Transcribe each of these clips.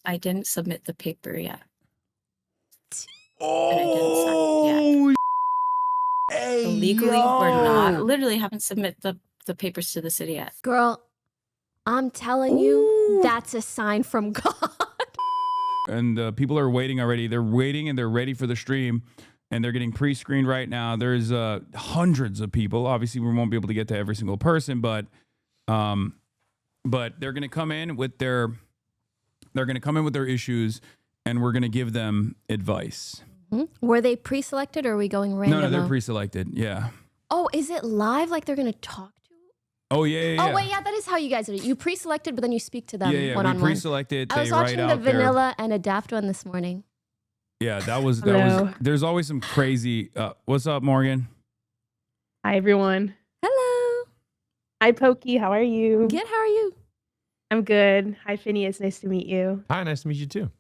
I didn't submit the paper yet. Oh, hey, So legally, we're not. Literally, haven't submit the papers to the city yet. Girl, I'm telling you, that's a sign from God. And people are waiting already. They're waiting and they're ready for the stream. And they're getting pre-screened right now. There's hundreds of people. Obviously, we won't be able to get to every single person, but they're going to come in with their issues, and we're going to give them advice. Mm-hmm. Were they pre-selected, or are we going random? No, they're pre-selected. Yeah. Oh, is it live? Like they're going to talk to? Oh yeah. Oh wait, yeah, that is how you guys did it. You pre-selected, but then you speak to them one-on-one. We pre-selected. I was watching the vanilla and adapt one this morning. Yeah, that was. There's always some crazy. What's up, Morgan? Hi, everyone. Hello. Hi, Pokey. How are you? Good. How are you? I'm good. Hi, Finneas. Nice to meet you. Hi, nice to meet you too.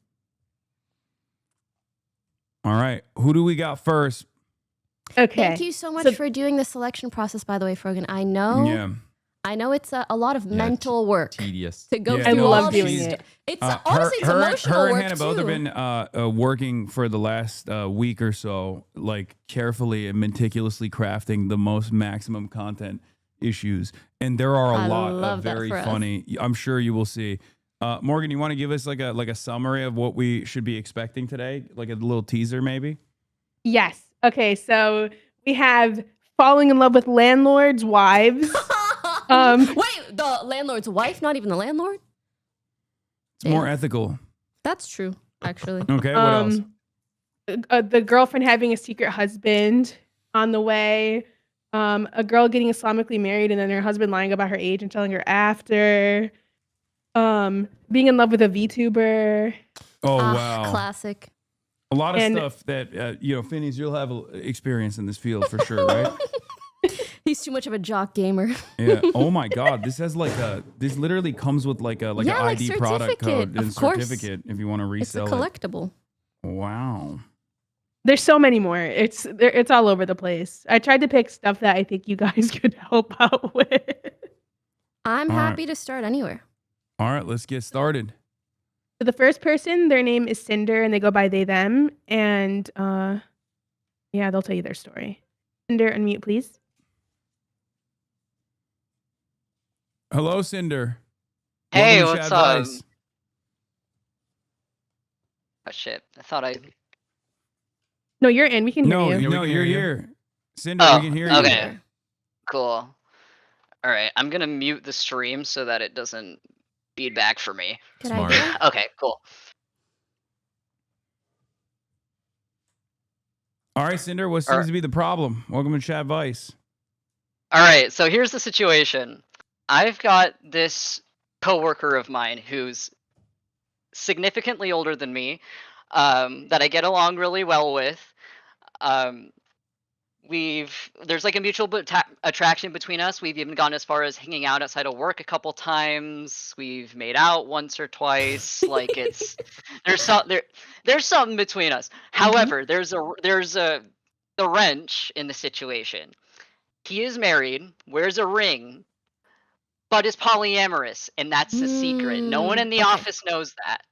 All right, who do we got first? Okay. Thank you so much for doing the selection process, by the way, Frogan. I know. Yeah. I know it's a lot of mental work. Tedious. To go through I love all doing these. it. It's honestly, it's emotional her work and Hannah too. both have been working for the last week or so, like carefully and meticulously crafting the most maximum content issues, and there are a lot of very funny. I'm sure you will see. Morgan, you want to give us like a summary of what we should be expecting today, like a little teaser, maybe? Yes. Okay. So we have falling in love with landlords' wives. Wait, the landlord's wife, not even the landlord? It's more ethical. That's true, actually. Okay, what else? The girlfriend having a secret husband on the way. A girl getting Islamically married and then her husband lying about her age and telling her after. Being in love with a VTuber. Oh, wow. Classic. A lot of stuff that, Phineas, you'll have experience in this field for sure, right? He's too much of a jock gamer. Yeah. Oh my God. This has this literally comes with like an ID product code and certificate if you want to resell it. It's a collectible. Wow. There's so many more. It's all over the place. I tried to pick stuff that I think you guys could help out with. I'm happy to start anywhere. All right, let's get started. So the first person, their name is Cinder, and they go by they, them. And they'll tell you their story. Cinder, unmute, please. Hello, Cinder. Hey, what's up? Oh shit! I thought I. No, you're in. We can hear you. No, you're here. Cinder, we can hear you. Okay. Cool. All right, I'm gonna mute the stream so that it doesn't feedback for me. Smart. Okay, cool. All right, Cinder, what seems to be the problem? Welcome to CHADVICE. All right, so here's the situation. I've got this coworker of mine who's significantly older than me, that I get along really well with. There's like a mutual attraction between us. We've even gone as far as hanging out outside of work a couple times. We've made out once or twice. Like there's something between us. However, there's a wrench in the situation. He is married, wears a ring, but is polyamorous, and that's a secret. No one in the office knows that.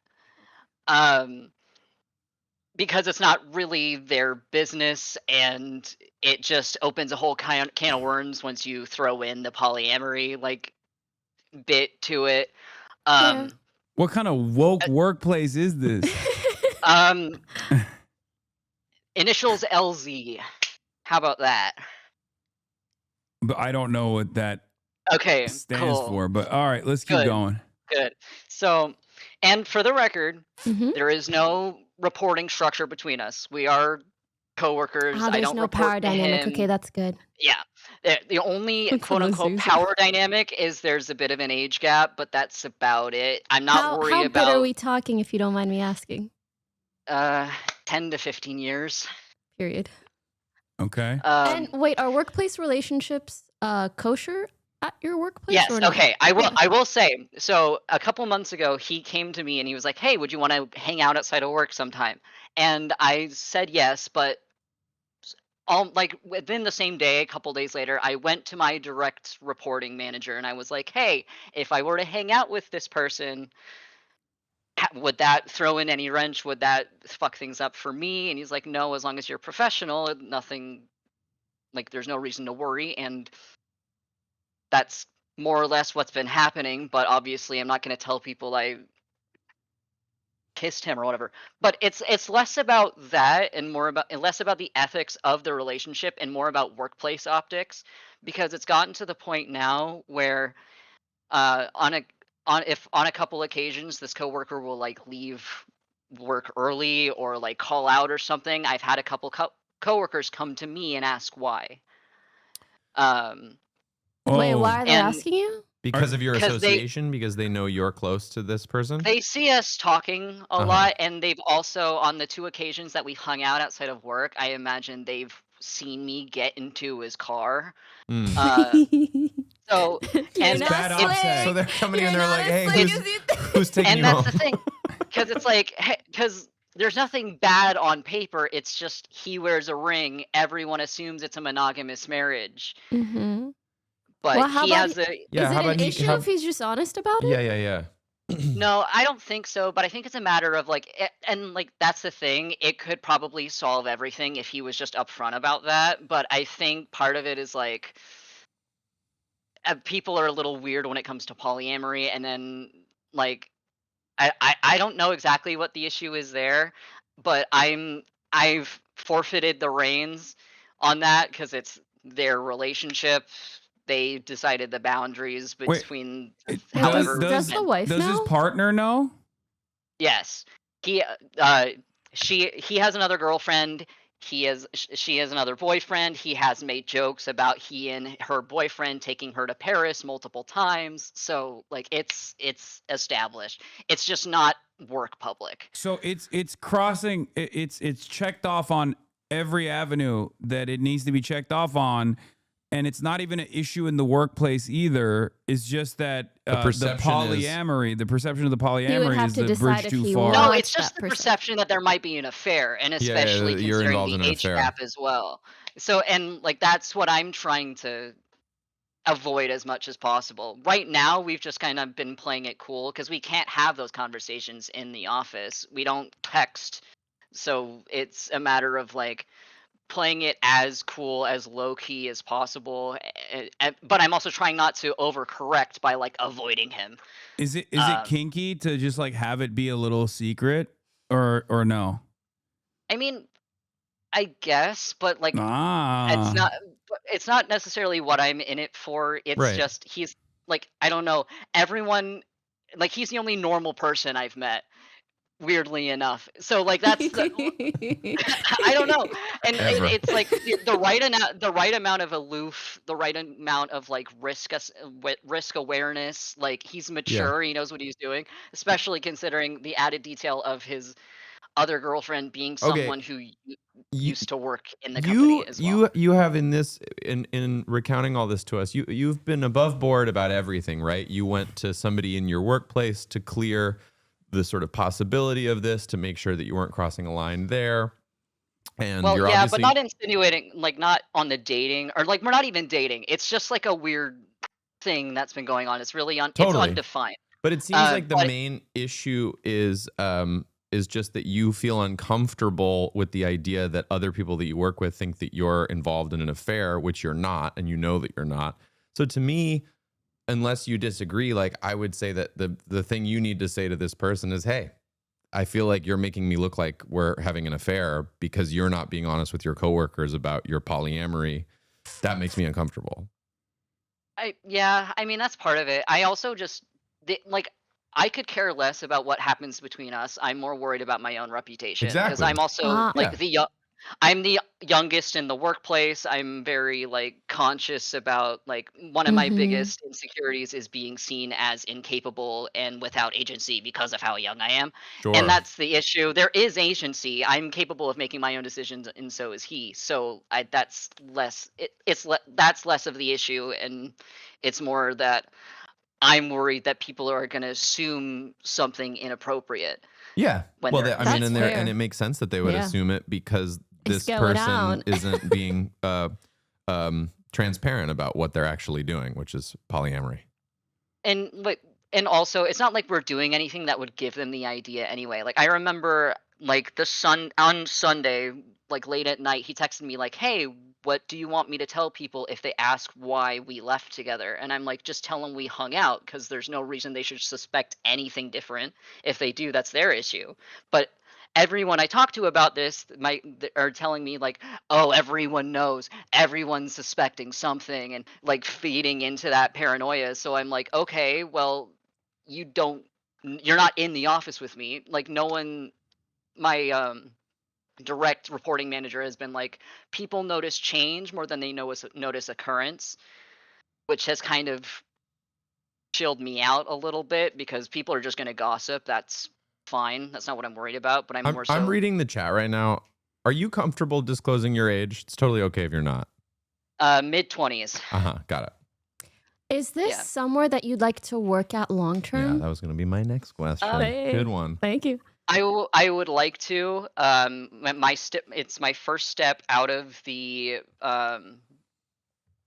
Because it's not really their business, and it just opens a whole can of worms once you throw in the polyamory bit to it. What kind of woke workplace is this? Initials LZ. How about that? But I don't know what that stands for. But all right, let's keep going. Good. So, and for the record, there is no reporting structure between us. We are coworkers. I don't no power dynamic. Okay, that's good. Yeah. The only quote unquote power dynamic is there's a bit of an age gap, but that's about it. I'm not worried about. How good are we talking, if you don't mind me asking? 10 to 15 years. Period. Okay. And wait, are workplace relationships kosher at your workplace? Yes. Or no? Okay. I will say. So a couple months ago, he came to me and he was like, "Hey, would you want to hang out outside of work sometime?" And I said yes, but within the same day, a couple days later, I went to my direct reporting manager and I was like, "Hey, if I were to hang out with this person, would that throw in any wrench? Would that fuck things up for me? And he's like, no, as long as you're professional, nothing, like there's no reason to worry. And that's more or less what's been happening. But obviously, I'm not going to tell people I kissed him or whatever. But it's less about that and less about the ethics of the relationship and more about workplace optics, because it's gotten to the point now where on a couple occasions this coworker will like leave work early or like call out or something. I've had a couple coworkers come to me and ask why. Wait, why are they and asking you? Because of your 'cause they- association, because they know you're close to this person. They see us talking a lot, and they've also, on the 2 occasions that we hung out outside of work, I imagine they've seen me get into his car. So, and not bad slick. offset. So they're coming in, You're they're not like, as "Hey, slick as you think." who's taking and you that's home?" the thing, because it's like, because there's nothing bad on paper. It's just he wears a ring. Everyone assumes it's a monogamous marriage, Mm-hmm. but Well, how he about has a. Yeah, Is it how an about issue if he's just honest about it? Yeah. No, I don't think so, but I think it's a matter of like, and like that's the thing. It could probably solve everything if he was just upfront about that. But I think part of it is like, people are a little weird when it comes to polyamory, and then like, I don't know exactly what the issue is there, but I've forfeited the reins on that because it's their relationship. They decided the boundaries Wait, between Does, however. does the wife does his know? partner know? Yes, he he has another girlfriend. She has another boyfriend. He has made jokes about he and her boyfriend taking her to Paris multiple times. So like it's established. It's just not work public. So it's crossing. It's checked off on every avenue that it needs to be checked off on, and it's not even an issue in the workplace either. It's just that the perception polyamory, the perception of the polyamory have is to the decide bridge if too he far. wants No, it's that just the perception that there might be an affair, and Yeah, especially that you're involved considering in the an age affair. gap as well. So, and like that's what I'm trying to avoid as much as possible. Right now, we've just kind of been playing it cool because we can't have those conversations in the office. We don't text, so it's a matter of like playing it as cool, as low key as possible. But I'm also trying not to overcorrect by like avoiding him. Is it kinky to just like have it be a little secret, or no? I mean, I guess, but like Ah, it's not necessarily what I'm in it for. It's Right. just he's like, I don't know, everyone, like he's the only normal person I've met, weirdly enough. So like that's I don't know. And Ever. it's like the right amount of aloof, the right amount of like risk awareness. Like he's mature, he knows what he's doing, especially considering the added detail of his other girlfriend being someone who used to work in the company as well. You have in this in recounting all this to us, you've been above board about everything, right? You went to somebody in your workplace to clear the sort of possibility of this, to make sure that you weren't crossing a line there. And Well, you're yeah, obviously but not insinuating, like not on the dating, or like we're not even dating. It's just like a weird thing that's been going on. It's really it's Totally. undefined. But it seems like the but- main issue is just that you feel uncomfortable with the idea that other people that you work with think that you're involved in an affair, which you're not, and you know that you're not. So to me, unless you disagree, like I would say that the thing you need to say to this person is, hey, I feel like you're making me look like we're having an affair because you're not being honest with your coworkers about your polyamory. That makes me uncomfortable. Yeah, I mean that's part of it. I also just like I could care less about what happens between us. I'm more worried about my own reputation because Exactly. I'm also like I'm the youngest in the workplace. I'm very like conscious about like one of my biggest insecurities is being seen as incapable and without agency because of how young I am. Sure. And that's the issue. There is agency. I'm capable of making my own decisions, and so is he. So that's less. That's less of the issue, and it's more that I'm worried that people are going to assume something inappropriate. Yeah. When Well, they're- I mean, That's and fair. it makes sense that they would Yeah. assume it because this going person out. isn't being transparent about what they're actually doing, which is polyamory. And like and also it's not like we're doing anything that would give them the idea anyway. Like I remember like on Sunday, like late at night, he texted me like, "Hey, what do you want me to tell people if they ask why we left together?" And I'm like, "Just tell them we hung out because there's no reason they should suspect anything different. If they do, that's their issue." But everyone I talk to about this are telling me like, "Oh, everyone knows, everyone's suspecting something," and like feeding into that paranoia. So I'm like, "Okay, well, you're not in the office with me. Like no one my direct reporting manager has been like, people notice change more than they notice occurrence, which has kind of chilled me out a little bit because people are just going to gossip. That's fine. That's not what I'm worried about. But I'm reading the chat right now. Are you comfortable disclosing your age? It's totally okay if you're not. Mid-20s. Got it. Is this somewhere that you'd like to work at long term? Yeah, that was going to be my next question. Good one. Thank you. I would like to. It's my first step out of the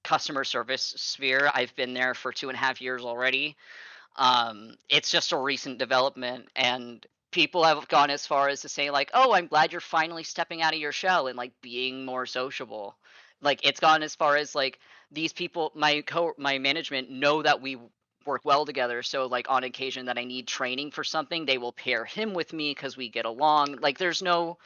customer service sphere. I've been there for 2.5 years already. It's just a recent development, and people have gone as far as to say like, "Oh, I'm glad you're finally stepping out of your shell and like being more sociable." Like it's gone as far as like these people, my management know that we work well together. So like on occasion that I need training for something, they will pair him with me because we get along. Like there's no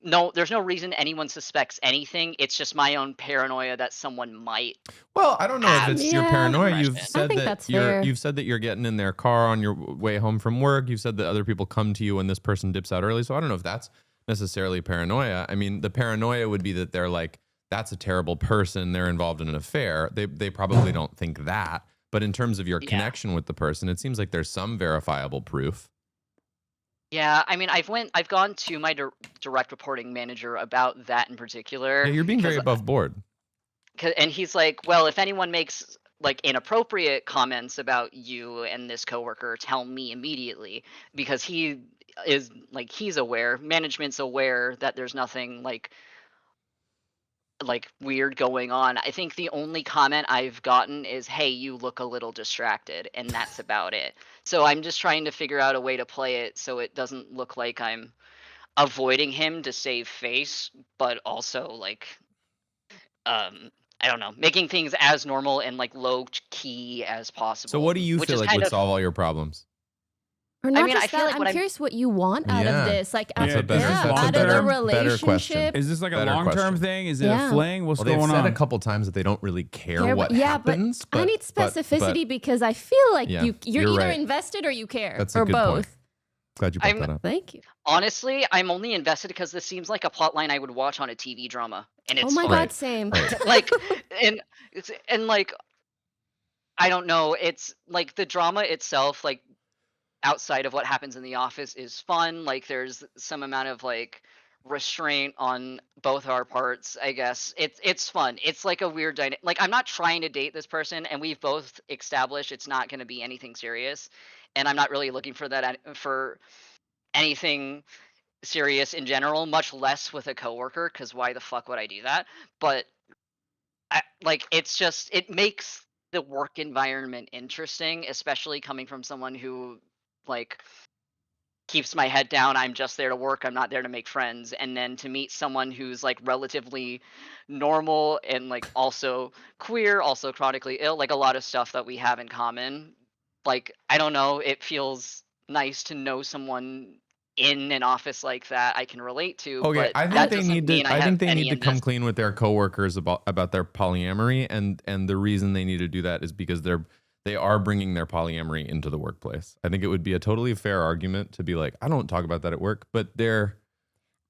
reason anyone suspects anything. It's just my own paranoia that someone might. Well, I don't know if it's your paranoia. You've I said that you've said that you're getting in their car on your way home from work. You've said that other people come to you when this person dips out early. So I don't know if that's necessarily paranoia. I mean, the paranoia would be that they're like, that's a terrible person. They're involved in an affair. They probably don't think that. But in terms of your connection with the person, it seems like there's some verifiable proof. Yeah, I mean, I've gone to my direct reporting manager about that in particular. Yeah, you're being very above board. And he's like, "Well, if anyone makes like inappropriate comments about you and this coworker, tell me immediately," because he is like, he's aware, management's aware that there's nothing like weird going on. I think the only comment I've gotten is, "Hey, you look a little distracted," and that's about it. So I'm just trying to figure out a way to play it so it doesn't look like I'm avoiding him to save face, but also like I don't know, making things as normal and like low key as possible. So what do you feel like would solve all your problems? Or not just that, I'm curious what you want out of this. Like, out of the relationship. Is this like a long-term thing? Is it a fling? What's going on? They've said a couple times that they don't really care what happens. But I need specificity because I feel like you're either invested or you care. That's or a good both. Point. Glad you brought that up. Thank you. Honestly, I'm only invested because this seems like a plot line I would watch on a TV drama. And it's God, same. Like, and like, I don't know. It's like the drama itself, like, outside of what happens in the office is fun. Like there's some amount of like restraint on both our parts, I guess. It's fun. It's like a weird dynamic. Like I'm not trying to date this person, and we've both established it's not going to be anything serious, and I'm not really looking for that for anything serious in general, much less with a coworker, because why the fuck would I do that? But it's just, it makes the work environment interesting, especially coming from someone who like keeps my head down. I'm just there to work. I'm not there to make friends. And then to meet someone who's like relatively normal and like also queer, also chronically ill, like a lot of stuff that we have in common. Like, I don't know, it feels nice to know someone in an office like that I can relate to. Okay, but I think they need to come clean with their coworkers about their polyamory, and the reason they need to do that is because they are bringing their polyamory into the workplace. I think it would be a totally fair argument to be like, I don't talk about that at work, but they're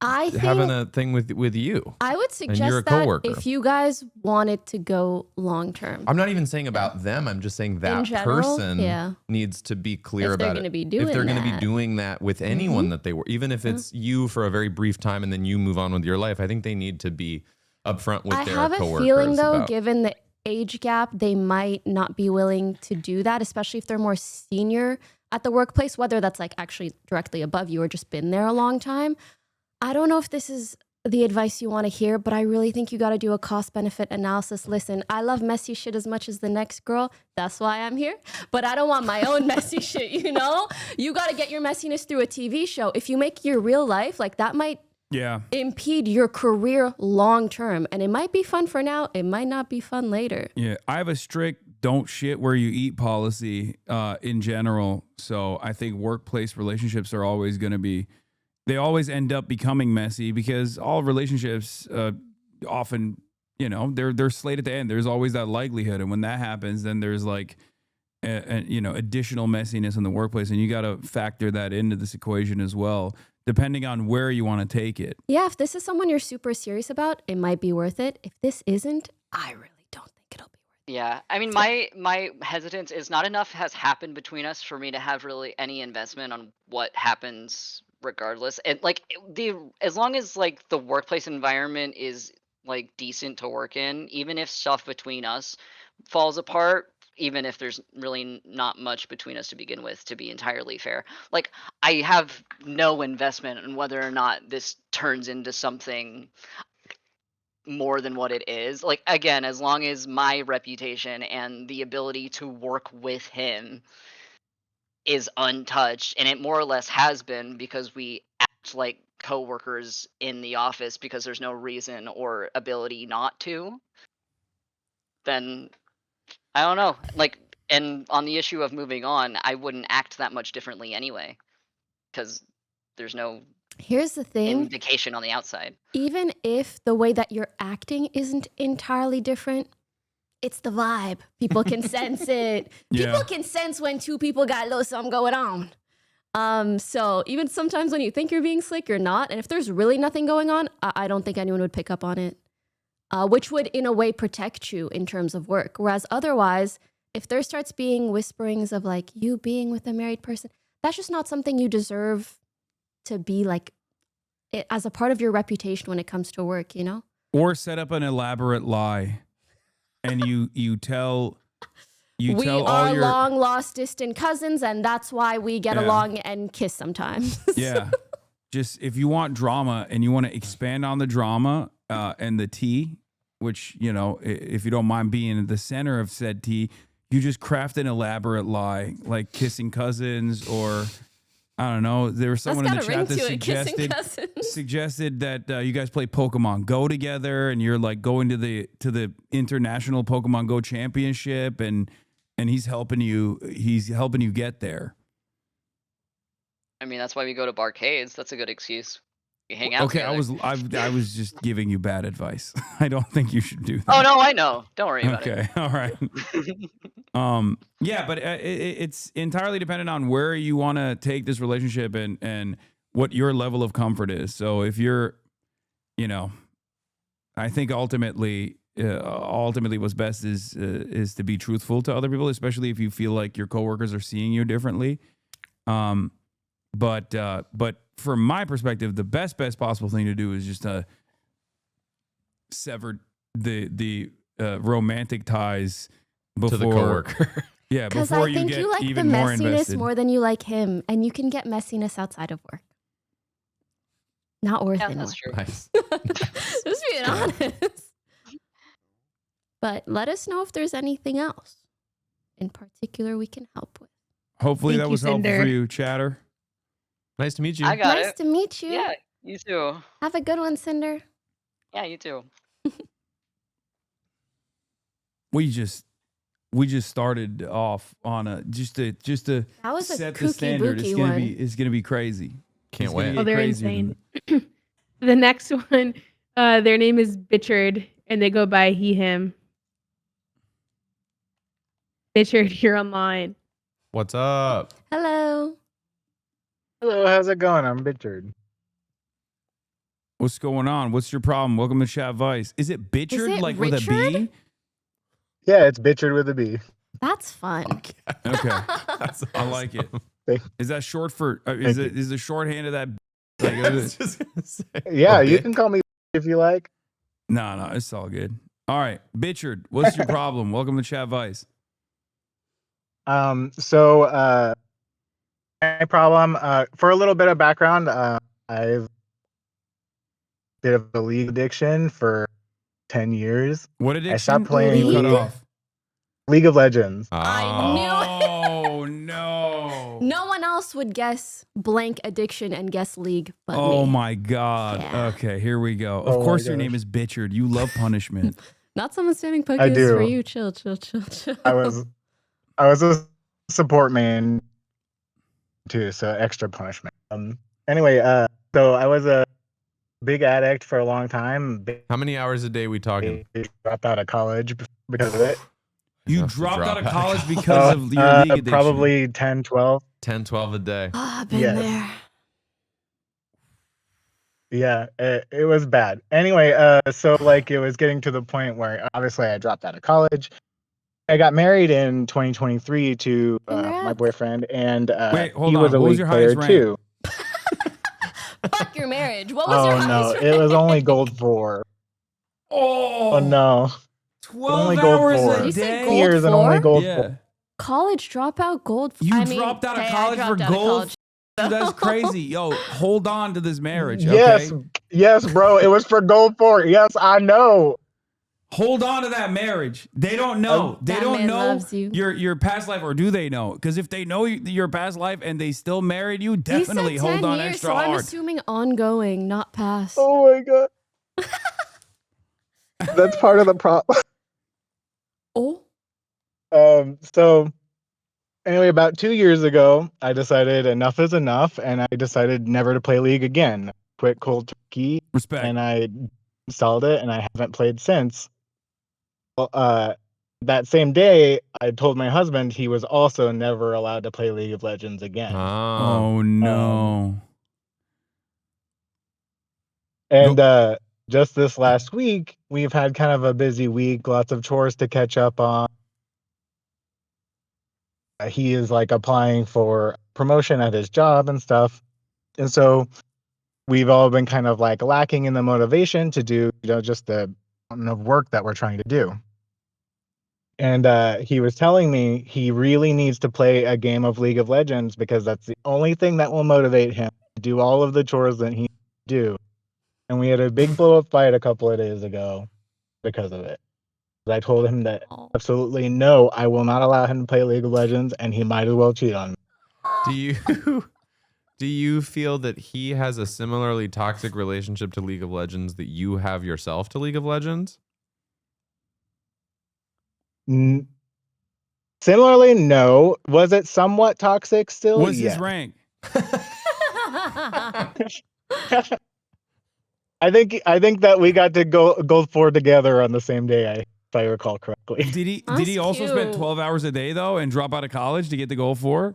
having a thing with you. I would suggest that if you guys wanted to go long term. I'm not even saying about them. I'm just saying that person needs to be clear about it. If they're going to be doing that with anyone that they were, even if it's you for a very brief time and then you move on with your life, I think they need to be upfront with their coworkers. I have a feeling though, given the age gap, they might not be willing to do that, especially if they're more senior at the workplace, whether that's like actually directly above you or just been there a long time. I don't know if this is the advice you want to hear, but I really think you got to do a cost-benefit analysis. Listen, I love messy shit as much as the next girl. That's why I'm here. But I don't want my own messy shit, you know? You got to get your messiness through a TV show. If you make your real life, like that might impede your career long-term. And it might be fun for now. It might not be fun later. Yeah, I have a strict don't shit where you eat policy in general. So I think workplace relationships are always going to be, they always end up becoming messy because all relationships often, you know, they're slated to end. There's always that likelihood. And when that happens, then there's like, you know, additional messiness in the workplace. And you got to factor that into this equation as well, depending on where you want to take it. Yeah, if this is someone you're super serious about, it might be worth it. If this isn't, I really don't think it'll be worth it. Yeah, I mean, my hesitance is not enough has happened between us for me to have really any investment on what happens regardless. And like as long as like the workplace environment is like decent to work in, even if stuff between us falls apart, even if there's really not much between us to begin with, to be entirely fair, like I have no investment in whether or not this turns into something more than what it is. Like, again, as long as my reputation and the ability to work with him is untouched, and it more or less has been because we act like coworkers in the office because there's no reason or ability not to, then I don't know. Like, and on the issue of moving on, I wouldn't act that much differently anyway, because there's no Here's the thing. indication on the outside. Even if the way that you're acting isn't entirely different, it's the vibe. People can sense it. People can sense when two people got a little something going on. So even sometimes when you think you're being slick, you're not. And if there's really nothing going on, I don't think anyone would pick up on it, which would in a way protect you in terms of work. Whereas otherwise, if there starts being whisperings of like you being with a married person, that's just not something you deserve to be like as a part of your reputation when it comes to work, you know? Or set up an elaborate lie and you tell we all are your long lost distant cousins and that's why we get along and kiss sometimes. Yeah. Just if you want drama and you want to expand on the drama and the tea, which, you know, if you don't mind being at the center of said tea, you just craft an elaborate lie like kissing cousins, or I don't know. There was someone in the chat that suggested that you guys play Pokemon Go together, and you're like going to the international Pokemon Go championship, and he's helping you get there. I mean, that's why we go to barcades. That's a good excuse. You hang out. Okay, together. I was just giving you bad advice. I don't think you should do that. Oh no, I know. Don't worry about it. Okay, all right. Yeah, but it's entirely dependent on where you want to take this relationship and what your level of comfort is. So if you're, you know, I think ultimately what's best is to be truthful to other people, especially if you feel like your coworkers are seeing you differently. But from my perspective, the best possible thing to do is just sever the romantic ties before to the coworker. Yeah, because before I think you like the messiness more than you like him, and you can get messiness outside of work. Not worth it. That's true. Nice. Just being honest. But let us know if there's anything else in particular we can help with. Hopefully Thank that you, was helpful Cinder. for you, Chatter. Nice to meet you. I got Nice it. to meet you. Yeah, you too. Have a good one, Cinder. Yeah, you too. We just started off on a just to That was a set the kooky standard. booky one. It's gonna be crazy. Can't wait. Oh, they're crazier insane. than The next one, their name is Bitchard, and they go by he, him. Bitchard, you're online. What's up? Hello. Hello, how's it going? I'm Bitchard. What's going on? What's your problem? Welcome to CHADVICE. Is it Bitchard it like with a Richard? B? Yeah, it's Bitchard with a B. That's fun. Okay, That's I like it. Thank- Is that short for? Thank you. Is the shorthand of that? Like, I was just gonna say. Yeah, A you bit. can call me if you like. No, it's all good. All right, Bitchard, what's your problem? Welcome to CHADVICE. So my problem, for a little bit of background, I've bit of a league addiction for 10 years. What addiction? I stopped playing You cut League, off. League of Legends. I knew Oh no. no one else would guess blank addiction and guess league but Oh me. my God. Yeah. Okay, here we go. Oh Of my course your gosh. name is Bitchard. You love punishment. Not someone spamming I Pokemon do. for you. Chill. I was a support main too, so extra punishment. Anyway, so I was a big addict for a long time. How many hours a day we talking? Dropped out of college because of it. You Enough to dropped drop out of out. college because of your league addiction. Probably 10, 12. 10, 12 a day. I've been Yes. there. Yeah, it was bad. Anyway, so like it was getting to the point where obviously I dropped out of college. I got married in 2023 to my Congrats. boyfriend, and Wait, hold he was on. a What was league your player highest rank? too. Fuck your marriage. What was your Oh no, highest it was rank? only gold 4. Oh, Oh no, 12 only gold hours four. a You said day? gold years and only four? gold Yeah. 4. College dropout gold. You I mean, dropped out of hey, I college for dropped out of gold? college. Dude, that's crazy. Yo, hold on to this marriage, Yes, okay? yes, bro. It was for gold 4. Yes, I know. Hold on to that marriage. They don't know. They That don't man know loves you. your past life, or do they know? Because if they know your past life and they still married you, He definitely said 10 hold on years, extra so I'm hard. assuming ongoing, not past. Oh my god, that's part of the problem. Oh. So anyway, about 2 years ago, I decided enough is enough, and I decided never to play League again. Quit cold turkey, Respect. and I installed it, and I haven't played since. Well, that same day, I told my husband he was also never allowed to play League of Legends again. Oh no. And just this last week, we've had kind of a busy week, lots of chores to catch up on. He is like applying for promotion at his job and stuff. And so we've all been kind of like lacking in the motivation to do, just the amount of work that we're trying to do. And he was telling me he really needs to play a game of League of Legends because that's the only thing that will motivate him to do all of the chores that he do. And we had a big blow up fight a couple of days ago because of it. I told him that absolutely no, I will not allow him to play League of Legends, and he might as well cheat on me. Do you feel that he has a similarly toxic relationship to League of Legends that you have yourself to League of Legends? Similarly, no. Was it somewhat toxic still? What's Yeah. his rank? I think that we got to go forward together on the same day, if I recall correctly. Did he That's also spend cute. 12 hours a day though and drop out of college to get the goal 4?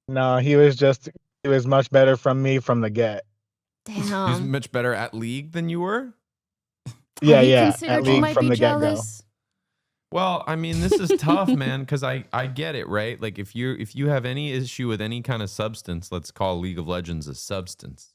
No, he was much better from me from the get. He's Damn. much better at League than you were? Yeah, Have you yeah. considered At you least might from be the get-go. jealous? Well, I mean, this is tough, man, because I get it, right? Like if you have any issue with any kind of substance, let's call League of Legends a substance.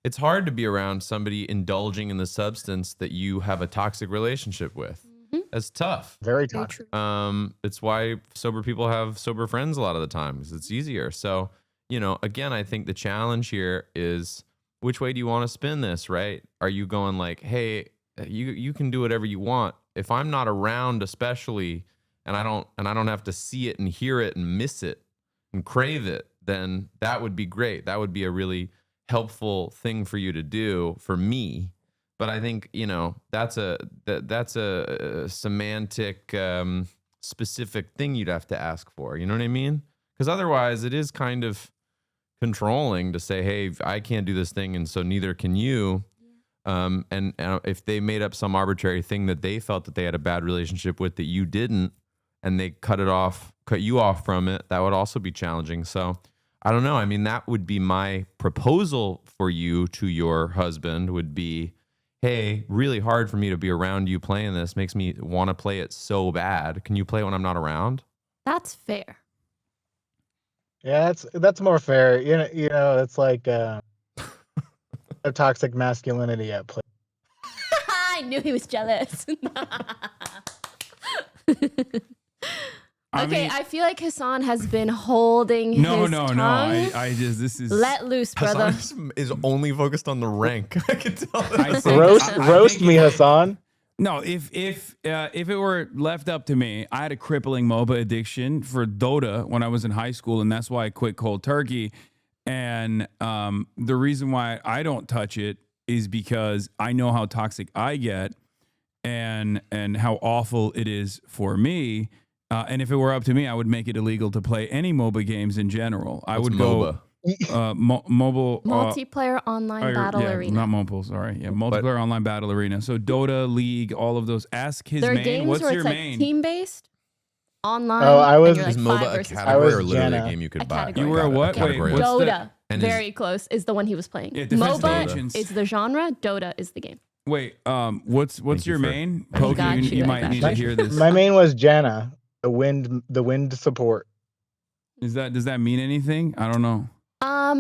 It's hard to be around somebody indulging in the substance that you have a toxic relationship with. That's tough. Very Very toxic. true. It's why sober people have sober friends a lot of the time because it's easier. So, again, I think the challenge here is which way do you want to spin this, right? Are you going like, hey, you can do whatever you want. If I'm not around, especially, and I don't have to see it and hear it and miss it and crave it, then that would be great. That would be a really helpful thing for you to do for me. But I think, that's a semantic specific thing you'd have to ask for. You know what I mean? Because otherwise it is kind of controlling to say, hey, I can't do this thing and so neither can you. And if they made up some arbitrary thing that they felt that they had a bad relationship with that you didn't, and they cut you off from it, that would also be challenging. So I don't know. I mean, that would be my proposal for you to your husband would be, hey, really hard for me to be around you playing this. Makes me want to play it so bad. Can you play it when I'm not around? That's fair. Yeah, that's more fair. It's like a toxic masculinity at play. I knew he was jealous. I feel like Hasan has been holding his tongue. I just this is let loose, brother. Hasan is only focused on the rank. I can tell. Roast me, Hasan. No, if it were left up to me, I had a crippling MOBA addiction for Dota when I was in high school, and that's why I quit cold turkey. And the reason why I don't touch it is because I know how toxic I get, and how awful it is for me. And if it were up to me, I would make it illegal to play any MOBA games in general. I would MOBA? go mobile Multiplayer online battle arena. Not mobile, sorry. Yeah, multiplayer online battle arena. So Dota, League, all of those. Ask his main. Games What's where your it's main? Like team-based, online. Oh, I was. Like is MOBA a category or literally a game you could buy? You were a what? Wait, what's Dota. And Very close is the one he was playing. Yeah, Defense MOBA Agents. is the genre. Dota is the game. Wait, what's your main? I Poke, got you you, I might got need you. to hear this. My main was Janna, the wind support. Does that mean anything? I don't know.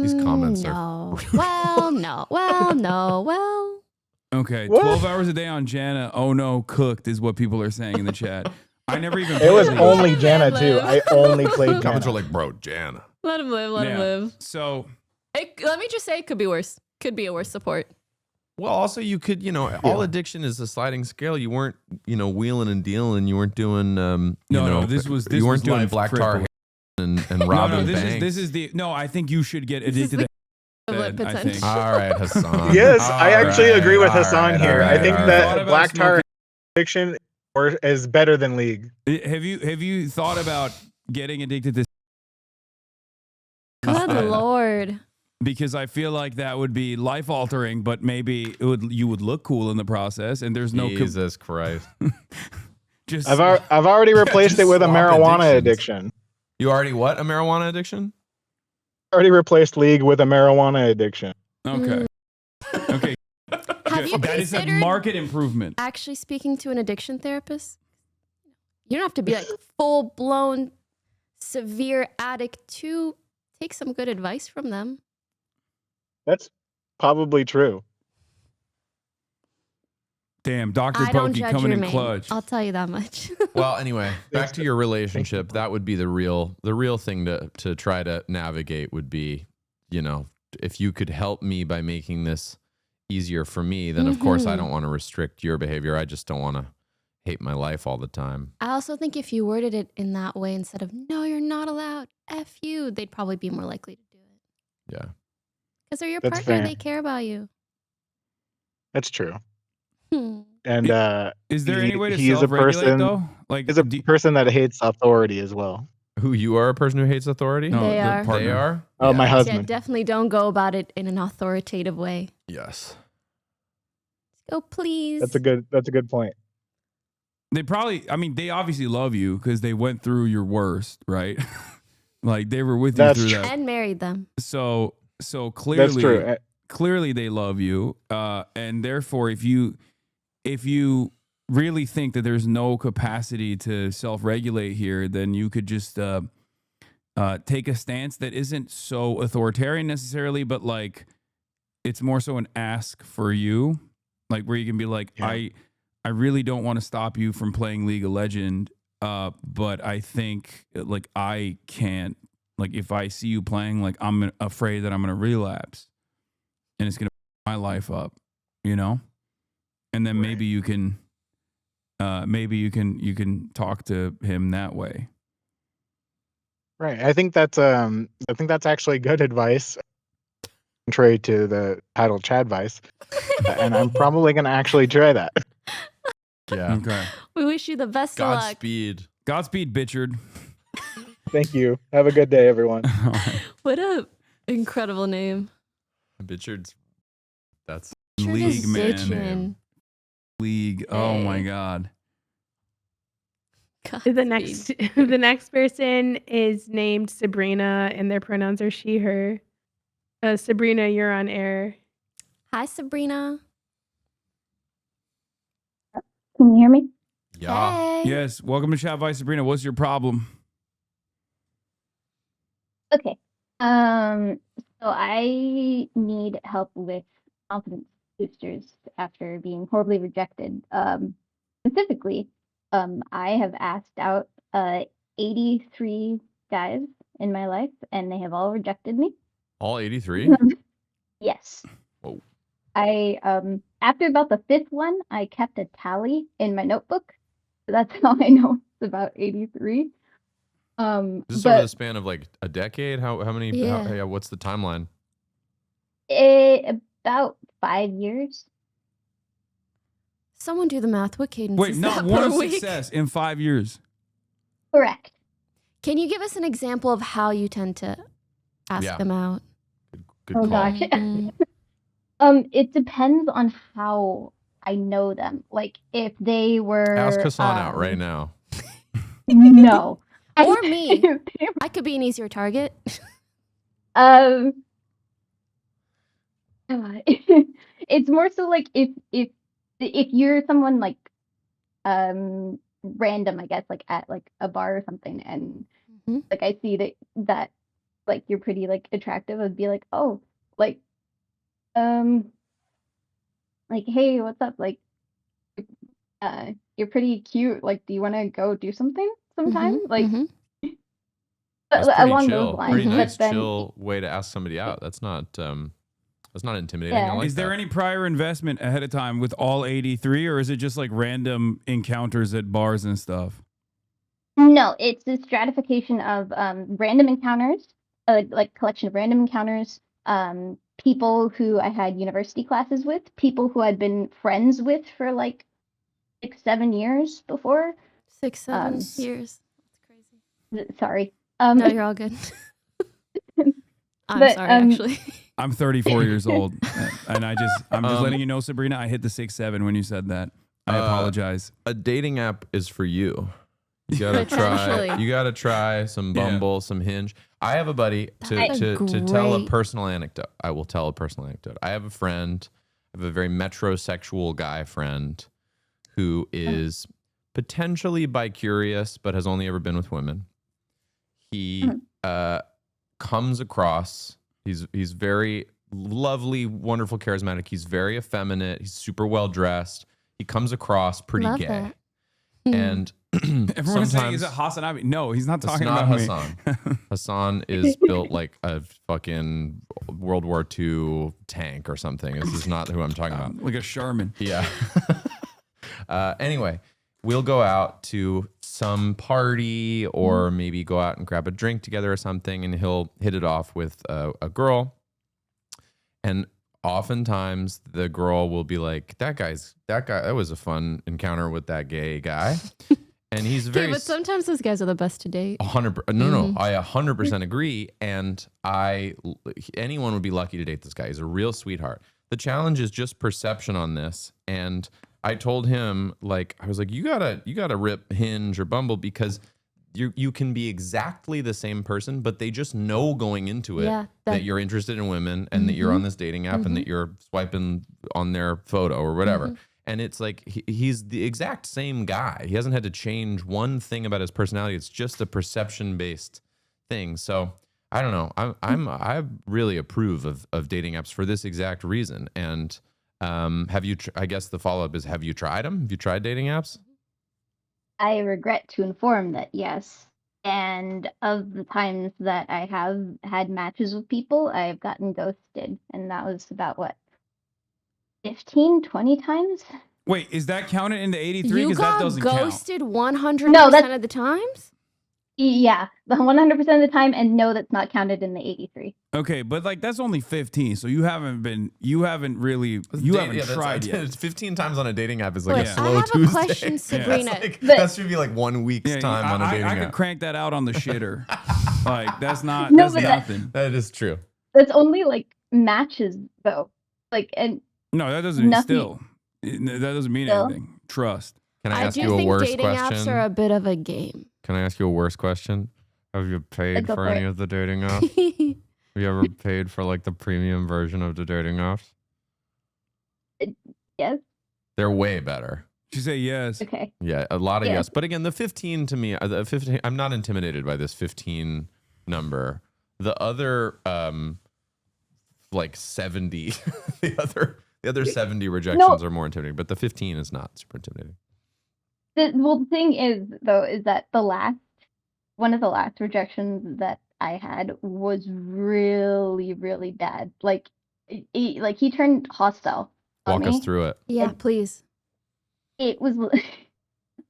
These comments no. Well, no. Well, no. Well. Okay, What? 12 hours a day on Janna. Oh no, cooked is what people are saying in the chat. I never even. It was played only League. Janna too. I only played Comments are Janna. like, bro, Janna. Let him live. Let him Yeah. live. So Let me just say, it could be worse. Could be a worse support. Well, also you could, all addiction is a sliding scale. You weren't, wheeling and dealing. You weren't doing, No, this was you weren't doing life black tar crippling. and robbing this banks. is the no. I think you should get addicted to Equivalent I think. potential. All right, Hassan. Yes, All I actually right, agree with all Hasan right, here. all I think right, all that right. Black Tar addiction is better than League. Have you thought about getting addicted to? Good Lord. Because I feel like that would be life altering, but maybe you would look cool in the process, and there's no Jesus Christ. just I've already replaced it with a swap marijuana addictions. addiction. You already what? A marijuana addiction? Already replaced League with a marijuana addiction. okay. Okay, Have you that is a considered market improvement. actually speaking to an addiction therapist? You don't have to be like full blown severe addict to take some good advice from them. That's probably true. Damn, Dr. I don't Pokey judge coming your in main. clutch. I'll tell you that much. Well, anyway, back to your relationship. That would be the real thing to try to navigate would be, if you could help me by making this easier for me, then of course I don't want to restrict your behavior. I just don't want to hate my life all the time. I also think if you worded it in that way instead of, no, you're not allowed, F you, they'd probably be more likely to do it. Yeah. Because they're your That's partner, fair. they care about you. That's true. Hmm. And Is there he- any way to he is a self-regulate person- though? Like, is a person that hates authority as well. Who, you are a person who hates authority? no, They the are. partner. They are? Oh, my Yeah, husband. definitely don't go about it in an authoritative way. Yes. Go, please. That's a good point. They probably, I mean, they obviously love you because they went through your worst, right? Like they were with you That's through true. that. And married them. So That's clearly, true. clearly they love you, and therefore, if you really think that there's no capacity to self-regulate here, then you could just take a stance that isn't so authoritarian necessarily, but like it's more so an ask for you, like where you can be like, Yeah. I really don't want to stop you from playing League of Legends, but I think like I can't. Like if I see you playing, like I'm afraid that I'm gonna relapse, and it's gonna f my life up, And then maybe you can, you can talk to him that way. Right. I think that's actually good advice, contrary to the title CHADVICE, and I'm probably gonna actually try that. Yeah. Okay. We wish you the best of luck. Godspeed. Bitchard. Thank you. Have a good day, everyone. All right. What a incredible name. Bitchard's. That's League, Just man. bitchin'. League. Oh my Hey. God. God, The next person is named Sabrina, and their pronouns are she, her. Sabrina, you're on air. Hi, Sabrina. Can you hear me? yeah. Hey. Yes. Welcome to Chat Vice, Sabrina. What's your problem? Okay. So I need help with confidence boosters after being horribly rejected. Specifically, I have asked out 83 guys in my life, and they have all rejected me. All 83? Yes. Whoa. I after about the 5th one, I kept a tally in my notebook. So that's how I know it's about 83. Is this over the span of like a decade? How many? Yeah. What's the timeline? About 5 years. Someone do the math. What cadence Wait, is not that one per week? success in 5 years. Correct. Can you give us an example of how you tend to ask them out? Good Oh call. gosh. Mm. It depends on how I know them. Like if they were Ask Hasan out right now. No. Or me. I could be an easier target. It's more so like if you're someone like random, I guess, like at like a bar or something, and Mhm. like I see that like you're pretty like attractive, I'd be like, oh, like hey, what's up? Like you're pretty cute. Like, do you want to go do something sometime? Mhm, Like mhm. That's pretty along chill. those lines. Pretty Mhm. nice, But then chill way to ask somebody out. That's not intimidating. Yeah. I like Is there that. any prior investment ahead of time with all 83, or is it just like random encounters at bars and stuff? no, it's a stratification of random encounters, like collection of random encounters, people who I had university classes with, people who I'd been friends with for like 6, 7 years before. 6, 7 Um, years. That's crazy. Sorry. No, you're all good. I'm But, sorry, actually. I'm 34 years old, and I'm just letting you know, Sabrina. I hit the 6'7" when you said that. I apologize. A dating app is for you. You gotta try. Potentially. You gotta try some Bumble, some Hinge. I have a buddy That's to tell a great- personal anecdote. I will tell a personal anecdote. I have a friend. I have a very metrosexual guy friend who is potentially bi-curious, but has only ever been with women. He comes across. He's very lovely, wonderful, charismatic. He's very effeminate. He's super well dressed. He comes across pretty Love gay. that. And Everyone's saying, "Is it sometimes HasanAbi?" No, he's not it's talking not about Hasan. me. Hasan is built like a fucking World War II tank or something. This is not who I'm talking about. Like a Sherman. Yeah. Anyway, we'll go out to some party or maybe go out and grab a drink together or something, and he'll hit it off with a girl. And oftentimes the girl will be like, that was a fun encounter with that gay guy. And he's very but sometimes those guys are the best to date. 100%. No, I 100% agree. And anyone would be lucky to date this guy. He's a real sweetheart. The challenge is just perception on this. And I told him, like, I was like, you gotta rip Hinge or Bumble, because you can be exactly the same person, but they just know going into it that you're interested in women and that you're on this dating app and that you're swiping on their photo or whatever. And it's like he's the exact same guy. He hasn't had to change one thing about his personality. It's just a perception-based thing. So I don't know. I really approve of dating apps for this exact reason. And have you? I guess the follow-up is: have you tried them? Have you tried dating apps? I regret to inform that yes. And of the times that I have had matches with people, I've gotten ghosted. And that was about what? 15, 20 times? Wait, is that counted in the 83? You Because that got doesn't count. ghosted 100% No, that's- of the times? Yeah, the 100% of the time, and no, that's not counted in the 83. Okay, but like that's only 15, so you haven't tried yet. 15 times on a dating app is like Wait, a I slow have a Tuesday. question, Sabrina. That should be like 1 week's Yeah, time on a dating I app. could crank that out on the shitter. Like that's not No, that's but nothing. That is true. That's only like matches, though. Like, and No, that doesn't nothing. that doesn't mean Still? anything. Trust. Can I I ask do you a think worse dating apps question? are a bit of a game. Can I ask you a worse question? Have you paid Go for for any it. of the dating apps? Have you ever paid for like the premium version of the dating apps? yes. They're way better. She say yes. Okay. Yeah, a lot of Yeah. yes. But again, the 15 to me, the 15, I'm not intimidated by this 15 number. The other like 70, the other 70 rejections are more intimidating, but the 15 is not super intimidating. The thing is, though, is that the last one of the last rejections that I had was really, really bad. Like, he turned hostile on Walk us me. through it. Yeah, please. It was,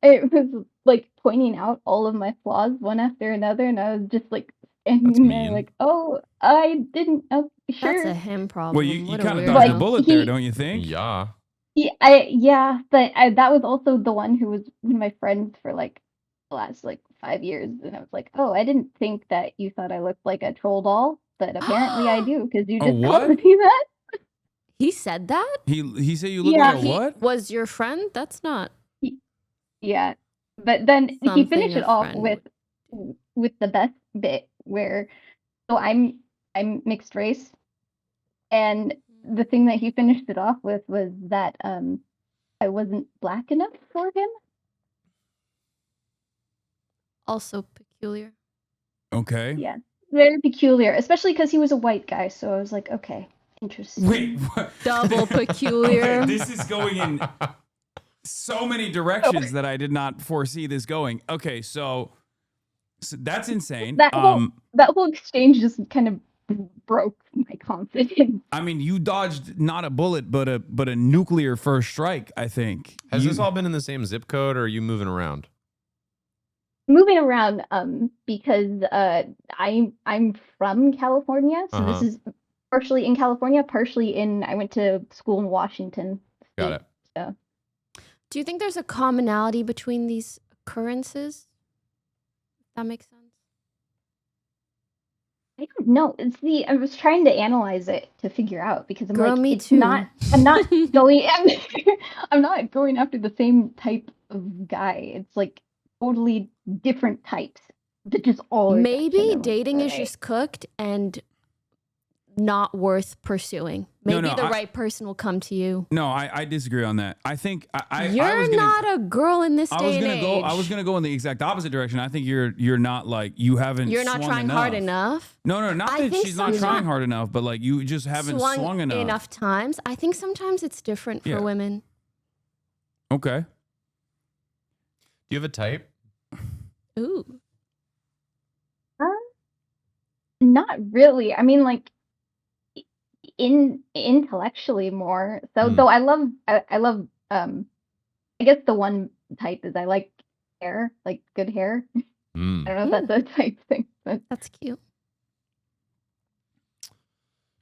it was like pointing out all of my flaws one after another, and I was just like standing there, mean. like, oh, I didn't. Oh, sure. That's a him problem. Well, you What a kind of weirdo. dodged a Like, bullet there, don't you think? Yeah. Yeah, but that was also the one who was one of my friends for like the last like 5 years, and I was like, oh, I didn't think that you thought I looked like a troll doll, but apparently I do because you Oh, just what? told me that. He said that? He said you look Yeah, like a what? Was your friend? That's not Yeah, but then he something finished a it off friend with the best bit where, so I'm mixed race, and the thing that he finished it off with was that I wasn't black enough for him. also peculiar. Okay. Yeah, very peculiar, especially because he was a white guy. So I was like, okay, interesting. Wait, what? Double peculiar. Okay, this is going in so many directions that I did not foresee this going. Okay, so that's insane. That whole exchange just kind of broke my confidence. I mean, you dodged not a bullet, but a nuclear first strike. I think. Has You- this all been in the same zip code, or are you moving around? Moving around, because I'm from California, so Uh-huh. this is partially in California, partially in. I went to school in Washington. Got it. So Do you think there's a commonality between these occurrences? That makes sense. I don't know. See, I was trying to analyze it to figure out because I'm Girl, like, me it's too. not. I'm not going. I'm not going after the same type of guy. It's like totally different types that just all. are Maybe rejection. dating is Right. just cooked and not worth pursuing. No, Maybe no, the I- right person will come to you. No, I disagree on that. I think I You're was gonna, not a girl in this I day was and gonna go. I age. was gonna go in the exact opposite direction. I think you're not like you haven't. You're not swung trying hard enough. No, not I that think she's not sometimes- trying hard enough, but like you just haven't swung enough. times. I think sometimes it's different for Yeah. women. Okay. Do you have a type? Ooh. Not really. I mean, like intellectually more. So though I love I guess the one type is I like hair, like good hair. Mm. I don't know if that's a type thing, but That's cute.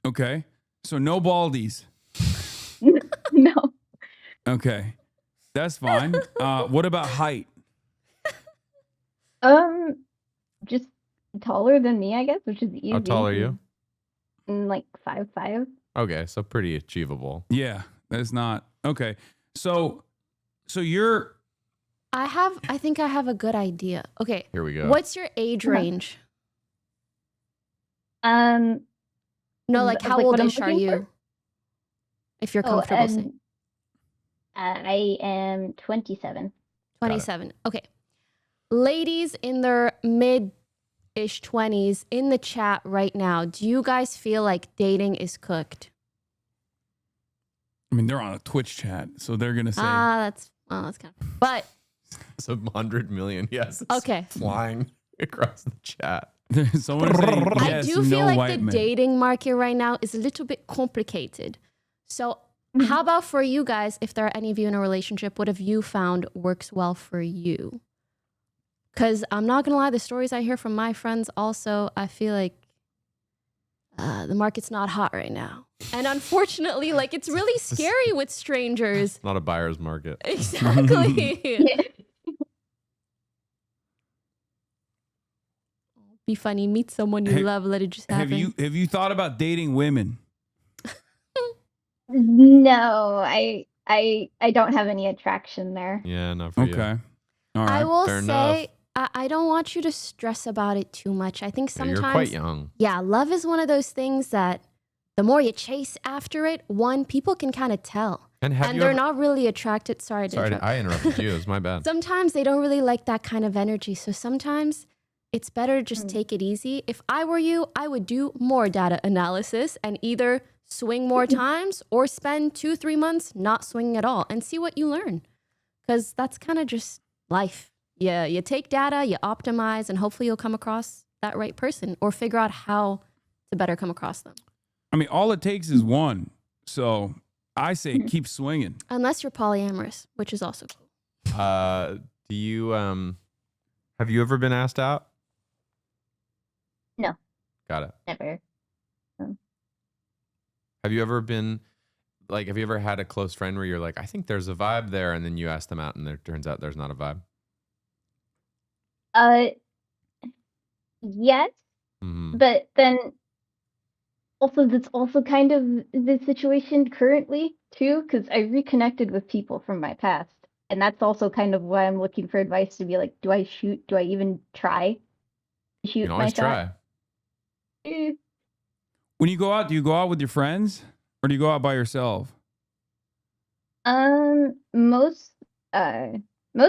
Okay. So no baldies. no. Okay. That's fine. What about height? Just taller than me, I guess, which is easy. How tall are you? Like 5'5". Okay, so pretty achievable. Yeah, that's not okay. So you're I think I have a good idea. Okay. Here we go. What's your age range? Um, No, like how like what I'm oldish are looking for? you? If you're comfortable saying. I am 27. 27. Okay. Ladies in their mid-ish 20s in the chat right now, do you guys feel like dating is cooked? I mean, they're on a Twitch chat, so they're gonna say That's kind of. But It's 100 million. Yes. It's Okay. Flying across the chat. someone is saying yes, I do feel no like white the men. dating market right now is a little bit complicated. So how about for you guys, if there are any of you in a relationship, what have you found works well for you? Because I'm not going to lie, the stories I hear from my friends also, I feel like the market's not hot right now. And unfortunately, like it's really scary with strangers. Not a buyer's market. Exactly. Be funny, meet someone you Hey, love, let it just happen. Have you thought about dating women? No, I don't have any attraction there. Yeah, not for you. Okay. All right. I will fair say, I don't want you to stress about it too much. I think Yeah, sometimes, you're quite young. yeah, love is one of those things that the more you chase after it, people can kind of tell. And have you they're ever- not really attracted. Sorry to Sorry, interrupt. I interrupted you. It's my bad. Sometimes they don't really like that kind of energy. So sometimes it's better to just take it easy. If I were you, I would do more data analysis and either swing more times or spend 2-3 months not swinging at all and see what you learn. Because that's kind of just life. you take data, you optimize, and hopefully you'll come across that right person or figure out how to better come across them. I mean, all it takes is one. So I say keep swinging. Unless you're polyamorous, which is also cool. Do you have you ever been asked out? No. Got it. Never. Have you ever been like, have you ever had a close friend where you're like, I think there's a vibe there, and then you ask them out and it turns out there's not a vibe? Yes, Mm-hmm. but then also that's also kind of the situation currently too, because I reconnected with people from my past, and that's also kind of why I'm looking for advice to be like, do I shoot? Do I even try to shoot You can my always shot? try. Eh, When you go out, do you go out with your friends or do you go out by yourself? most of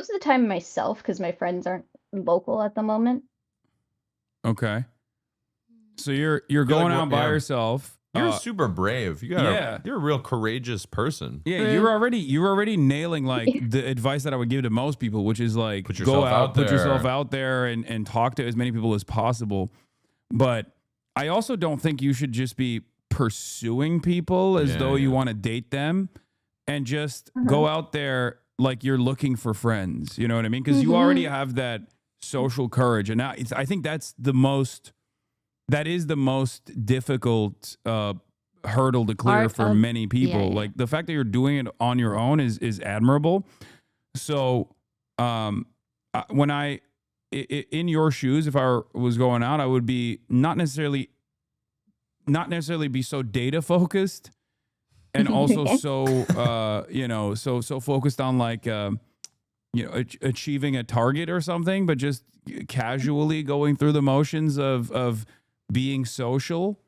the time myself, because my friends aren't local at the moment. Okay. So you're feel like going we're- out by yeah. yourself. You're super brave. yeah. You're a real courageous person. Yeah, you're already nailing like the advice that I would give to most people, which is like Put go yourself out, out put there. yourself out there and talk to as many people as possible. But I also don't think you should just be pursuing people as though you want to date them and just go out there like you're looking for friends. You know what I mean? Because you already have that social courage. And now I think that is the most difficult hurdle to clear Part for of- many people. yeah. Like the fact that you're doing it on your own is admirable. So when in your shoes, if I was going out, I would be not necessarily be so data focused and also so focused on like achieving a target or something, but just casually going through the motions of being social,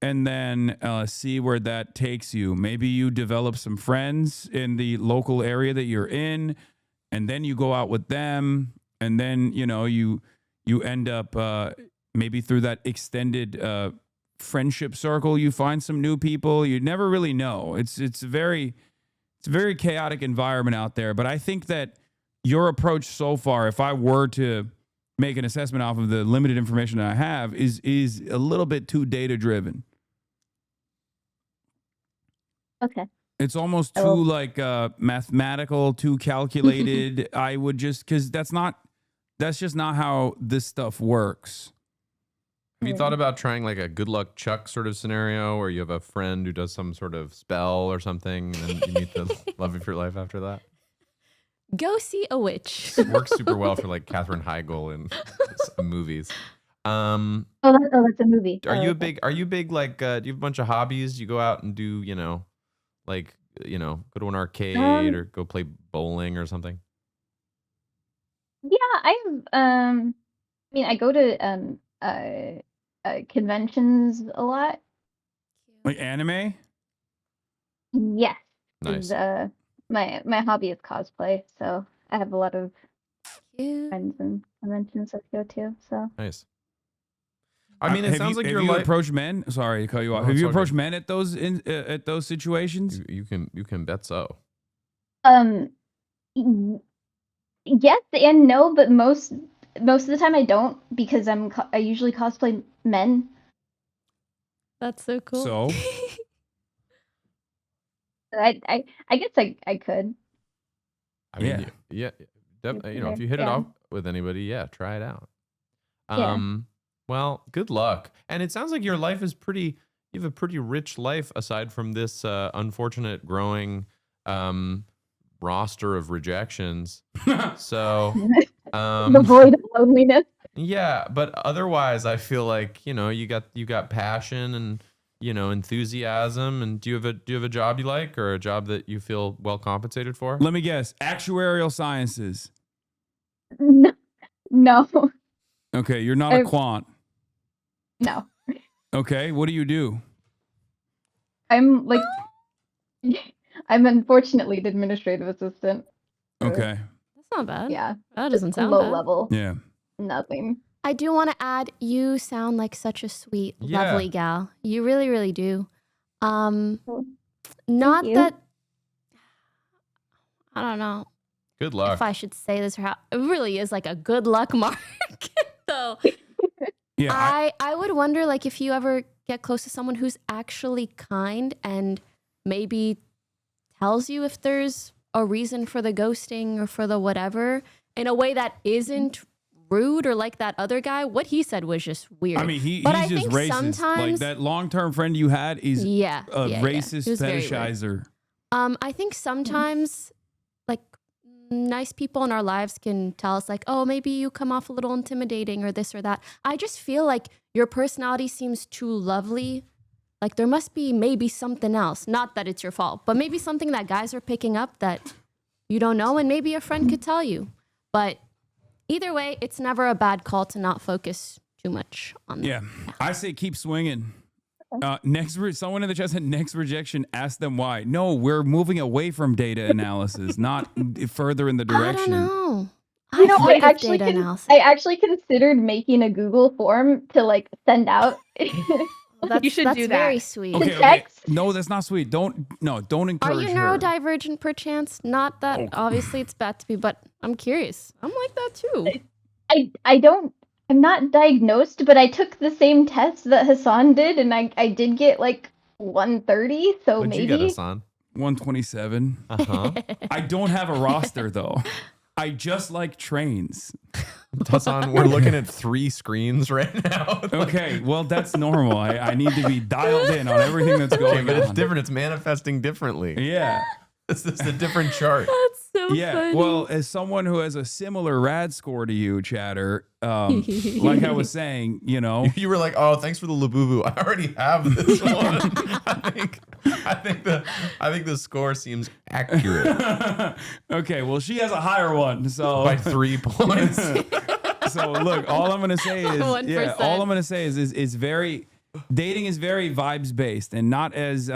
and then see where that takes you. Maybe you develop some friends in the local area that you're in, and then you go out with them, and then you end up maybe through that extended friendship circle, you find some new people. You never really know. It's a very chaotic environment out there. But I think that your approach so far, if I were to make an assessment off of the limited information that I have, is a little bit too data driven. Okay. It's almost too like mathematical, too calculated. I would just, because that's just not how this stuff works. Have you thought about trying like a good luck Chuck sort of scenario where you have a friend who does some sort of spell or something, and then you meet the love of your life after that? Go see a witch. It works super well for like Katherine Heigl in movies. Oh, that's a movie. Are Oh, you okay. are you big like do you have a bunch of hobbies? You go out and do, go to an arcade or go play bowling or something? Yeah, I go to conventions a lot. Like anime? Yes. Nice. My hobby is cosplay, so I have a lot of Cute. friends and conventions that I go to. So Nice. I mean, it sounds like have your you life. approached men? Sorry to cut you off. No, Have it's you all good. approached men at those situations? You can bet so. y- yes and no, but most of the time I don't, because I usually cosplay men. That's so cool. So I guess I could. I mean, Yeah. if you hit it Yeah. off with anybody, yeah, try it out. Yeah. Well, good luck. And it sounds like your life is you have a pretty rich life aside from this unfortunate growing roster of rejections. So, The void of loneliness. yeah, but otherwise I feel like, you got passion and, enthusiasm. And do you have a job you like, or a job that you feel well compensated for? let me guess. Actuarial sciences. No. Okay, you're not a quant. No. Okay, what do you do? I'm like I'm unfortunately the administrative assistant. Okay. That's not bad. Yeah. That doesn't sound low bad. level. Yeah. Nothing. I do want to add, you sound like such a sweet, Yeah. lovely gal. You really, really do. Well, Not you. that, I don't know. Good luck. if I should say this, or how it really is like a good luck mark. So Yeah, I would wonder, like, if you ever get close to someone who's actually kind and maybe tells you if there's a reason for the ghosting or for the whatever in a way that isn't rude or like that other guy. What he said was just weird. I mean, he's But I just think racist. Like sometimes- that long-term friend you had is yeah, a yeah. racist It was very weird. fetishizer. I think sometimes, like, nice people in our lives can tell us, like, oh, maybe you come off a little intimidating or this or that. I just feel like your personality seems too lovely. Like, there must be maybe something else. Not that it's your fault, but maybe something that guys are picking up that you don't know, and maybe a friend could tell you. But either way, it's never a bad call to not focus too much on that. Yeah, I say keep swinging. Someone in the chat said next rejection, ask them why. No, we're moving away from data analysis, not further in the I don't direction. know. You know, hate data analysis. I actually considered making a Google form to like send out. Well, that's, You should that's do very that. sweet. Okay, okay. Text? No, that's not sweet. Don't Are encourage you her. neurodivergent perchance? Not that Oh. obviously it's bad to be, but I'm curious. I'm like that too. I'm not diagnosed, but I took the same test that Hasan did, and I did get like 130. So What'd maybe you get us on? 127. Uh-huh. I don't have a roster though. I just like trains. Hasan, we're looking at 3 screens right now. Okay, well that's normal. I need to be dialed in on everything that's Okay, going but it's on. different. It's manifesting differently. Yeah. This is a different chart. That's so Yeah, funny. well, as someone who has a similar rad score to you, Chatter, like I was saying, you know, You were like, "Oh, thanks for the Labubu. I already have this one." I think the score seems accurate okay, well, she has a higher one, so by 3 points. so look, all I'm gonna say is, 1%. all I'm gonna say is very dating is very vibes based and not as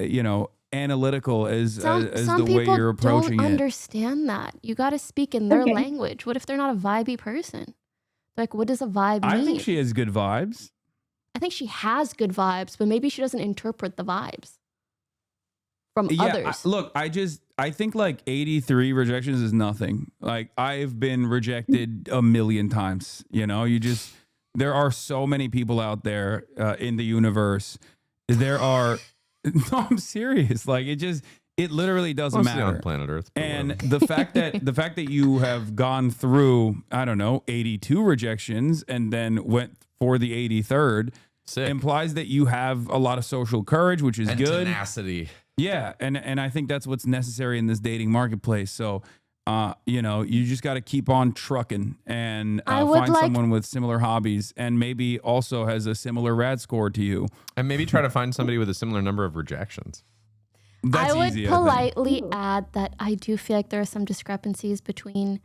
you know, analytical as some the way people you're approaching don't it. understand that. You got to speak in their Okay. language. What if they're not a vibey person? Like, what does a vibe mean? I think she has good vibes. I think she has good vibes, but maybe she doesn't interpret the vibes from others. Look, I think like 83 rejections is nothing. Like I've been rejected a million times. You know, there are so many people out there in the universe. There are, no, I'm serious. Like it literally doesn't Mostly matter. on planet Earth. but And whatever. the fact that you have gone through, I don't know, 82 rejections and then went for the 83rd Sick. implies that you have a lot of social courage, which is And good. tenacity. Yeah, and I think that's what's necessary in this dating marketplace. So, you know, you just got to keep on trucking and I would find like- someone with similar hobbies and maybe also has a similar rad score to you. And maybe try to find somebody with a similar number of rejections. That's I would easy. politely Ooh. add that I do feel like there are some discrepancies between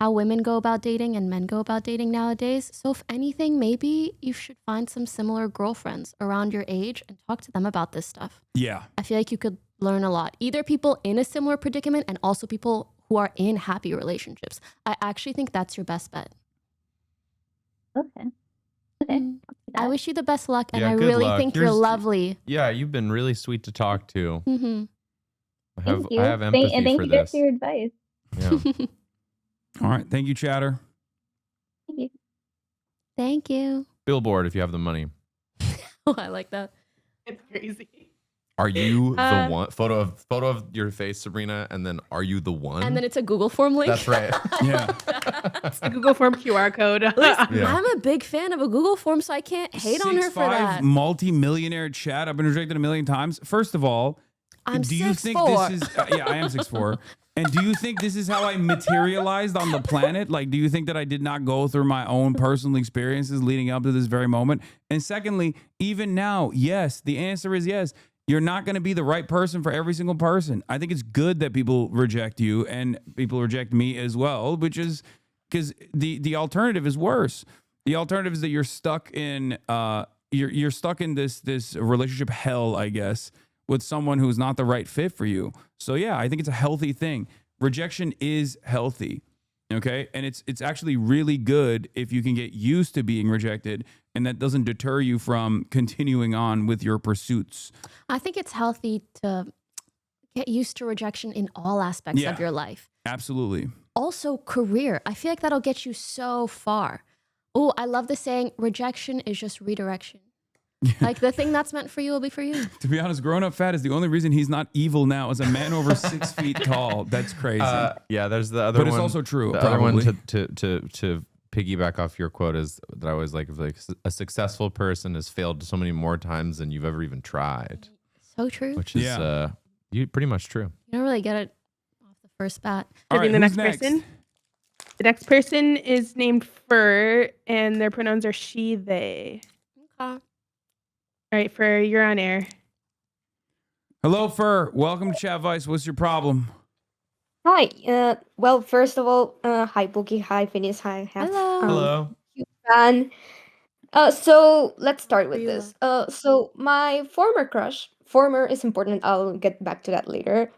how women go about dating and men go about dating nowadays. So if anything, maybe you should find some similar girlfriends around your age and talk to them about this stuff. Yeah. I feel like you could learn a lot. Either people in a similar predicament and also people who are in happy relationships. I actually think that's your best bet. Okay. Okay. Mm. I wish you the best luck, and Yeah, I good really luck. think you're Here's- lovely. Yeah, you've been really sweet to talk to. Hmm. I have Thank you. empathy and thank for you guys this. for your advice. Yeah. All right. Thank you, Chatter. Thank you. Thank you. Billboard, if you have the money. Oh, I like that. It's crazy. Are you the Uh, one? Photo of your face, Sabrina, and then are you the one? And then it's a Google form link. That's right. Yeah. A Google Form QR code. Listen, Yeah. I'm a big fan of a Google form, so I can't hate on her for 6'5" that. multi-millionaire chat. I've been rejected a million times. First of all, I'm do you 6'4". think this is yeah, I am 6'4". And do you think this is how I materialized on the planet? Like, do you think that I did not go through my own personal experiences leading up to this very moment? And secondly, even now, yes, the answer is yes. You're not going to be the right person for every single person. I think it's good that people reject you and people reject me as well, which is because the alternative is worse. The alternative is that you're stuck in you're stuck in this relationship hell, I guess, with someone who's not the right fit for you. So yeah, I think it's a healthy thing. Rejection is healthy. Okay. And it's actually really good if you can get used to being rejected and that doesn't deter you from continuing on with your pursuits. I think it's healthy to get used to rejection in all aspects of your life. Absolutely. Also, career. I feel like that'll get you so far. Oh, I love the saying, rejection is just redirection. Like the thing that's meant for you will be for you. To be honest, Grown Up Fat is the only reason he's not evil now as a man over 6 feet tall. That's crazy. Yeah, there's the other but one. it's also true. The probably. other one to piggyback off your quote is that I always like a successful person has failed so many more times than you've ever even tried. So true. Which is pretty much true. You don't really get it off the first bat. All right, the who's next person. The next person is named Fur, and their pronouns are she, they. Okay. All right, Fur, you're on air. Hello, Fur. Welcome to CHADVICE. What's your problem? Hi. Well, first of all, hi Pookie, hi Finneas, hi. Hello. Hello. Fan. So let's start with this. So my former is important. I'll get back to that later.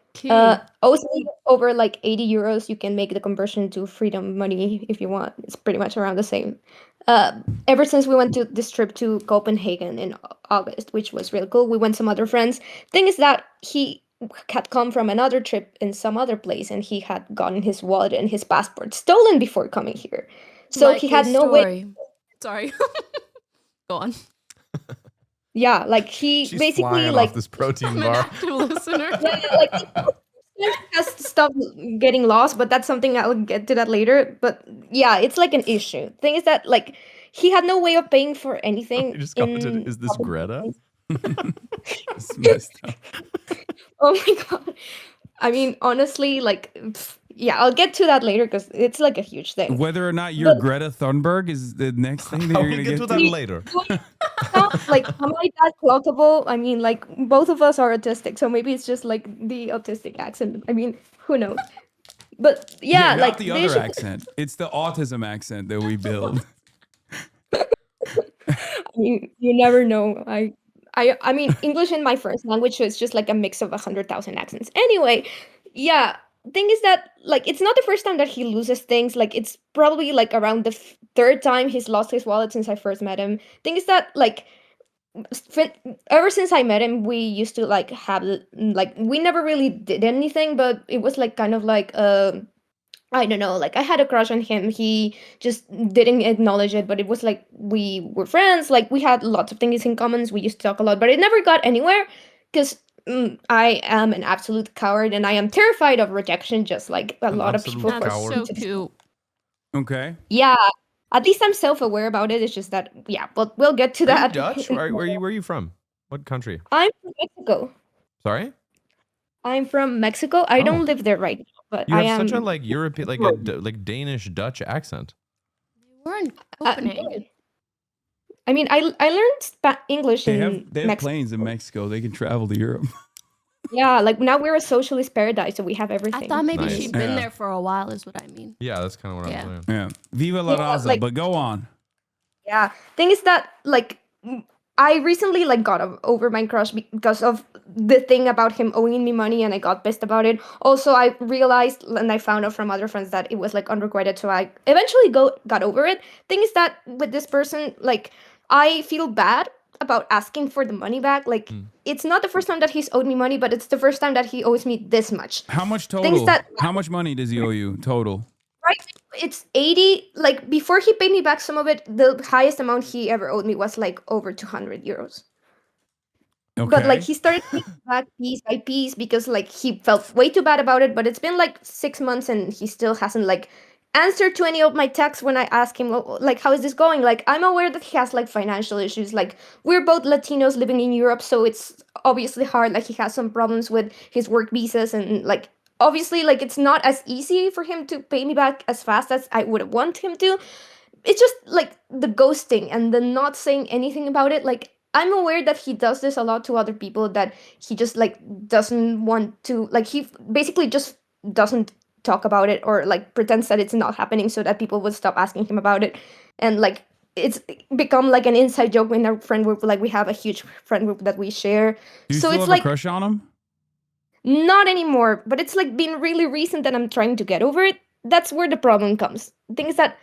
Owes me over like 80 euros. You can make the conversion to freedom money if you want. It's pretty much around the same. Ever since we went to this trip to Copenhagen in August, which was really cool. We went some other friends. Thing is that he had come from another trip in some other place, and he had gotten his wallet and his passport stolen before coming here. So he had no way. Sorry. Go on. Yeah, like he She's basically flying like off this protein I'm an bar. active listener. he has to stop getting lost, but that's something I'll get to that later. But yeah, it's like an issue. Thing is that like he had no way of paying for anything. You just commented, is this Greta? It's messed up. Oh my god. I mean, honestly, like yeah, I'll get to that later because it's like a huge thing. Whether or not you're Greta Thunberg is the next thing that you're We'll going get to to get that to. later. Like, am I that clockable? I mean, like both of us are autistic, so maybe it's just like the autistic accent. I mean, who knows? But yeah, not like the other accent. It's the autism accent that we build. I mean, you never know. I mean, English in my first language, so it's just like a mix of 100,000 accents. Anyway, yeah. Thing is that like it's not the first time that he loses things. Like it's probably like around the third time he's lost his wallet since I first met him. Thing is that like ever since I met him, we used to like have like we never really did anything, but it was like kind of like I don't know, like I had a crush on him. He just didn't acknowledge it, but it was like we were friends. Like we had lots of things in common. We used to talk a lot, but it never got anywhere because I am an absolute coward and I am terrified of rejection, just like a lot of people. That's so cute. Okay. Yeah, at least I'm self-aware about it. It's just that, yeah, but we'll get to Are you that. Dutch? Where are you from? What country? I'm from Mexico. Sorry? I'm from Mexico. I Oh. don't live there right now, but You I have am. such a like European, like a like Danish Dutch accent. We're in Copenhagen. I mean, I learned English They in have Mexico. planes in Mexico. They can travel to Europe. Yeah, like now we're a socialist paradise, so we have everything. I thought maybe Nice. she'd been Yeah. there for a while, is what I mean. Yeah, that's kind of what Yeah. I'm doing. Yeah. Viva la Yeah, raza. like- But go on. Yeah, thing is that like I recently like got over my crush because of the thing about him owing me money, and I got pissed about it. Also, I realized and I found out from other friends that it was like unrequited, so I eventually got over it. Thing is that with this person, like I feel bad about asking for the money back. Like it's not the first time that he's owed me money, but it's the first time that he owes me this much. How much Things total? that- How much money does he owe you total? Right? It's 80. Like before he paid me back some of it, the highest amount he ever owed me was like over 200 euros. Okay. But like he started paying back piece by piece because like he felt way too bad about it. But it's been like 6 months and he still hasn't like answered to any of my texts when I ask him like how is this going. Like I'm aware that he has like financial issues. Like we're both Latinos living in Europe, so it's obviously hard. Like he has some problems with his work visas and like obviously like it's not as easy for him to pay me back as fast as I would want him to. It's just like the ghosting and the not saying anything about it. Like I'm aware that he does this a lot to other people, that he just like doesn't want to, like he basically just doesn't talk about it or like pretends that it's not happening so that people would stop asking him about it. And like it's become like an inside joke in our friend group. Like we have a huge friend group that we share. Do you So still it's have like a crush on him? not anymore, but it's like been really recent that I'm trying to get over it. That's where the problem comes. The thing is that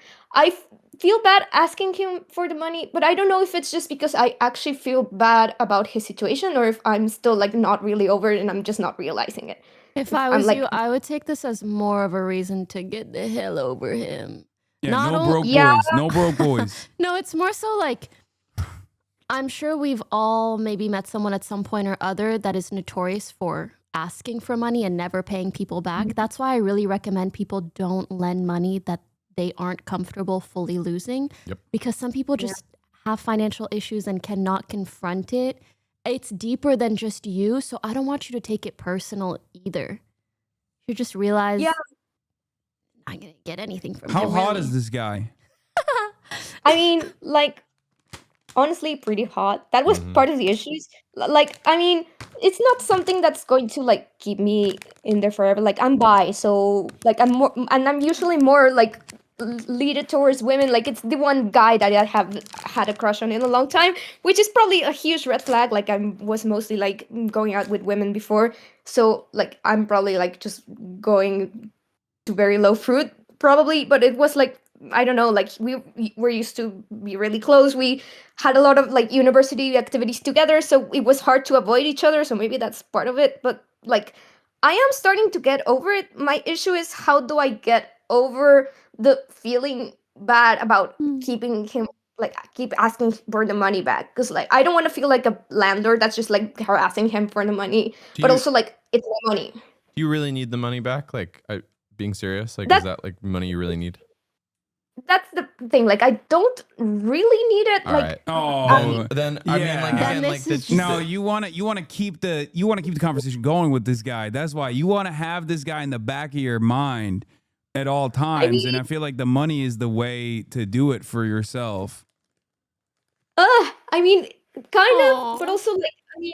feel bad asking him for the money, but I don't know if it's just because I actually feel bad about his situation or if I'm still like not really over it and I'm just not realizing it. If I was you, I would take this as more of a reason to get the hell over him. Yeah, Not no o- broke Yeah. boys. No broke boys. No, it's more so like I'm sure we've all maybe met someone at some point or other that is notorious for asking for money and never paying people back. That's why I really recommend people don't lend money that they aren't comfortable fully losing. Yep. Because some people just have financial issues and cannot confront it. It's deeper than just you, so I don't want you to take it personal either. You just realize Yeah. I'm not gonna get anything from How him. hot really. is this guy? I mean, like, honestly, pretty hot. That was Mhm. part of the issues. Like, I mean, it's not something that's going to like keep me in there forever. Like, I'm bi, so like I'm usually more like leaded towards women. Like, it's the one guy that I have had a crush on in a long time, which is probably a huge red flag. Like, I was mostly like going out with women before, so like I'm probably like just going to very low fruit probably, but it was like I don't know, like we were used to be really close. We had a lot of like university activities together, so it was hard to avoid each other, so maybe that's part of it. But like I am starting to get over it. My issue is how do I get over the feeling bad about keeping him, like keep asking for the money back, because like I don't want to feel like a landlord that's just like harassing him for the money, Do but you- also like it's my money. Do you really need the money back? Like, being serious, like, is That's- that like money you really need? That's the thing. Like I don't really need it. All like right. Oh, Then I mean, yeah. like, Then again, like, this is the, no, the- you want to keep the conversation going with this guy. That's why you want to have this guy in the back of your mind at all times. And I feel like the money is the way to do it for yourself. I mean, kind Aw. of, but also like I mean,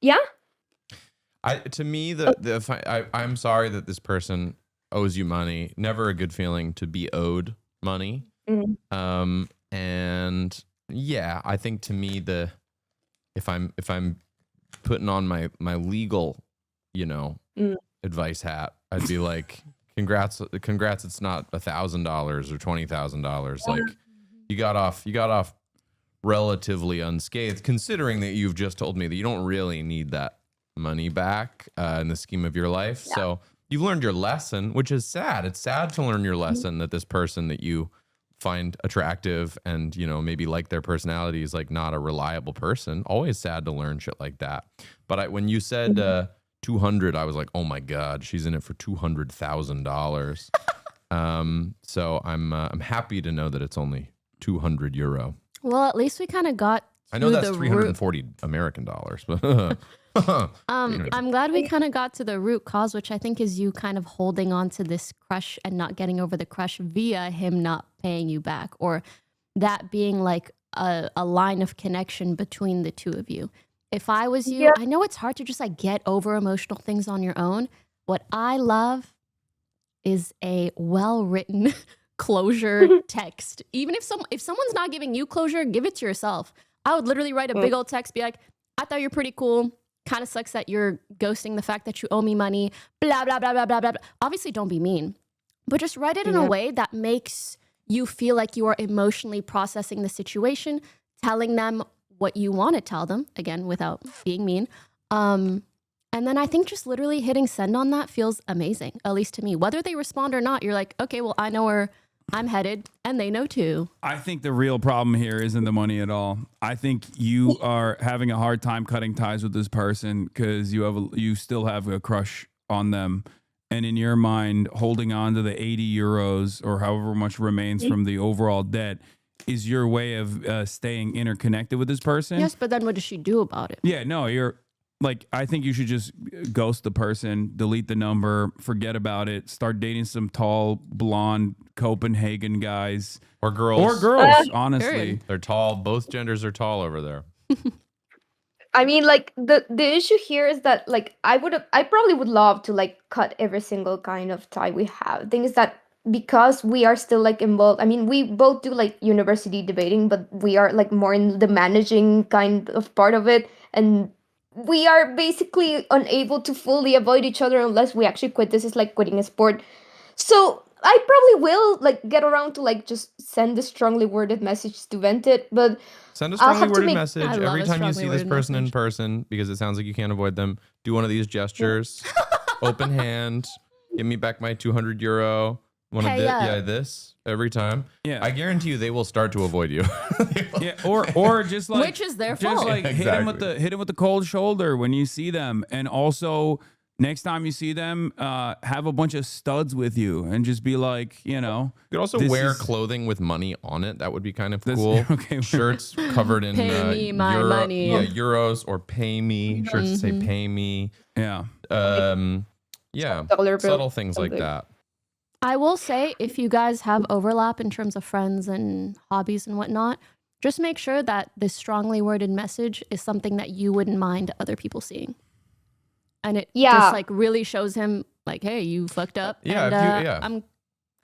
yeah. to me, I'm sorry that this person owes you money. Never a good feeling to be owed money. Mm. And yeah, I think to me if I'm putting on my legal, advice hat, I'd be like, congrats, it's not $1,000 or $20,000. Like you got off relatively unscathed, considering that you've just told me that you don't really need that money back in the scheme of your life. Yeah. So you've learned your lesson, which is sad. It's sad to learn your lesson that this person that you find attractive and maybe like their personality is like not a reliable person. Always sad to learn shit like that. But when you said 200, I was like, oh my god, she's in it for $200,000. So I'm happy to know that it's only €200. Well, at least we kind of got. I know to that's the root. 340 American dollars, but I'm glad we kind of got to the root cause, which I think is you kind of holding on to this crush and not getting over the crush via him not paying you back, or that being like a line of connection between the two of you. If I was you, Yeah. I know it's hard to just like get over emotional things on your own. What I love is a well-written closure text. Even if someone's not giving you closure, give it to yourself. I would literally write a big old text, be like, I thought you're pretty cool. Kind of sucks that you're ghosting the fact that you owe me money. Blah, blah, blah, blah, blah, blah. Obviously, don't be mean. But just write it in a way that makes you feel like you are emotionally processing the situation, telling them what you want to tell them, again, without being mean. And then I think just literally hitting send on that feels amazing, at least to me. Whether they respond or not, you're like, okay, well, I know where I'm headed, and they know too. I think the real problem here isn't the money at all. I think you are having a hard time cutting ties with this person because you still have a crush on them. And in your mind, holding on to the 80 euros or however much remains from the overall debt is your way of staying interconnected with this person. Yes, but then what does she do about it? Yeah, no, I think you should just ghost the person, delete the number, forget about it, start dating some tall, blonde Copenhagen guys. or girls. Or girls, honestly. period. They're tall. Both genders are tall over there. I mean, like the issue here is that like I probably would love to like cut every single kind of tie we have. Thing is that because we are still like involved. I mean, we both do like university debating, but we are like more in the managing kind of part of it, and we are basically unable to fully avoid each other unless we actually quit. This is like quitting a sport. So I probably will like get around to like just send a strongly worded message to vent it, but Send a I'll strongly have to worded make- message I love every a time you strongly see this worded person in message. person, because it sounds like you can't avoid them. Do one of these gestures. Open hand. Give me back my 200 euro. One of Hey, this every time. Yeah. I guarantee you they will start to avoid you. Yeah, or just like Which is their just fault. like hit him with the cold shoulder when you see them, and also next time you see them, have a bunch of studs with you, and just be like, you know, You could also this wear is- clothing with money on it. That would be kind of That's- cool. okay. Shirts covered in Pay me my money. Yeah, euros or pay me. Shirts that say pay me. Yeah. Yeah, $1 bill, subtle things like something. that. I will say, if you guys have overlap in terms of friends and hobbies and whatnot, just make sure that this strongly worded message is something that you wouldn't mind other people seeing. And it just like really shows him like, hey, you fucked up. Yeah, and, if you-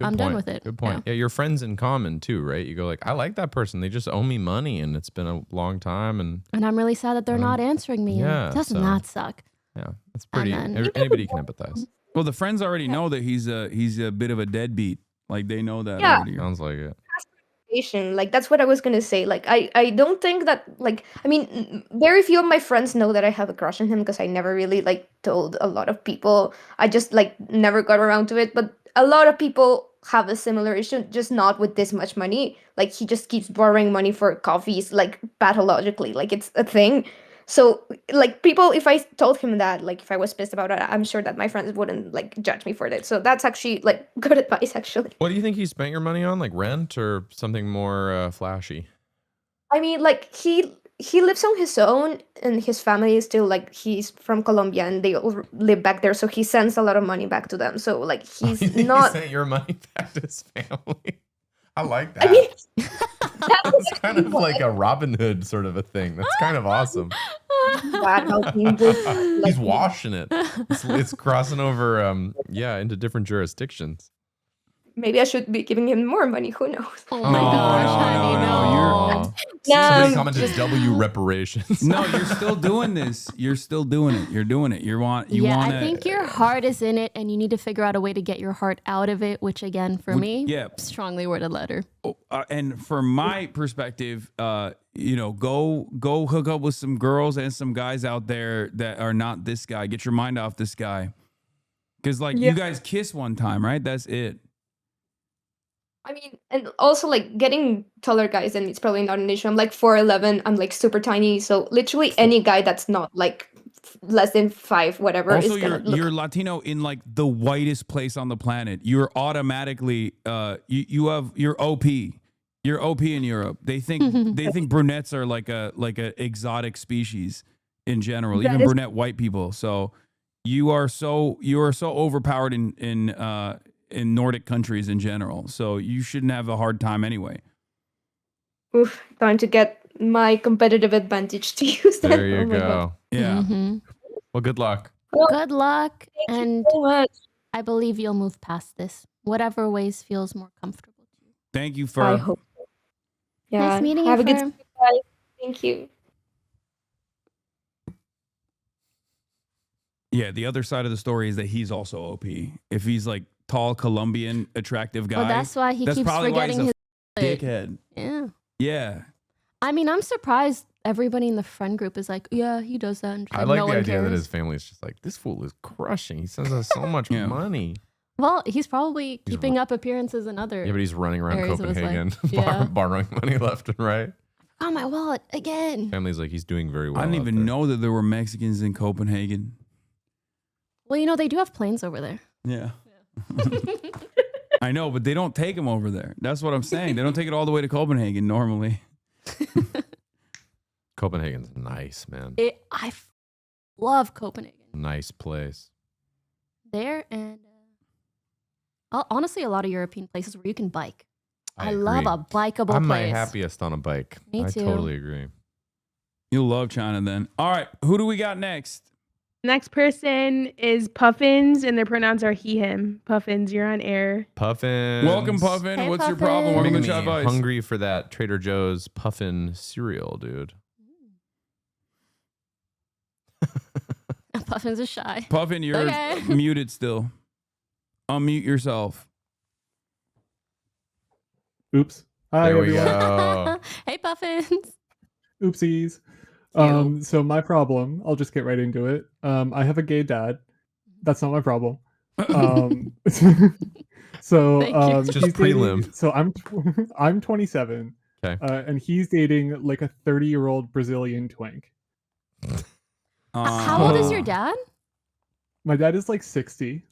I'm Good done point. with it. Good point. Yeah, your friends in common too, right? You go like, I like that person. They just owe me money, and it's been a long time, and And I'm really sad that they're not answering me. yeah, And doesn't so- that suck? yeah, it's pretty. then- Anybody can empathize. Well, the friends already know that he's a bit of a deadbeat. Like they know that Yeah. already. Sounds like it. Like that's what I was gonna say. Like I don't think that like I mean very few of my friends know that I have a crush on him because I never really like told a lot of people. I just like never got around to it. But a lot of people have a similar issue, just not with this much money. Like he just keeps borrowing money for coffees, like pathologically, like it's a thing. So like people, if I told him that, like if I was pissed about it, I'm sure that my friends wouldn't like judge me for it. So that's actually like good advice, actually. What do you think he spent your money on? Like rent or something more flashy? I mean, like he lives on his own, and his family is still like he's from Colombia, and they all live back there. So he sends a lot of money back to them. So like he's You think not. he sent your money back to his family? I like that. I mean, That's kind of like a Robin Hood sort of a thing. That's kind of awesome. bad helping with, He's washing it. It's crossing over, into different jurisdictions. Maybe I should be giving him more money. Who knows? Oh my gosh, honey, no. Somebody No, commented W reparations. No, you're still doing this. You're still doing it. You're doing it. You want. I think your heart is in it, and you need to figure out a way to get your heart out of it. Which, again, for me, strongly worded letter. And from my perspective, go hook up with some girls and some guys out there that are not this guy. Get your mind off this guy, because you guys kiss one time, right? That's it. I mean, and also like getting taller guys, and it's probably not an issue. I'm like 4'11". I'm like super tiny, so literally any guy that's not like less than 5, whatever. Also, is gonna you're Latino in like the whitest place on the planet. You're automatically you're OP. You're OP in Europe. They think brunettes are like a exotic species in general, even brunette white people. So you are so overpowered in Nordic countries in general. So you shouldn't have a hard time anyway. Oof, time to get my competitive advantage to use that. There you Oh my God. go. Yeah. Mm-hmm. Well, good luck. Good luck, Thank and you so much. I believe you'll move past this, whatever ways feels more comfortable to you. Thank you I for. hope. Yeah. Nice meeting Have you, a good Fern. day, guys. Thank you. Yeah, the other side of the story is that he's also OP. If he's like tall, Colombian, attractive guy, Well, that's why he keeps probably why he's forgetting a his dickhead. Yeah. Yeah. I mean, I'm surprised everybody in the friend group is like, yeah, he does that. And just, I like no the one idea that cares. his family is just like, this fool is crushing. He sends us so much Yeah. money. Well, he's probably keeping up appearances in other. Yeah, but he's running around areas of his Copenhagen, life. Yeah. borrowing money left and right. Oh, my wallet again. Family's like, he's doing very well. I didn't out even there. know that there were Mexicans in Copenhagen. Well, they do have planes over there. Yeah. I know, but they don't take them over there. That's what I'm saying. They don't take it all the way to Copenhagen normally. Copenhagen's nice, man. Love Copenhagen. Nice place. There and honestly, a lot of European places where you can bike. I agree. love a bikeable I'm my place. happiest on a bike. Me I too. totally agree. You'll love China then. All right, who do we got next? Next person is Puffins, and their pronouns are he, him. Puffins, you're on air. Puffin. Welcome, Puffin. Hey, What's your Puffin. problem? Welcome Making to me CHADVICE. hungry for that Trader Joe's Puffin cereal, dude. Puffins is shy. Puffin, you're Okay. muted still. Unmute yourself. Oops. Hi, There we everyone. go. Hey, Puffins. Oopsies. Cute. So my problem, I'll just get right into it. I have a gay dad. That's not my problem. So Thank you. It's just he's dating, prelim. so I'm 27. Okay. And he's dating like a 30-year-old Brazilian twink. How old is your dad? My dad is like 60.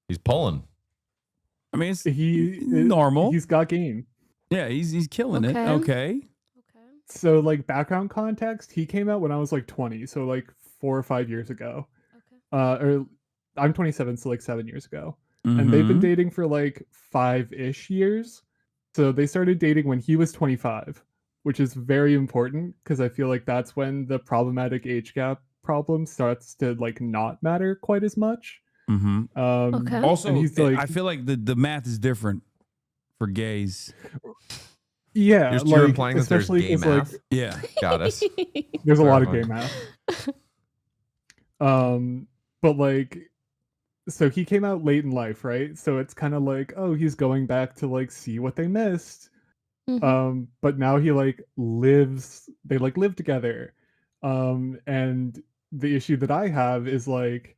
He's pulling. I mean, it's He normal. He's got game. Yeah, he's killing it. Okay. Okay. So like background context, he came out when I was like 20, so like 4 or 5 years ago. Or I'm 27, so like 7 years ago. And they've been Mhm. dating for like 5-ish years. So they started dating when he was 25, which is very important because I feel like that's when the problematic age gap problem starts to like not matter quite as much. Mhm. Okay. Also, and he's like, I feel like the math is different for gays. yeah, You're like implying that there's especially gay 'cause, math? like Yeah. Got us. there's a lot of Clarifying. gay math. But like, so he came out late in life, right? So it's kind of like, oh, he's going back to like see what they missed. But now he like they like live together. And the issue that I have is like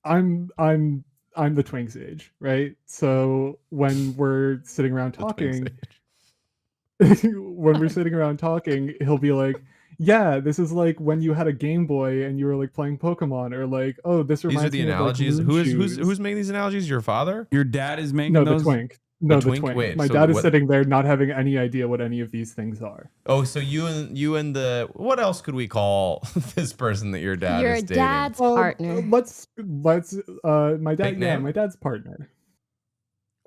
I'm the Twink's age, right? So when we're sitting around The Twink's talking, age. when we're sitting around talking, he'll be like, yeah, this is like when you had a Game Boy and you were like playing Pokemon, or like, oh, this These reminds are the me analogies. of like Who's making these analogies? Your father? Your dad is making No, those. the Twink. No, the Twink? Twink. Wait, My so dad is what- sitting there not having any idea what any of these things are. Oh, so you and the what else could we call this person that your dad Your is dating? dad's partner. Let's my dad. Fake Yeah, name? my dad's partner.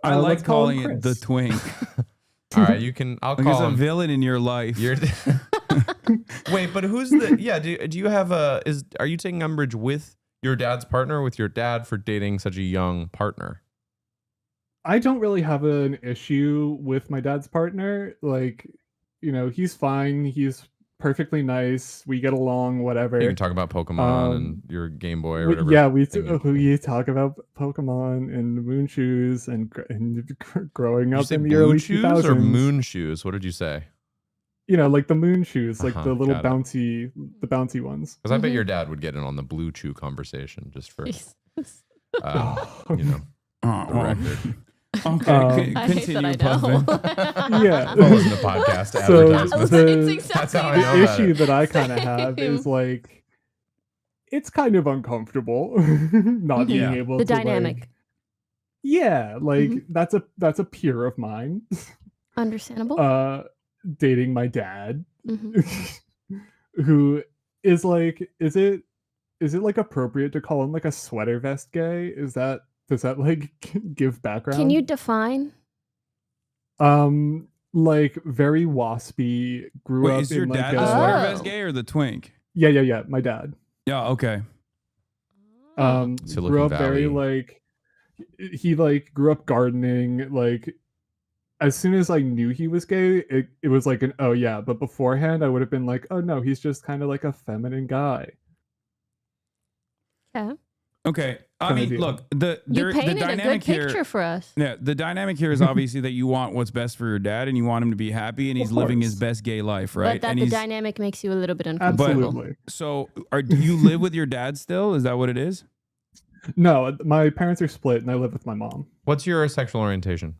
I like let's call him calling it the Chris. Twink. All right, you can. I'll Like it's call a him. villain in your life. You're Wait, but who's the? Yeah, do you have a? Are you taking umbrage with your dad's partner, with your dad for dating such a young partner? I don't really have an issue with my dad's partner. Like, you know, he's fine. He's perfectly nice. We get along, whatever. You can talk about Pokemon and your Game Boy or whatever. Yeah, thing you- we talk about Pokemon and moon shoes and growing Did you up say in the blue early shoes 2000s. or moon shoes? What did you say? You know, like the moon shoes, like Uh-huh, the little got it. bouncy ones. Because I bet your dad would get in on the blue chew conversation just for Jesus. you know Oh, the well. record. Okay, I hate continue, that I know. Puffin. Yeah. I'll listen to podcast So advertisements. It's That's how I exactly know the about issue it. that I kind of have is Same. like it's kind of uncomfortable not being Yeah. able The to dynamic. like, yeah, like that's a peer of mine Understandable. dating my dad Mhm. who is like is it like appropriate to call him like a sweater vest gay? Does that like give background? Can you define? Like very waspy, grew Wait, up is your in like dad a, the sweater Oh. vest gay or the Twink? yeah, my dad. Yeah, okay. Grew up very Valley. like he like grew up gardening. Like as soon as I knew he was gay, it was like an oh yeah, but beforehand I would have been like, oh no, he's just kind of like a feminine guy. Okay. Okay. I Kinda mean, deal. look, the You painted a good dynamic picture here. for us. Yeah, the dynamic here is obviously that you want what's best for your dad and you want him to be happy and he's living his course. best gay life, right? But that and the he's dynamic makes you a little bit uncomfortable. Absolutely. so do you live with your dad still? Is that what it is? No, my parents are split and I live with my mom. What's your sexual orientation?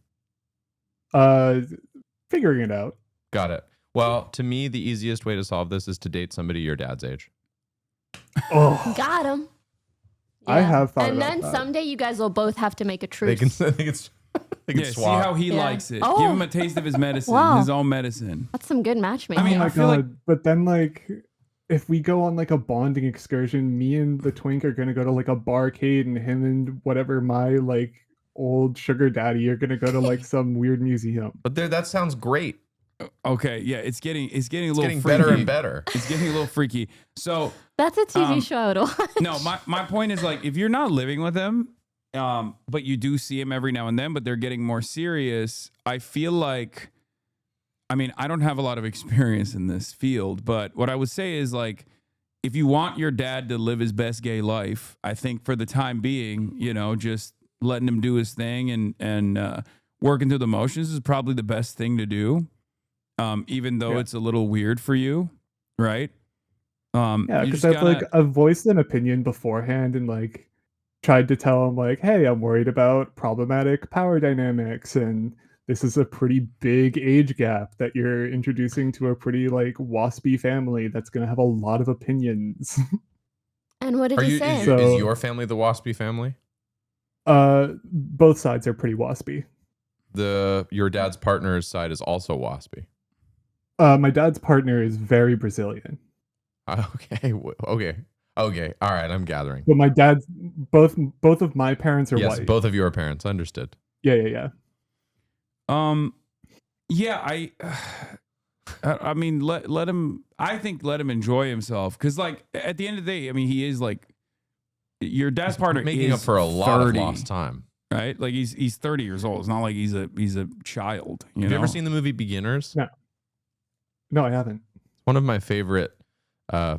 Figuring it out. Got it. Well, to me, the easiest way to solve this is to date somebody your dad's age. Oh, Got him. I have thought And about then that. someday you guys will both have to make a truce. They can Yeah, see swap. how he Yeah. likes it. Oh. Give him a taste of his medicine, Wow. his own medicine. That's some good matchmaking. I mean, oh my I feel like- god! But then like, if we go on like a bonding excursion, me and the Twink are gonna go to like a barcade, and him and whatever my like old sugar daddy are gonna go to like some weird museum. But that sounds great. Okay, yeah, it's getting a It's little getting freaky. better and better. It's getting a little freaky. So That's a TV show I would watch. no, my point is like if you're not living with him, but you do see him every now and then, but they're getting more serious. I feel like, I mean, I don't have a lot of experience in this field, but what I would say is like, if you want your dad to live his best gay life, I think for the time being, you know, just letting him do his thing and working through the motions is probably the best thing to do. Even though it's a little weird for you, right? Yeah, because I've voiced an opinion beforehand and like tried to tell him like, hey, I'm worried about problematic power dynamics, and this is a pretty big age gap that you're introducing to a pretty like waspy family that's gonna have a lot of opinions. And what did he say? Is your family the waspy family? Both sides are pretty waspy. Your dad's partner's side is also waspy. My dad's partner is very Brazilian. Okay. All right, I'm gathering. But my dad's both of my parents are white. Yes, both of your parents. Understood. Yeah. Yeah, I mean, let him. I think let him enjoy himself, because like at the end of the day, I mean, he is like your dad's partner making is up for a lot 30, of lost time, right? Like he's 30 years old. It's not like he's a child. Have you ever seen the movie Beginners? No, I haven't. One of my favorite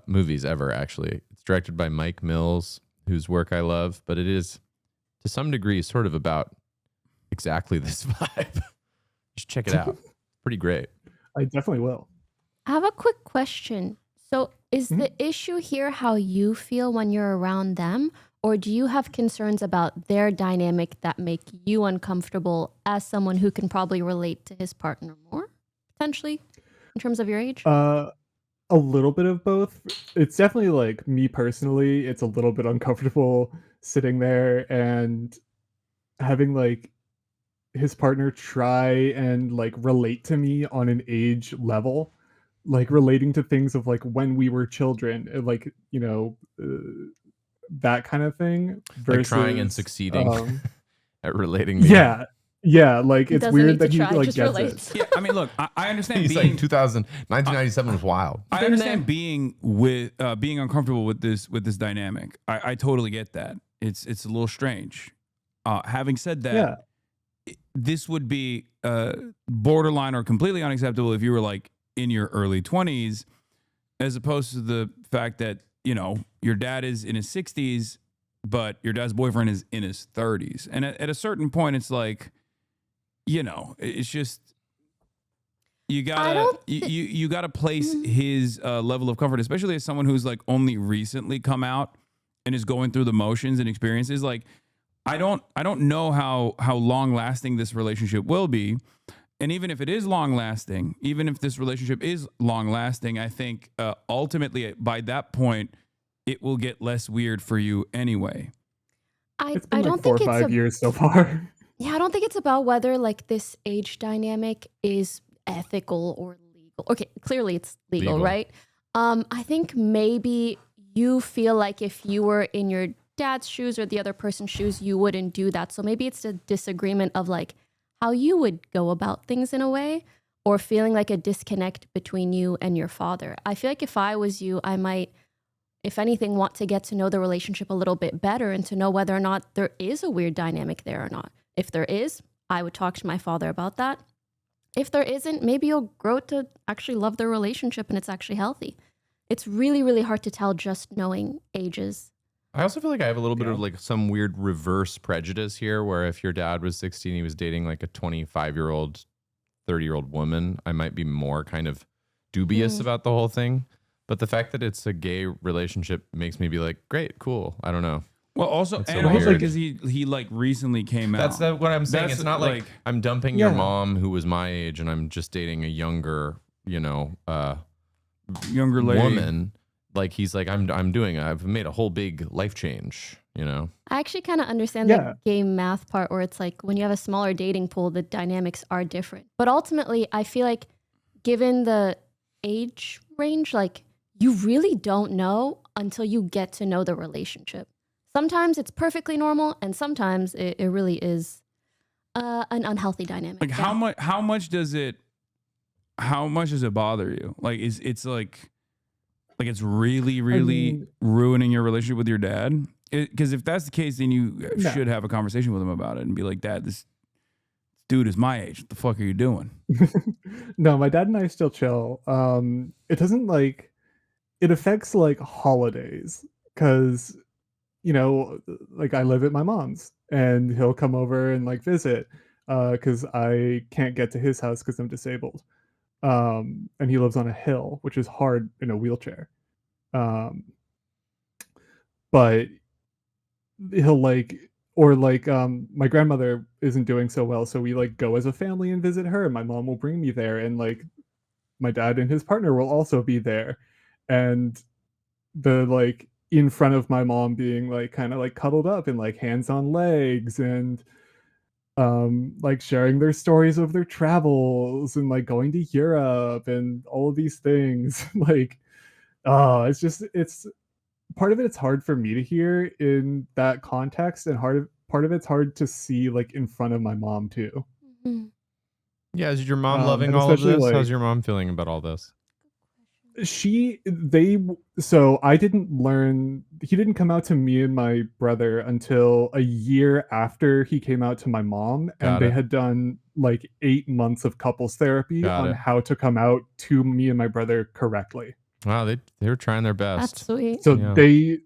movies ever. Actually, it's directed by Mike Mills, whose work I love, but it is to some degree sort of about exactly this vibe. Just check it out. Pretty great. I definitely will. I have a quick question. So is the issue here how you feel when you're around them? Or do you have concerns about their dynamic that make you uncomfortable as someone who can probably relate to his partner more, potentially, in terms of your age? A little bit of both. It's definitely like me personally, it's a little bit uncomfortable sitting there and having like his partner try and like relate to me on an age level, like relating to things of like when we were children, like, you know, that kind of thing. Versus, like trying and succeeding at relating. Yeah, like it's weird that he like gets it. Yeah, I mean, look, I understand. He's like 1997 was wild. I understand being uncomfortable with this dynamic. I totally get that. It's a little strange. Having said that, this would be borderline or completely unacceptable if you were like in your early 20s, as opposed to the fact that, you know, your dad is in his 60s, but your dad's boyfriend is in his 30s. And at a certain point, it's like, you know, it's just you gotta place his level of comfort, especially as someone who's like only recently come out and is going through the motions and experiences. Like, I don't know how long lasting this relationship will be. And even if it is long lasting, even if this relationship is long lasting, I think ultimately by that point, it will get less weird for you anyway. It's been like 4 or 5 years so far. Yeah, I don't think it's about whether like this age dynamic is ethical or legal. Okay, clearly it's legal, right? I think maybe you feel like if you were in your dad's shoes or the other person's shoes, you wouldn't do that. So maybe it's a disagreement of like how you would go about things in a way, or feeling like a disconnect between you and your father. I feel like if I was you, I might, if anything, want to get to know the relationship a little bit better and to know whether or not there is a weird dynamic there or not. If there is, I would talk to my father about that. If there isn't, maybe you'll grow to actually love the relationship and it's actually healthy. It's really, really hard to tell just knowing ages. I also feel like I have a little bit of like some weird reverse prejudice here, where if your dad was 16, he was dating like a 25-year-old, 30-year-old woman, I might be more kind of dubious about the whole thing. But the fact that it's a gay relationship makes me be like, great, cool. I don't know. Well, also, It's and so also weird. because he like recently came out. That's what I'm saying. That's It's not like I'm dumping your mom who was my age and I'm just dating a younger, you know, younger lady. woman. Like he's like, I've made a whole big life change, you know? I actually kind of understand the gay math part where it's like when you have a smaller dating pool, the dynamics are different. But ultimately, I feel like given the age range, like you really don't know until you get to know the relationship. Sometimes it's perfectly normal, and sometimes it really is an unhealthy dynamic. Like how much does it bother you? Like it's like it's really ruining your relationship with your dad? Because if that's the case, then you should have a conversation with him about it and be like, Dad, this dude is my age. What the fuck are you doing? No, my dad and I still chill. It doesn't like, it affects like holidays because, you know, like I live at my mom's and he'll come over and like visit. because I can't get to his house because I'm disabled. And he lives on a hill, which is hard in a wheelchair. But he'll my grandmother isn't doing so well, so we like go as a family and visit her, and my mom will bring me there, and like my dad and his partner will also be there, and the like in front of my mom being like kind of like cuddled up and like hands on legs and like sharing their stories of their travels and like going to Europe and all of these things. Like it's part of it's hard for me to hear in that context, and part of it's hard to see like in front of my mom too. Mhm. Yeah, is your mom loving and all of especially, this? like- How's your mom feeling about all this? So I didn't learn, he didn't come out to me and my brother until a year after he came out to my mom, Got and they it. had done like 8 months of couples therapy Got on it. how to come out to me and my brother correctly. Wow, they were trying their That's best. sweet. So Yeah.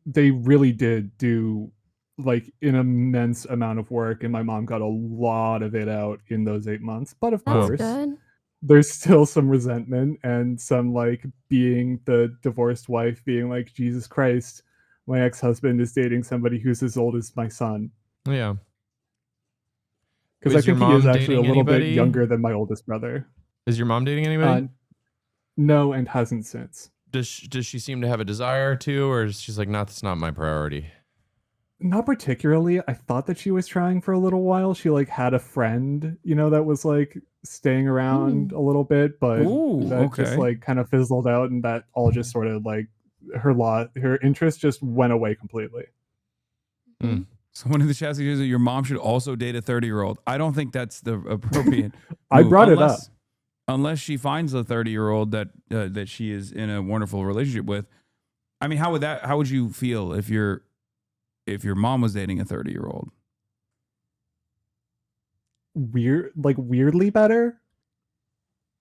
they really did do like an immense amount of work, and my mom got a lot of it out in those 8 months. But of That's course, good. there's still some resentment and some like being the divorced wife being like, Jesus Christ, my ex-husband is dating somebody who's as old as my son. Yeah. Because I Is your think he is mom actually a dating little bit anybody? younger than my oldest brother. Is your mom dating anybody? No, and hasn't since. Does she seem to have a desire to, or is she's like, that's not my priority? Not particularly. I thought that she was trying for a little while. She like had a friend, that was like staying around a little bit, but Ooh, that just okay. like kind of fizzled out, and that all just sort of like her interest just went away completely. Someone in the chat suggests that your mom should also date a 30-year-old. I don't think that's the appropriate. I move, brought it up. unless she finds a 30-year-old that she is in a wonderful relationship with. I mean, how would you feel if your mom was dating a 30-year-old? Weirdly better.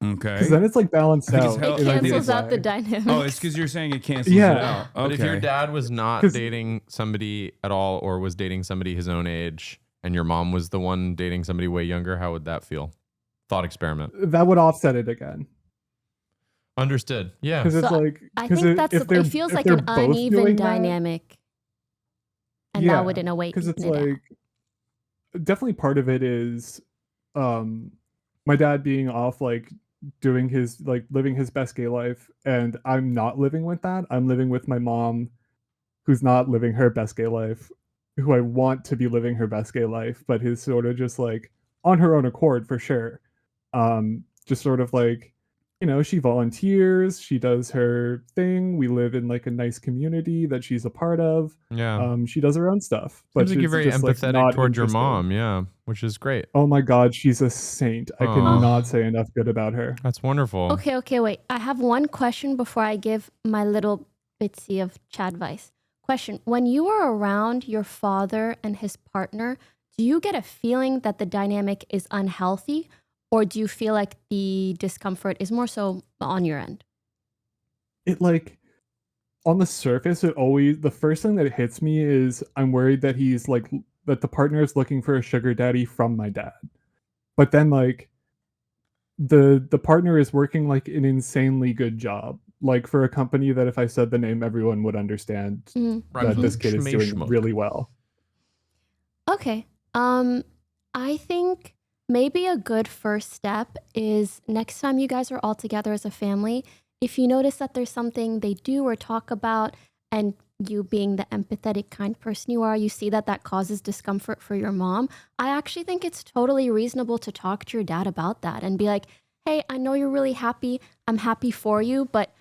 Okay. Because then it's like balanced I think it's out. hell- It I think cancels it's out the way. dynamics. Oh, it's because you're saying it cancels Yeah. it out. Okay. But if your dad was not 'Cause- dating somebody at all, or was dating somebody his own age, and your mom was the one dating somebody way younger, how would that feel? Thought experiment. That would offset it again. Understood. Yeah. Because it's So, like I 'cause think it feels if like they're an both uneven doing that- dynamic. And Yeah, that would in a way because it's even it out. like definitely part of it is my dad being off like doing his like living his best gay life, and I'm not living with that. I'm living with my mom who's not living her best gay life, who I want to be living her best gay life, but is sort of just like on her own accord for sure. Just sort of like, she volunteers, she does her thing. We live in like a nice community that she's a part of. Yeah. She does her own stuff, but Seems like she's you're very just, like, empathetic not towards your interested. mom. Yeah. Which is great. Oh my God, she's a saint. I Aw. cannot say enough good about her. That's wonderful. Okay, wait. I have one question before I give my little bitsy of CHADVICE. Question. When you are around your father and his partner, do you get a feeling that the dynamic is unhealthy? Or do you feel like the discomfort is more so on your end? It like on the surface, the first thing that hits me is I'm worried that that the partner is looking for a sugar daddy from my dad. But then like the partner is working like an insanely good job. Like for a company that if I said the name, everyone would understand that this kid is doing really well. Okay. I think maybe a good first step is next time you guys are all together as a family, if you notice that there's something they do or talk about, and you being the empathetic, kind person you are, you see that causes discomfort for your mom, I actually think it's totally reasonable to talk to your dad about that and be like, hey, I know you're really happy. I'm happy for you, but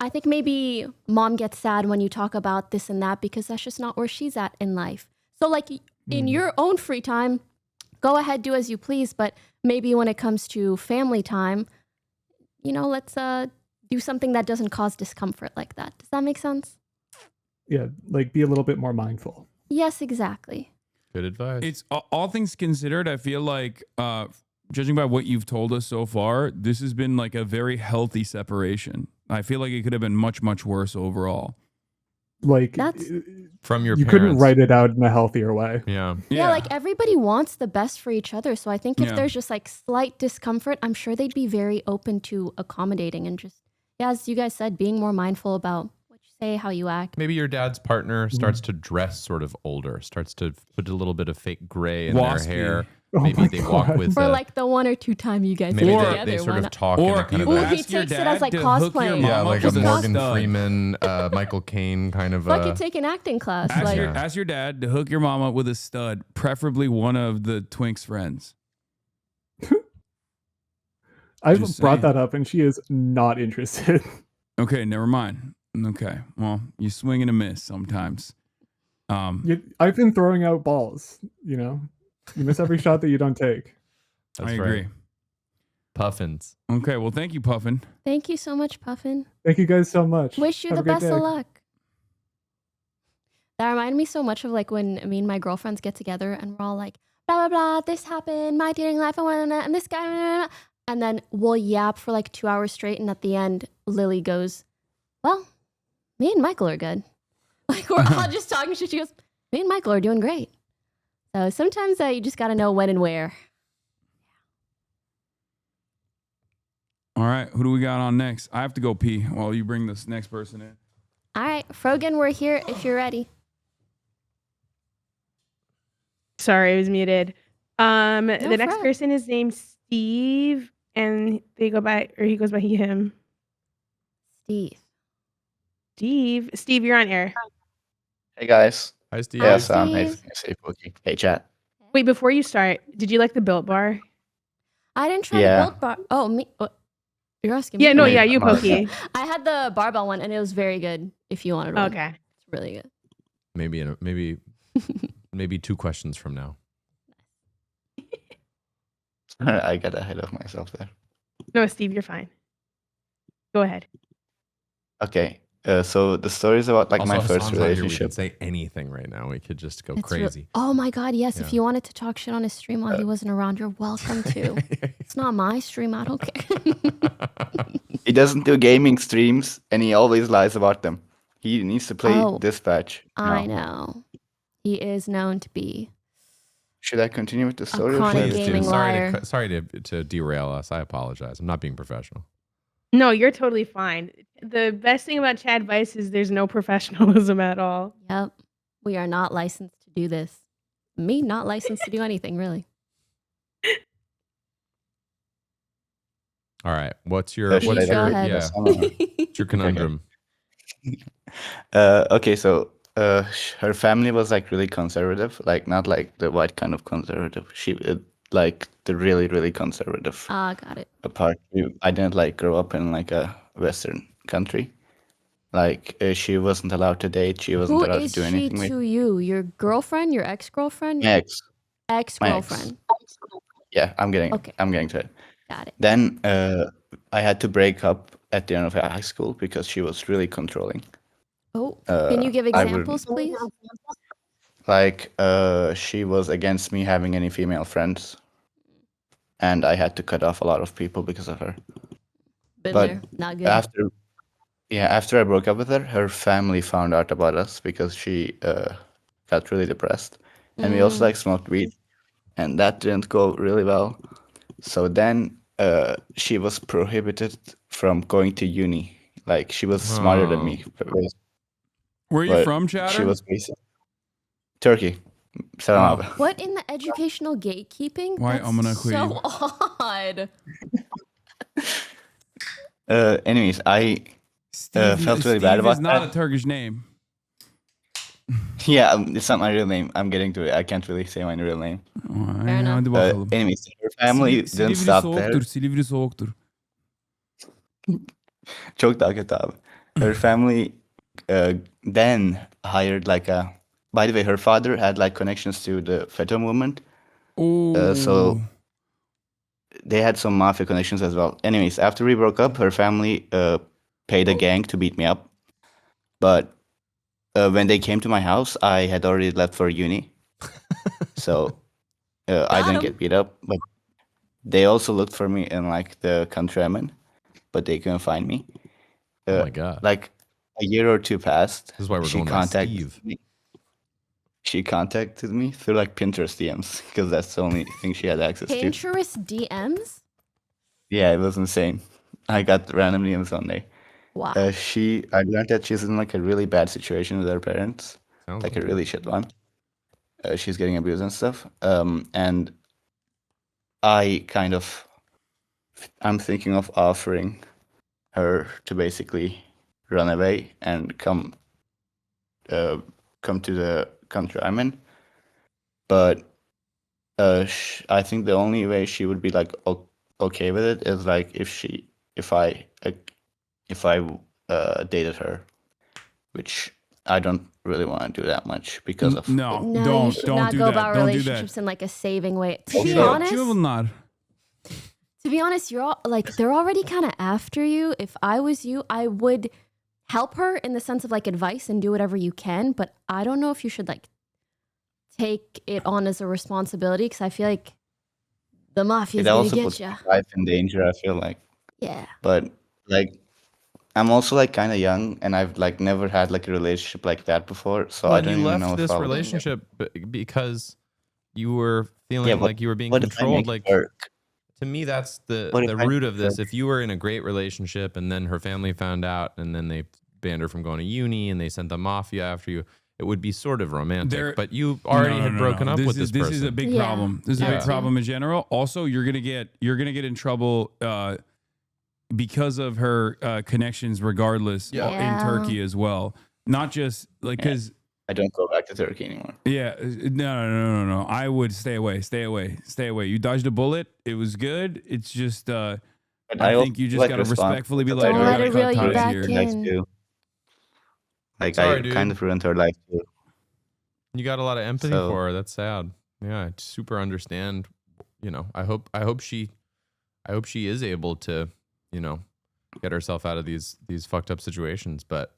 I think maybe mom gets sad when you talk about this and that because that's just not where she's at in life. So like in your own free time, go ahead, do as you please. But maybe when it comes to family time, let's do something that doesn't cause discomfort like that. Does that make sense? Yeah, like be a little bit more mindful. Yes, exactly. Good advice. It's all things considered. I feel like, judging by what you've told us so far, this has been like a very healthy separation. I feel like it could have been much, much worse overall. Like That's from your you parents. couldn't write it out in a healthier way. Yeah. Yeah, like everybody wants the best for each other. So I think if Yeah. there's just like slight discomfort, I'm sure they'd be very open to accommodating and just, yeah, as you guys said, being more mindful about what you say, how you act. Maybe your dad's partner starts to dress sort of older, starts to put a little bit of fake gray in Waspy. their hair. Oh Maybe my they walk God. with For like the 1 or 2 time you guys maybe get they, together. they sort why of not? talk in Or a kind you of Ooh, a, he ask your takes it dad as, like, to hook your cosplaying. yeah, mama like a with Morgan stud. Freeman, Michael Caine kind of. Like you take an acting class. Ask, Like, ask your dad to hook your mama with a stud, preferably one of the Twink's friends. I've Just brought saying. that up and she is not interested. Okay, never mind. Okay, well, you swing and a miss sometimes. I've been throwing out balls, you know? You miss every shot that you don't take. That's I right. agree. Puffins. Okay, well, thank you, Puffin. thank you so much, Puffin. Thank you guys so much. Wish you Have the a great best day. of luck. That reminded me so much of like when me and my girlfriends get together and we're all like, blah, blah, blah, this happened, my dating life, and this guy, blah, blah, blah. And then we'll yap for like 2 hours straight. And at the end, Lily goes, well, me and Michael are good. Like we're all just talking shit. She goes, me and Michael are doing great. So sometimes you just got to know when and where. All right, who do we got on next? I have to go pee while you bring this next person in. All right, Frogan, we're here if you're ready. Sorry, I was muted. The next fret. person is named Steve, and they go by, or he goes by he, him. Steve. Steve, you're on air. Hey guys. Hi, Steve. Hi, Hey Sam. Hey, Steve. hey Pookie. Hey chat. Wait, before you start, did you like the Built Bar? I didn't try Yeah. the Built Bar. Oh, me. What? You're asking me? Yeah, no, Wait, yeah, you, I'm on- Pokey. I had the barbell one, and it was very good. If you wanted one, Okay. it's really good. Maybe 2 questions from now. I got ahead of myself there. No, Steve, you're fine. Go ahead. Okay. So the story is about like Also, my first Hasan's not here. We relationship. could say anything right now. We could just go It's real- crazy. Oh my god, yes. If Yeah. you wanted to talk shit on his stream while he wasn't around, you're welcome to. It's not my stream. I don't care. He doesn't do gaming streams, and he always lies about them. He needs to play Oh, Dispatch. I now. know. He is known to be. Should I continue with the story? chronic should I just gaming do- liar. Sorry to derail us. I apologize. I'm not being professional. No, you're totally fine. The best thing about CHADVICE is there's no professionalism at all. Yep. We are not licensed to do this. Me, not licensed to do anything, really. All right. What's your Should I Please go read ahead. this? what's your conundrum? Okay, so her family was like really conservative, like not like the white kind of conservative. She like the really really conservative Ah, got it. part. I didn't like grow up in like a Western country. Like she wasn't allowed to date. She wasn't Who allowed to is do she anything with to you? Your girlfriend? Your ex-girlfriend? my ex. Ex-girlfriend. Yeah, I'm getting Okay. to it. Got it. Then I had to break up at the end of high school because she was really controlling. Oh, can you give I would- examples, please? Like she was against me having any female friends, and I had to cut off a lot of people because of her. Been but there. Not good. After I broke up with her family found out about us because she got really depressed, and we also like smoked weed, and that didn't go really well. So then she was prohibited from going to uni. Like she was smarter than me. Where are you but from, Chatter? She was basically Turkey. CHADVICE. What in the educational gatekeeping? Why That's Amına so koyayım? odd. Anyways, I Steve, felt really Steve bad is about not that. a Turkish name. Yeah, it's not my real name. I'm getting to it. I can't really say my real name. Fair enough. Hadi bakalım. Anyways, her family didn't Silivri stop soğuktur, there. Silivri soğuktur. Çok daha kötü abi. Her family then hired like a. By the way, her father had like connections to the FETÖ movement, Oh. so they had some mafia connections as well. Anyways, after we broke up, her family paid a gang to beat me up. But when they came to my house, I had already left for uni, so I didn't get beat up. But they also looked for me in like the country I'm in, but they couldn't find me. Oh my god. Like a year or two passed. This is why we're she going by contacted Steve. me. she contacted me through like Pinterest DMs because that's the only thing she had access to. Pinterest DMs? Yeah, it was insane. I got random DMs on there. Wow. I learned that she's in like a really bad situation with her parents, Sounds like a like really shit one. She's getting abused and stuff. And I'm thinking of offering her to basically run away and come to the country I'm in. But I think the only way she would be like okay with it is like if I dated her, which I don't really want to do that much because of No, No, don't you should don't not do go that. about Don't do relationships that. in like a saving way. To Okay. be honest, You will not. to be honest, you're all like they're already kind of after you. If I was you, I would help her in the sense of like advice and do whatever you can. But I don't know if you should like take it on as a responsibility because I feel like the mafia is it gonna also get puts you. my life in danger. I feel like, Yeah. but like I'm also like kind of young, and I've like never had like a relationship like that before, so Well, I and don't you even know left if this I'll. relationship because you were feeling Yeah, but like you were being what if I controlled. make it Like, work? to me, that's the What if I root make of it this. work? If you were in a great relationship and then her family found out and then they banned her from going to uni and they sent the mafia after you, it would be sort of romantic. But you already had broken up with this person. This is a big Yeah, problem. This is a that big too. problem in general. Also, you're gonna get in trouble because of her connections, regardless in Yeah. Turkey as well. Not just like because. I don't go back to Turkey anymore. Yeah, no. I would stay away. You dodged a bullet. It was good. It's just, But I also think you just like gotta respectfully be responsible like, Don't we let gotta it cut reel you ties back here. in. life too. Like Sorry, I dude. kind of ruined her life too. You got a lot of empathy So- for her. That's sad. Yeah, I super understand. You know, I hope she is able to, you know, get herself out of these fucked up situations. But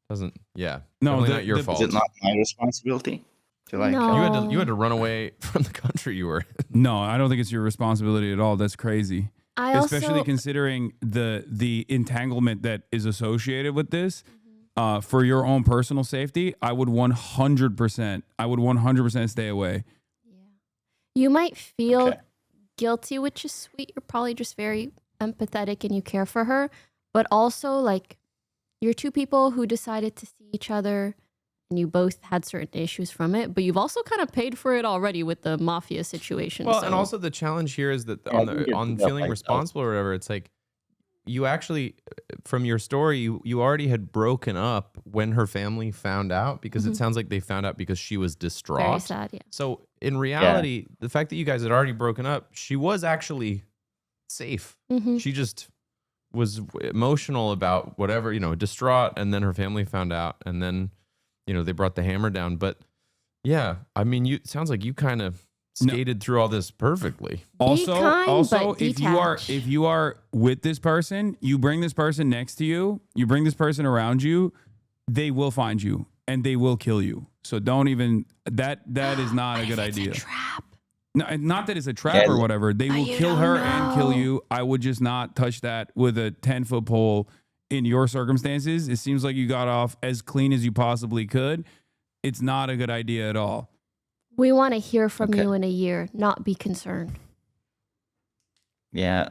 doesn't. Yeah, No, definitely not your fault. Is it not my responsibility to like? No. You had to run away from the country you were in. No, I don't think it's your responsibility at all. That's crazy. I Especially also considering the entanglement that is associated with this. For your own personal safety, I would 100% stay away. you might feel Okay. guilty, which is sweet. You're probably just very empathetic and you care for her. But also, like, you're two people who decided to see each other and you both had certain issues from it, but you've also kind of paid for it already with the mafia situation. Well, so. and also the challenge here is that Yeah, I think it's on about feeling myself. responsible or whatever, it's like you actually, from your story, you already had broken up when her family found out because it sounds like they found out because she was distraught. Very sad, yeah. So in reality, the fact that you guys had already broken up, she was actually safe. Mhm. She just was emotional about whatever, you know, distraught, and then her family found out, and then, you know, they brought the hammer down. But yeah, I mean, it sounds like you kind of skated through all this perfectly. Also, kind, but if detach. you are with this person, you bring this person next to you, you bring this person around you, they will find you and they will kill you. So don't even that is not a good idea. Trap. No, not that it's a trap or whatever. They will you kill don't her and kill know. you. I would just not touch that with a 10-foot pole in your circumstances. It seems like you got off as clean as you possibly could. It's not a good idea at all. We want to hear from Okay. you in a year, not be concerned. Yeah.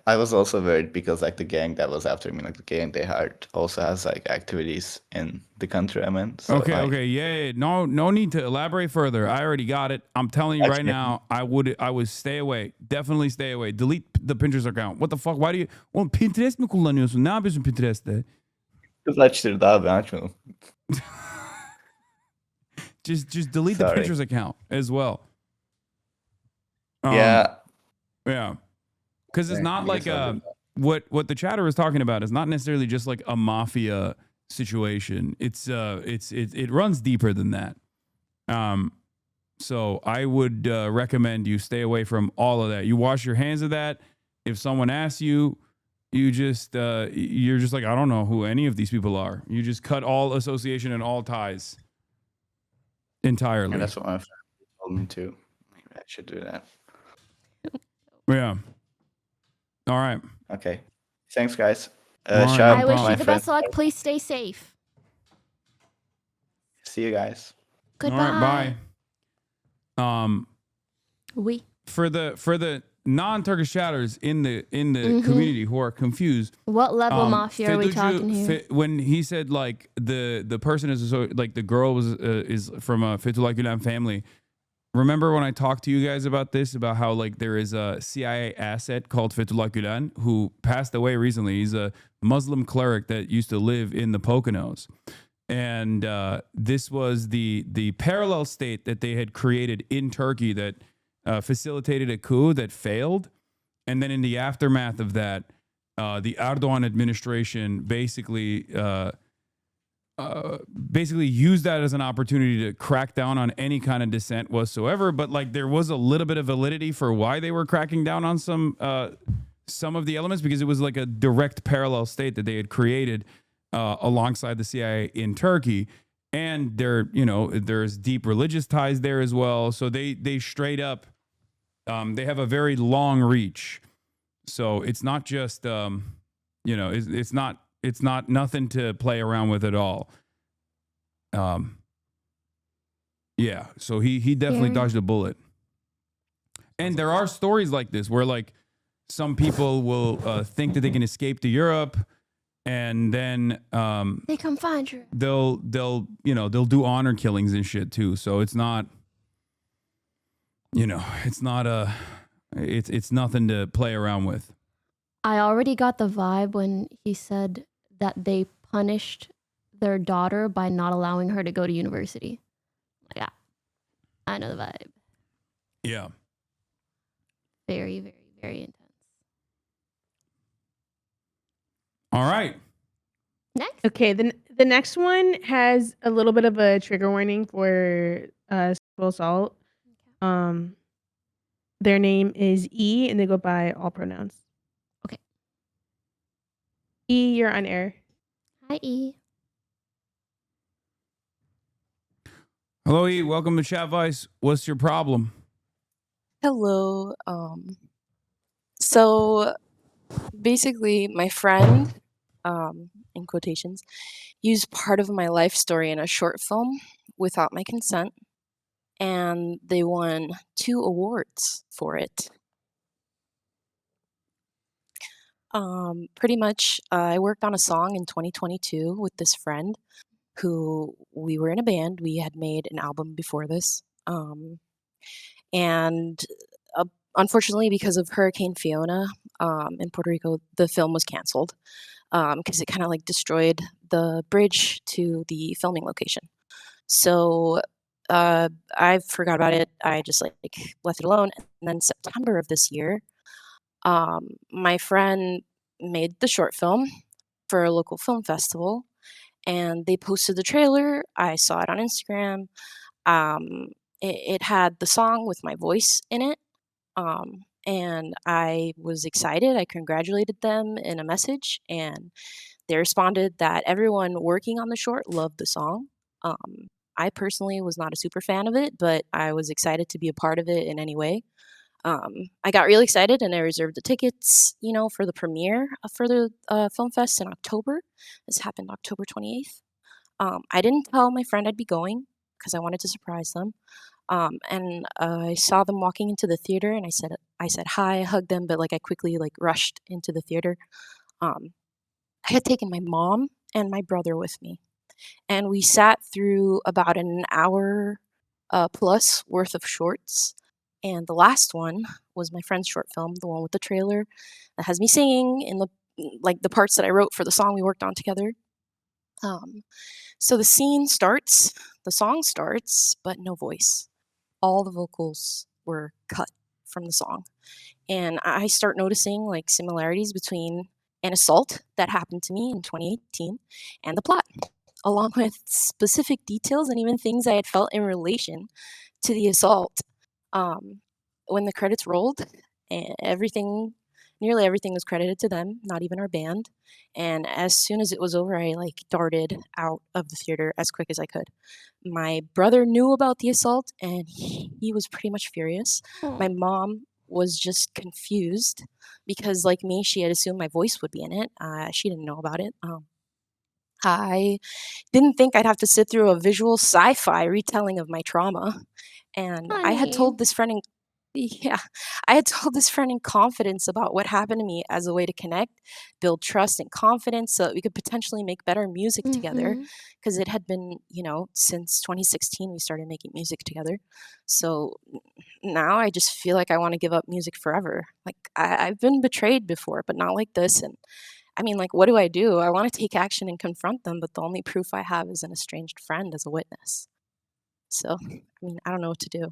I was also worried because like the gang that was after me, like the gang they hired, also has like activities in the country I'm in. So, like, Okay, yeah. No need to elaborate further. I already got it. I'm telling you right Actually- now, I would stay away. Definitely stay away. Delete the Pinterest account. What the fuck? Why do you... Oğlum Pinterest mi kullanıyorsun? Ne yapıyorsun Pinterest'te? Kız açtırdı abi açmadım. Just delete Sorry. the Pinterest account as well. Yeah. Yeah. Because it's Okay, not I like guess I'll do what the chatter is talking about is not necessarily just like a mafia situation. It runs deeper than that. So I would recommend you stay away from all of that. You wash your hands of that. If someone asks you, you just you're just like, I don't know who any of these people are. You just cut all association and all ties entirely. And that's what my friend told me too. Maybe I should do that. Yeah. All right. Okay. Thanks, guys. All right, Shout no out I to wish my you the best friends. luck. Please stay safe. See you guys. Goodbye. All right, bye. For the non-Turkish chatters in the community who are confused, what level mafia are we talking here? When he said like the person is like the girl is from a Fethullah Gülen family. Remember when I talked to you guys about this, about how like there is a CIA asset called Fethullah Gülen who passed away recently. He's a Muslim cleric that used to live in the Poconos. And this was the parallel state that they had created in Turkey that facilitated a coup that failed. And then in the aftermath of that, the Erdogan administration basically used that as an opportunity to crack down on any kind of dissent whatsoever. But like there was a little bit of validity for why they were cracking down on some of the elements, because it was like a direct parallel state that they had created alongside the CIA in Turkey. And there's deep religious ties there as well. So they straight up, they have a very long reach. So it's not just, it's not nothing to play around with at all. Yeah, so he definitely dodged a bullet. And there are stories like this where like some people will think that they can escape to Europe, and then they come find you. They'll do honor killings and shit too. So it's not, it's nothing to play around with. I already got the vibe when he said that they punished their daughter by not allowing her to go to university. Yeah, I know the vibe. Yeah. Very, very, very intense. All right. Next. Okay, the next one has a little bit of a trigger warning for sexual assault. Their name is E, and they go by all pronouns. Okay. E, you're on air. Hi, E. Hello, E. Welcome to CHADVICE. What's your problem? Hello. So basically, my friend, in quotations, used part of my life story in a short film without my consent, and they won 2 awards for it. Pretty much, I worked on a song in 2022 with this friend who we were in a band. We had made an album before this. And unfortunately, because of Hurricane Fiona in Puerto Rico, the film was canceled because it kind of like destroyed the bridge to the filming location. So I forgot about it. I just like left it alone. And then September of this year, my friend made the short film for a local film festival, and they posted the trailer. I saw it on Instagram. It had the song with my voice in it, and I was excited. I congratulated them in a message, and they responded that everyone working on the short loved the song. I personally was not a super fan of it, but I was excited to be a part of it in any way. I got really excited, and I reserved the tickets, for the premiere for the Film Fest in October. This happened October 28th. I didn't tell my friend I'd be going because I wanted to surprise them. And I saw them walking into the theater, and I said hi, I hugged them, but I quickly rushed into the theater. I had taken my mom and my brother with me, and we sat through about an hour plus worth of shorts. And the last one was my friend's short film, the one with the trailer that has me singing in the parts that I wrote for the song we worked on together. So the song starts, but no voice. All the vocals were cut from the song. And I start noticing similarities between an assault that happened to me in 2018 and the plot, along with specific details and even things I had felt in relation to the assault. When the credits rolled, nearly everything was credited to them, not even our band. And as soon as it was over, I darted out of the theater as quick as I could. My brother knew about the assault, and he was pretty much furious. My mom was just confused because, like me, she had assumed my voice would be in it. She didn't know about it. I didn't think I'd have to sit through a visual sci-fi retelling of my trauma. And I had Honey. told this friend in yeah, I had told this friend in confidence about what happened to me as a way to connect, build trust and confidence so that we could potentially make better music together. Mhm. Because it had been, since 2016 we started making music together. So now I just feel like I want to give up music forever. Like I've been betrayed before, but not like this. And I mean, like, what do? I want to take action and confront them, but the only proof I have is an estranged friend as a witness. So, I mean, I don't know what to do.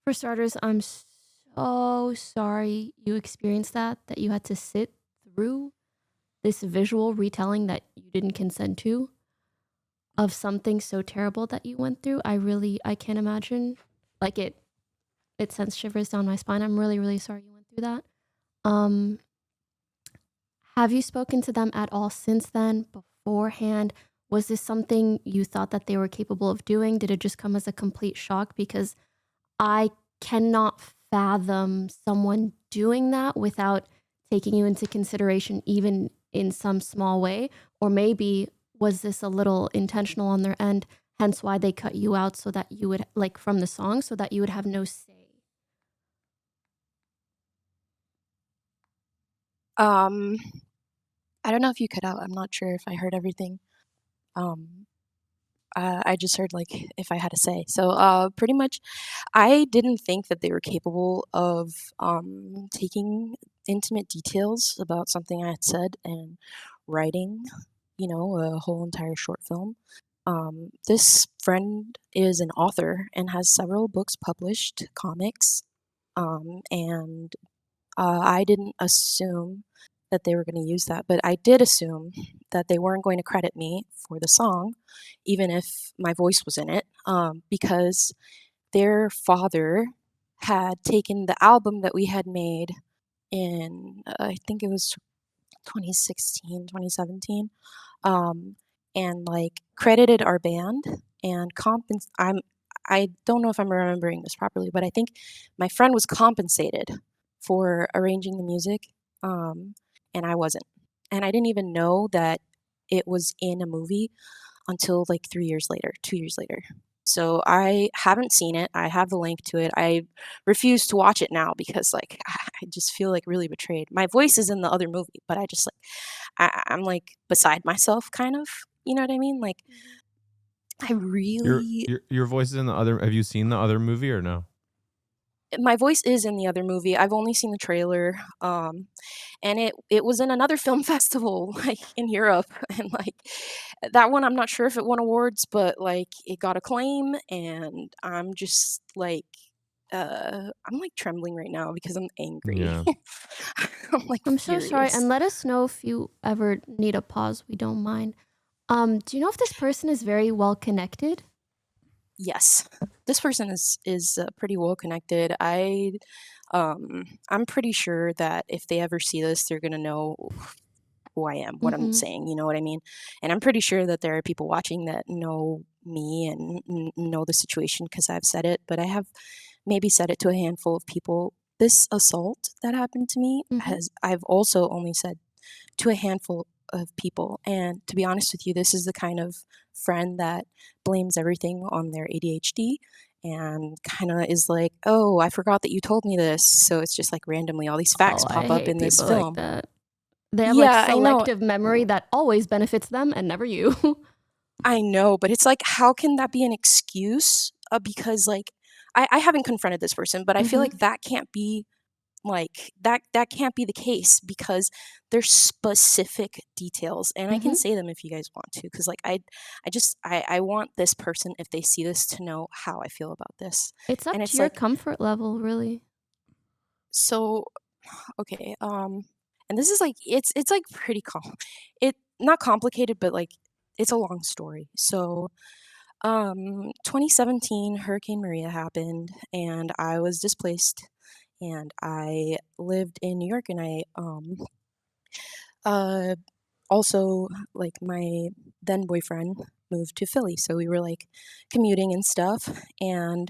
For starters, I'm so sorry you experienced that you had to sit through this visual retelling that you didn't consent to of something so terrible that you went through. I can't imagine. Like it sends shivers down my spine. I'm really, really sorry you went through that. Have you spoken to them at all since then, beforehand? Was this something you thought that they were capable of doing? Did it just come as a complete shock? Because I cannot fathom someone doing that without taking you into consideration, even in some small way. Or maybe was this a little intentional on their end, hence why they cut you out so that you would, like, from the song, so that you would have no say? I don't know if you cut out. I'm not sure if I heard everything. I just heard like if I had to say. So pretty much, I didn't think that they were capable of taking intimate details about something I had said and writing, a whole entire short film. This friend is an author and has several books published, comics, and I didn't assume that they were going to use that, but I did assume that they weren't going to credit me for the song, even if my voice was in it, because their father had taken the album that we had made in, I think it was 2016, 2017, and like credited our band and I don't know if I'm remembering this properly, but I think my friend was compensated for arranging the music, and I wasn't. And I didn't even know that it was in a movie until like 3 years later, 2 years later. So I haven't seen it. I have the link to it. I refuse to watch it now because like I just feel like really betrayed. My voice is in the other movie, but I just like I'm like beside myself kind of. You know what I mean? Like I really Your voice is in the other. Have you seen the other movie or no? my voice is in the other movie. I've only seen the trailer. And it was in another film festival like in Europe and like that one I'm not sure if it won awards, but like it got acclaim and I'm just like I'm like trembling right now because I'm angry. Yeah. I'm so sorry, furious. and let us know if you ever need a pause. We don't mind. Do you know if this person is very well connected? Yes, this person is pretty well connected. I'm pretty sure that if they ever see this, they're gonna know who I am, what I'm saying. You know what I mean? And I'm pretty sure that there are people watching that know me and know the situation because I've said it. But I have maybe said it to a handful of people. This assault that happened to me I've also only said to a handful of people. And to be honest with you, this is the kind of friend that blames everything on their ADHD and kind of is like, "Oh, I forgot that you told me this." So it's just like randomly all these facts Oh, I pop up hate in this people like film. that. They have Yeah, like I know. selective memory that always benefits them and never you. I know, but it's like, how can that be an excuse? Because like, I haven't confronted this person, but I feel like that can't be like that can't be the case because there's specific details, and I can say them if you guys want to, because like I want this person, if they see this, to know how I feel about this. It's up And to it's your like, comfort level, really. so okay, and this is like it's like pretty it not complicated, but like it's a long story. So 2017 Hurricane Maria happened and I was displaced and I lived in New York and I uh also like my then boyfriend moved to Philly, so we were like commuting and stuff. And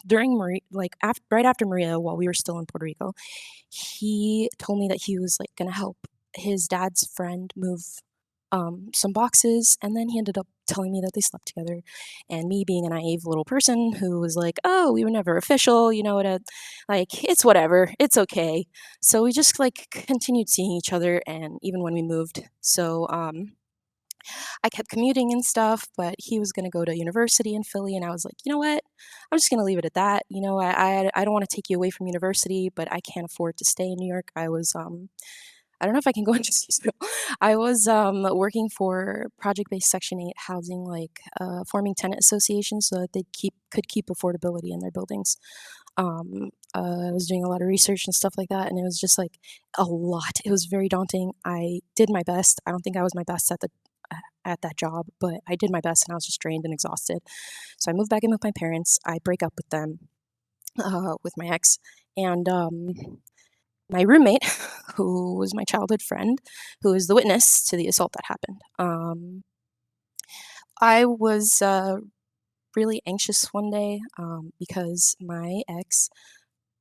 during Maria, like right after Maria, while we were still in Puerto Rico, he told me that he was like gonna help his dad's friend move some boxes, and then he ended up telling me that they slept together. And me being a naive little person who was like, "Oh, we were never official, you know what? Like it's whatever, it's okay." So we just like continued seeing each other, and even when we moved, so I kept commuting and stuff, but he was gonna go to university in Philly, and I was like, you know what? I'm just gonna leave it at that. You know, I don't want to take you away from university, but I can't afford to stay in New York. I was I don't know if I can go into detail. I was working for project-based Section 8 housing, like forming tenant associations so that they could keep affordability in their buildings. I was doing a lot of research and stuff like that, and it was just like a lot. It was very daunting. I did my best. I don't think I was my best at that job, but I did my best, and I was just drained and exhausted. So I moved back in with my parents. I break up with them, with my ex, and my roommate, who was my childhood friend, who is the witness to the assault that happened. I was really anxious one day because my ex,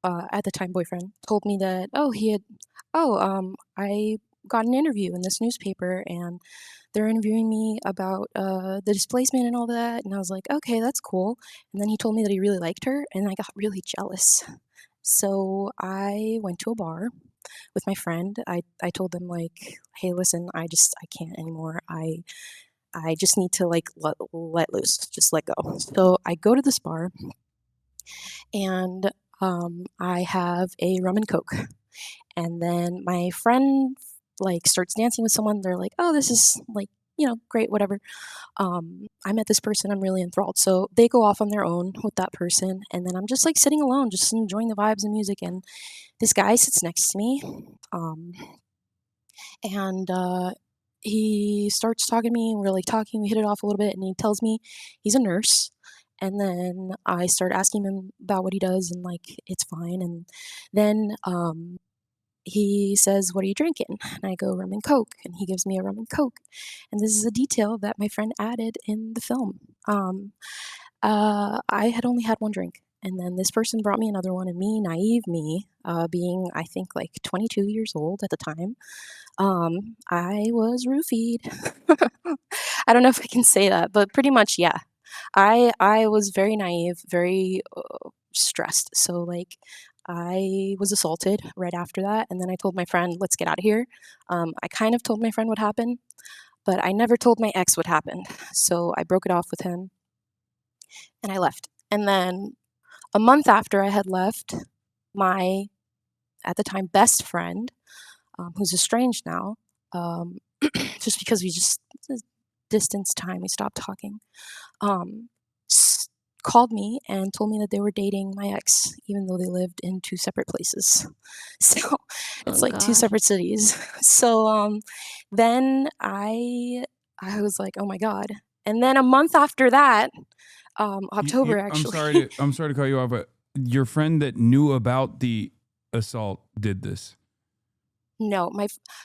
at the time boyfriend, told me that I got an interview in this newspaper and they're interviewing me about the displacement and all that. And I was like, okay, that's cool. And then he told me that he really liked her, and I got really jealous. So I went to a bar with my friend. I told them like, hey, listen, I can't anymore. I just need to like let loose, just let go. So I go to this bar, and I have a rum and coke, and then my friend like starts dancing with someone. They're like, oh, this is like, you know, great, whatever. I met this person, I'm really enthralled. So they go off on their own with that person, and then I'm just like sitting alone, just enjoying the vibes and music. And this guy sits next to me, and he starts talking to me. We're like talking, we hit it off a little bit, and he tells me he's a nurse. And then I start asking him about what he does, and like it's fine. And then he says, "What are you drinking?" And I go, "Rum and Coke." And he gives me a rum and Coke. And this is a detail that my friend added in the film. I had only had one drink, and then this person brought me another one, and me, naive me, being I think like 22 years old at the time, I was roofied. I don't know if I can say that, but pretty much, yeah. I was very naive, very stressed. So like I was assaulted right after that, and then I told my friend, "Let's get out of here." I kind of told my friend what happened, but I never told my ex what happened. So I broke it off with him, and I left. And then a month after I had left, my at the time best friend, who's estranged now, just because we just distance time, we stopped talking, called me and told me that they were dating my ex, even though they lived in two separate places. So it's like two separate cities. So then I was like, oh my God. And then a month after that, October actually. I'm sorry to cut you off, but your friend that knew about the assault did this. No,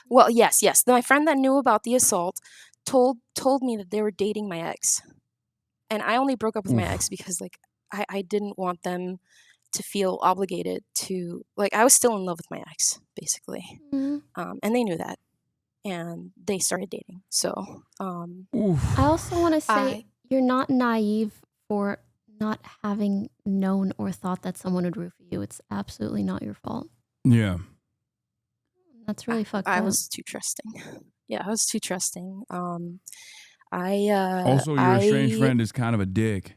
well, yes. My friend that knew about the assault told me that they were dating my ex. And I only broke up with my ex because like I didn't want them to feel obligated to, like, I was still in love with my ex, basically. And they knew that. And they started dating. So I also want to say you're not naive for not having known or thought that someone would roofie you. It's absolutely not your fault. Yeah. That's really fucked up. I was too trusting. Yeah, I was too trusting. Also, your estranged friend is kind of a dick.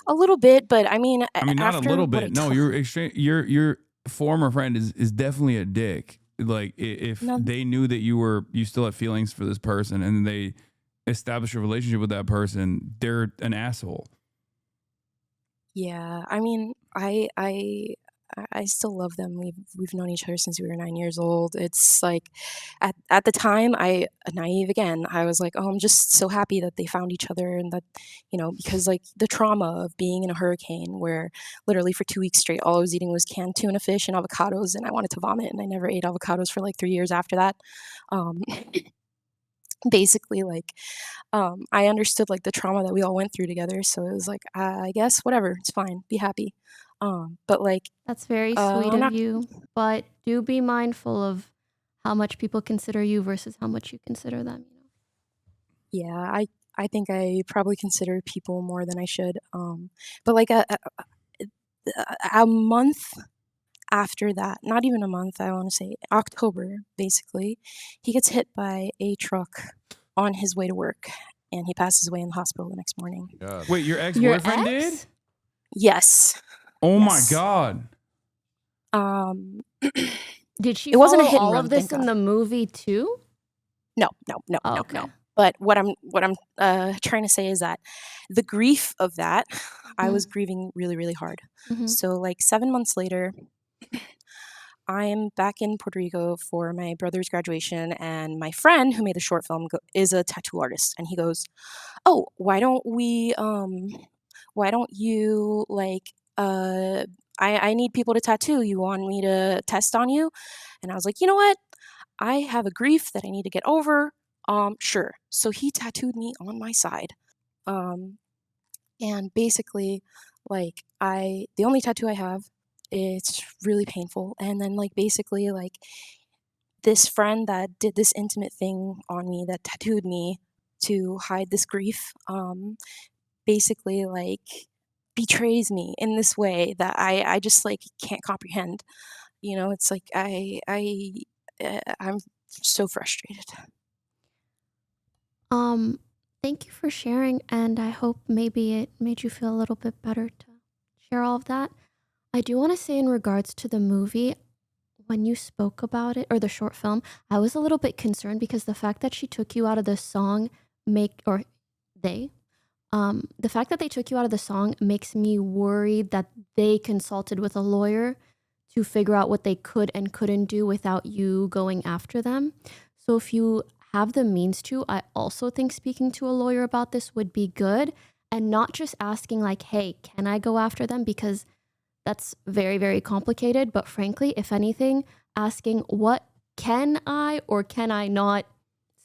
A little bit, but I mean, not a little bit. No, your former friend is definitely a dick. Like if they knew that you still have feelings for this person, and they establish a relationship with that person, they're an asshole. Yeah, I mean, I still love them. We've known each other since we were 9 years old. It's like at the time, naive again. I was like, oh, I'm just so happy that they found each other, and that, you know, because like the trauma of being in a hurricane where literally for 2 weeks straight, all I was eating was canned tuna fish and avocados, and I wanted to vomit, and I never ate avocados for like 3 years after that. Basically, like I understood like the trauma that we all went through together. So it was like, I guess whatever, it's fine, be happy. But like that's very sweet of you. But do be mindful of how much people consider you versus how much you consider them. You know? Yeah, I think I probably consider people more than I should. But like a month after that, not even a month, I want to say October, basically, he gets hit by a truck on his way to work, and he passes away in the hospital the next morning. God. Wait, your Your ex-boyfriend did? ex? Yes. Oh my Yes. God. Did she It wasn't a follow hit and all run, of this thank in God. the movie too? No, Oh, okay. no. But what I'm trying to say is that the grief of that, I was grieving really, really hard. Mhm. So like 7 months later, I'm back in Puerto Rico for my brother's graduation, and my friend who made the short film is a tattoo artist, and he goes, "Oh, why don't you like I need people to tattoo. You want me to test on you?" And I was like, "You know what? I have a grief that I need to get over. Sure." So he tattooed me on my side. Um, and basically, like the only tattoo I have, it's really painful. And then like basically like this friend that did this intimate thing on me, that tattooed me to hide this grief, basically like betrays me in this way that I just like can't comprehend. You know, it's like I'm so frustrated. Thank you for sharing, and I hope maybe it made you feel a little bit better to share all of that. I do want to say in regards to the movie, when you spoke about it, or the short film, I was a little bit concerned because the fact that she took you out of the song the fact that they took you out of the song makes me worried that they consulted with a lawyer to figure out what they could and couldn't do without you going after them. So if you have the means to, I also think speaking to a lawyer about this would be good, and not just asking like, hey, can I go after them? Because that's very, very complicated. But frankly, if anything, asking what can I or can I not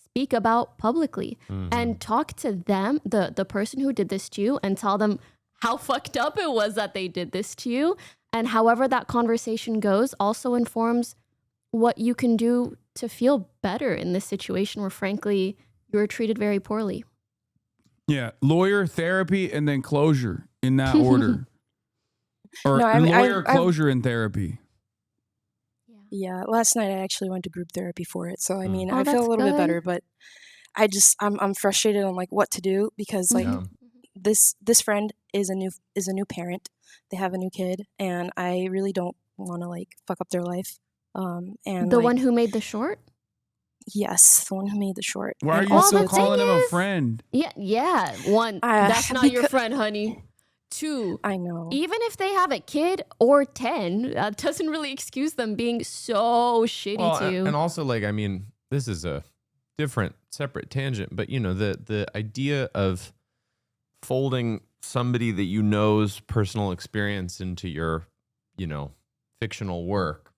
speak about publicly, and talk to them, the person who did this to you, and tell them how fucked up it was that they did this to you. And however that conversation goes also informs what you can do to feel better in this situation where frankly you were treated very poorly. Yeah, lawyer, therapy, and then closure in that order. Or No, lawyer, closure, and therapy. Yeah, last night I actually went to group therapy for it. So I mean, Oh, I feel that's a little bit good. better, but I'm frustrated on like what to do because like this friend is a new parent. They have a new kid, and I really don't want to like fuck up their life. And The like, one who made the short? yes, the one who made the short. Why are And you also still it's like- calling him a friend? Yeah. One, that's not your friend, honey. Two, I know. Even if they have a kid or 10, that doesn't really excuse them being so shitty to you. And also, like, I mean, this is a different, separate tangent, but you know, the idea of folding somebody that you know's personal experience into your, you know, fictional work,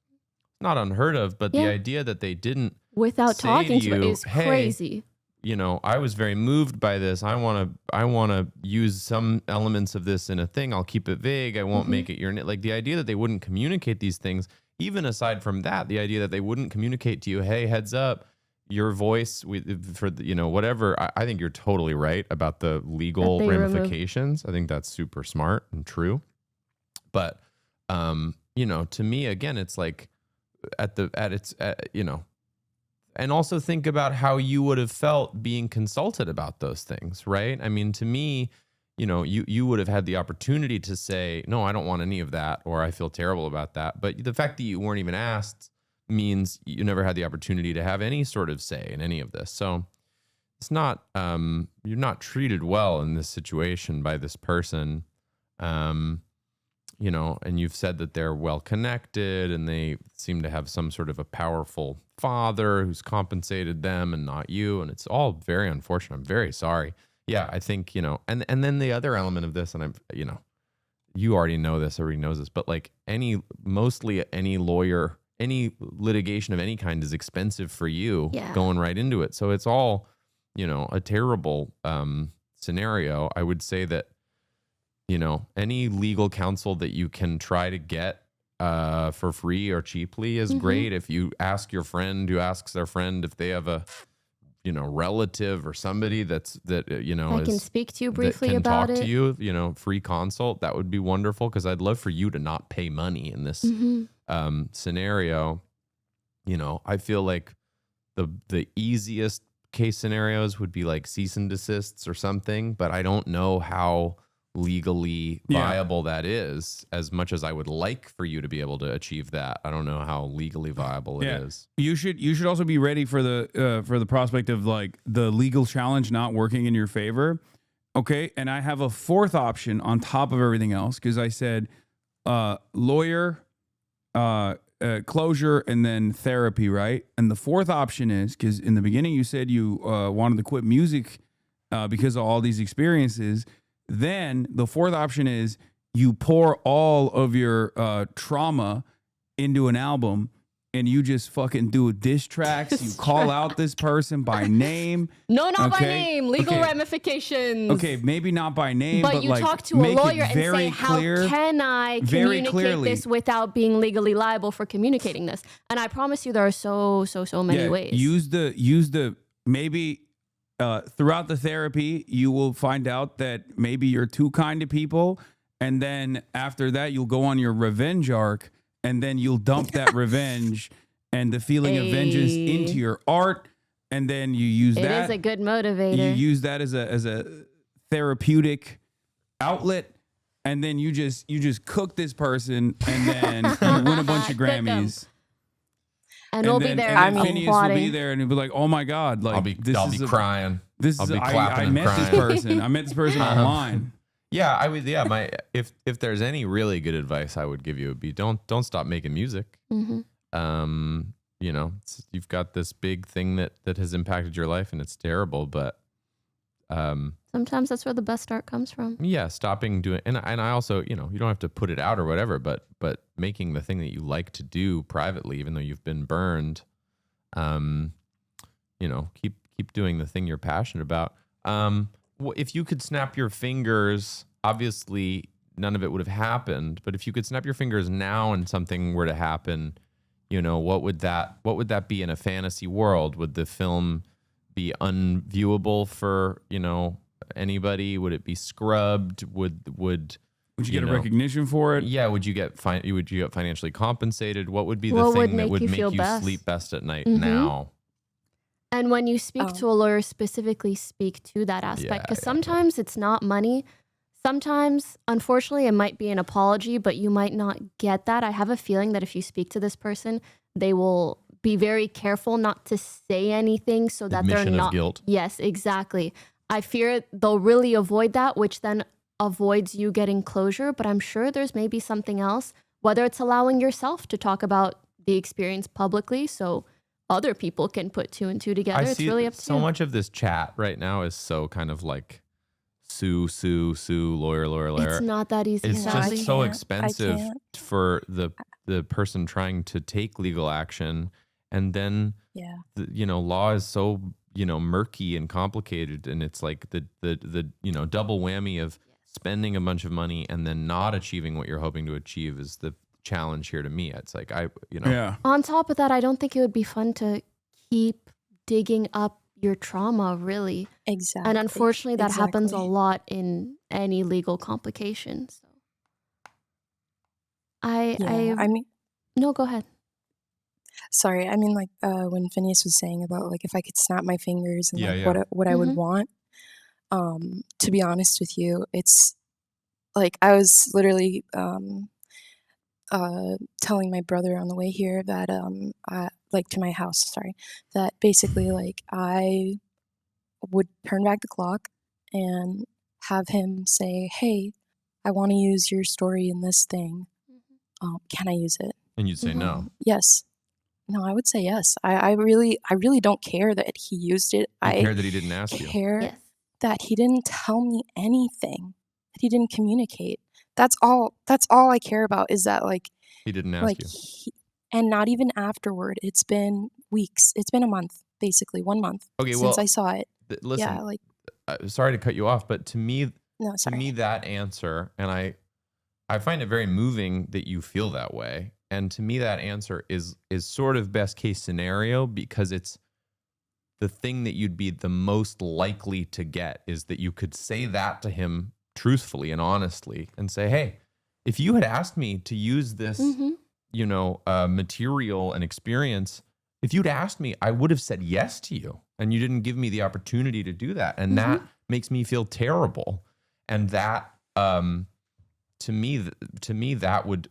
not unheard of, but the idea that they didn't without say talking to you, it is "Hey, crazy. you know, I was very moved by this. I want to use some elements of this in a thing. I'll keep it vague. I won't make it your like the idea that they wouldn't communicate these things. Even aside from that, the idea that they wouldn't communicate to you, hey, heads up, your voice for the, you know, whatever. I think you're totally right about the legal ramifications. I think that's super smart and true. But you know, to me, again, it's like you know. And also think about how you would have felt being consulted about those things, right? I mean, to me, you know, you would have had the opportunity to say, no, I don't want any of that, or I feel terrible about that. But the fact that you weren't even asked means you never had the opportunity to have any sort of say in any of this. So it's not, you're not treated well in this situation by this person. You know, and you've said that they're well connected and they seem to have some sort of a powerful father who's compensated them and not you. And it's all very unfortunate. I'm very sorry. Yeah, I think, you know, and then the other element of this, and I'm, you know, you already know this, everybody knows this, but like mostly any lawyer, any litigation of any kind is expensive for you going right into it. So it's all, you know, a terrible scenario. I would say that, you know, any legal counsel that you can try to get for free or cheaply is great. If you ask your friend who asks their friend if they have a relative or somebody that I can speak to you that briefly can about talk it. to you, free consult, that would be wonderful, because I'd love for you to not pay money in this scenario. I feel like the easiest case scenarios would be like cease and desists or something, but I don't know how legally viable that is, as much as I would like for you to be able to achieve that. I don't know how legally viable it is. You should also be ready for the prospect of like the legal challenge not working in your favor. Okay. And I have a fourth option on top of everything else, because I said lawyer, closure, and then therapy, right? And the fourth option is, because in the beginning you said you wanted to quit music because of all these experiences. Then the fourth option is you pour all of your trauma into an album, and you just fucking do diss tracks. You call out this person by name. No, not by name. Legal ramifications. Okay, maybe not by name, but you like, talk to a make it lawyer and say, very how clear, can I very communicate clearly. this without being legally liable for communicating this? And I promise you there are so many ways. Use the maybe throughout the therapy, you will find out that maybe you're too kind to people. And then after that, you'll go on your revenge arc, and then you'll dump that revenge and the feeling of vengeance into your art. And then you use that. It is a good motivator. You use that as a therapeutic outlet. And then you just cook this person, and then you win a bunch of Grammys. And we'll be there. And Phineas will be there, and he'll be like, "Oh my God!" Like I'll be crying. This I'll is be clapping I and met crying. this person. I met this person online. Yeah, I would. Yeah, if there's any really good advice I would give you, it would be don't stop making music. You've got this big thing that has impacted your life, and it's terrible, but sometimes that's where the best art comes from. Yeah, stopping doing, and I also, you don't have to put it out or whatever, but making the thing that you like to do privately, even though you've been burned, keep doing the thing you're passionate about. If you could snap your fingers, obviously none of it would have happened, but if you could snap your fingers now and something were to happen, what would that be in a fantasy world? Would the film be unviewable for, anybody? Would it be scrubbed? Would you get a recognition for it? Yeah. Would you get financially compensated? What would be the What thing would that would make make you you feel best? sleep best at night now? And when you speak to a lawyer, specifically speak to that aspect, because sometimes it's not money. Sometimes, unfortunately, it might be an apology, but you might not get that. I have a feeling that if you speak to this person, they will be very careful not to say anything so that Admission they're of not. guilt. Yes, exactly. I fear they'll really avoid that, which then avoids you getting closure. But I'm sure there's maybe something else, whether it's allowing yourself to talk about the experience publicly so other people can put two and two together. It's really up to so you. much of this chat right now is so kind of like sue, lawyer. It's not that easy. It's sadly. just so expensive for the person trying to take legal action, and then law is so murky and complicated, and it's like the double whammy of spending a bunch of money and then not achieving what you're hoping to achieve is the challenge here to me. It's like On top of that, I don't think it would be fun to keep digging up your trauma, really. Exactly. And unfortunately, that happens a lot in any legal complications. No, go ahead. Sorry, I mean, like when Phineas was saying about like if I could snap my fingers and what I would want. To be honest with you, it's like I was literally telling my brother on the way here that to my house, that basically like I would turn back the clock and have him say, "Hey, I want to use your story in this thing. Can I use it?" And you'd say no. Yes. No, I would say yes. I really don't care that he used it. I care that he didn't ask you. Care that he didn't tell me anything, that he didn't communicate. That's all I care about is that like he didn't ask you. And not even afterward. It's been weeks. It's been a month, basically 1 month since I saw it. Listen, yeah, like sorry to cut you off, but to me sorry. that answer, and I find it very moving that you feel that way. And to me that answer is sort of best case scenario because it's the thing that you'd be the most likely to get is that you could say that to him truthfully and honestly and say, hey, if you had asked me to use this, material and experience, if you'd asked me, I would have said yes to you, and you didn't give me the opportunity to do that. And that makes me feel terrible. And that, to me, that would,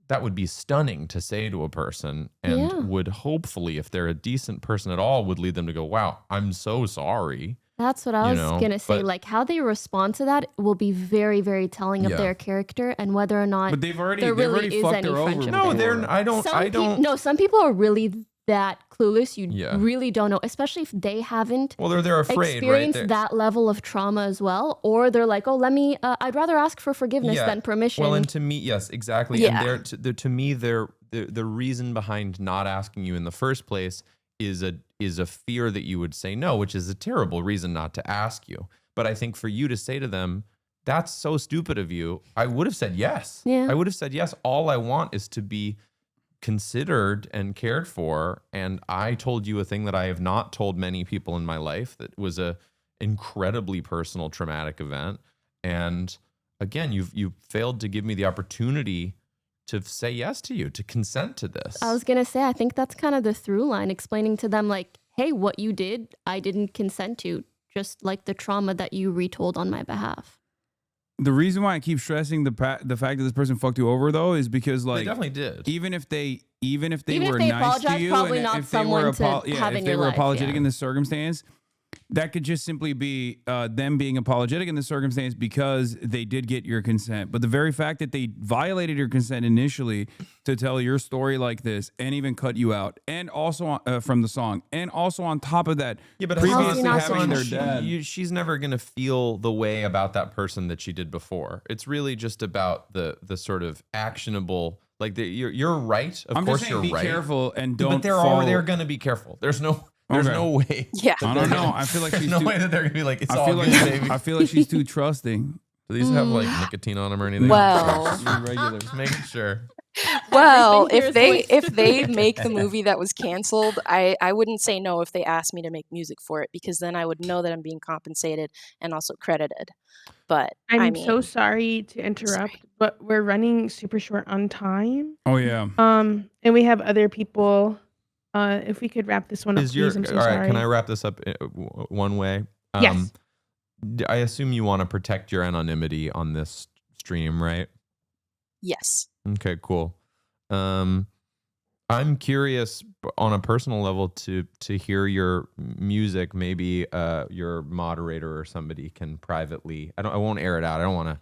that would be stunning to say to a person, and would hopefully, if they're a decent person at all, would lead them to go, wow, I'm so sorry. That's what I was going to say. Like, how they respond to that will be very, very telling of their character and whether or not But they've already is fucked any her over. friendship No, there. I don't. No, some people are really that clueless. You really don't know, especially if they haven't they're afraid, experienced right? that level of trauma as well. Or they're like, oh, let me, I'd rather ask for forgiveness than permission. Well, and to me, yes, exactly. Yeah. And to me, the reason behind not asking you in the first place is a fear that you would say no, which is a terrible reason not to ask you. But I think for you to say to them, that's so stupid of you, I would have said yes. Yeah. I would have said yes. All I want is to be considered and cared for. And I told you a thing that I have not told many people in my life that was a incredibly personal, traumatic event. And again, you've failed to give me the opportunity to say yes to you, to consent to this. I was going to say, I think that's kind of the through line, explaining to them like, hey, what you did, I didn't consent to, just like the trauma that you retold on my behalf. The reason why I keep stressing the fact that this person fucked you over, though, is because like they definitely did. Even if they Even were if they nice to apologize, you, probably and not if they were someone to have if in they your were life, apologetic yeah. in this circumstance, that could just simply be them being apologetic in the circumstance because they did get your consent. But the very fact that they violated your consent initially to tell your story like this and even cut you out, and also from the song, and also on top of that, previously having their dad. She's never going to feel the way about that person that she did before. It's really just about the sort of actionable, like you're right. Of course, just saying, you're right. Be careful and don't. But they're going to be careful. There's no way. Yeah. I don't know. I feel like she's no too, way that they're gonna be like, it's I all feel good, like, baby. I feel like she's too trusting. Do these have like nicotine on them or anything? Well. Regular. Just making sure. Well, Everything here if is they wasted. make the movie that was canceled, I wouldn't say no if they asked me to make music for it, because then I would know that I'm being compensated and also credited. But I'm so sorry to interrupt, but we're running super short on time. Oh yeah. And we have other people. If we could wrap this one up, please. I'm so all right, sorry. can I wrap this up one way? Yes. I assume you want to protect your anonymity on this stream, right? Yes. Okay, cool. I'm curious on a personal level to hear your music. Maybe your moderator or somebody can privately. I won't air it out. I don't want to,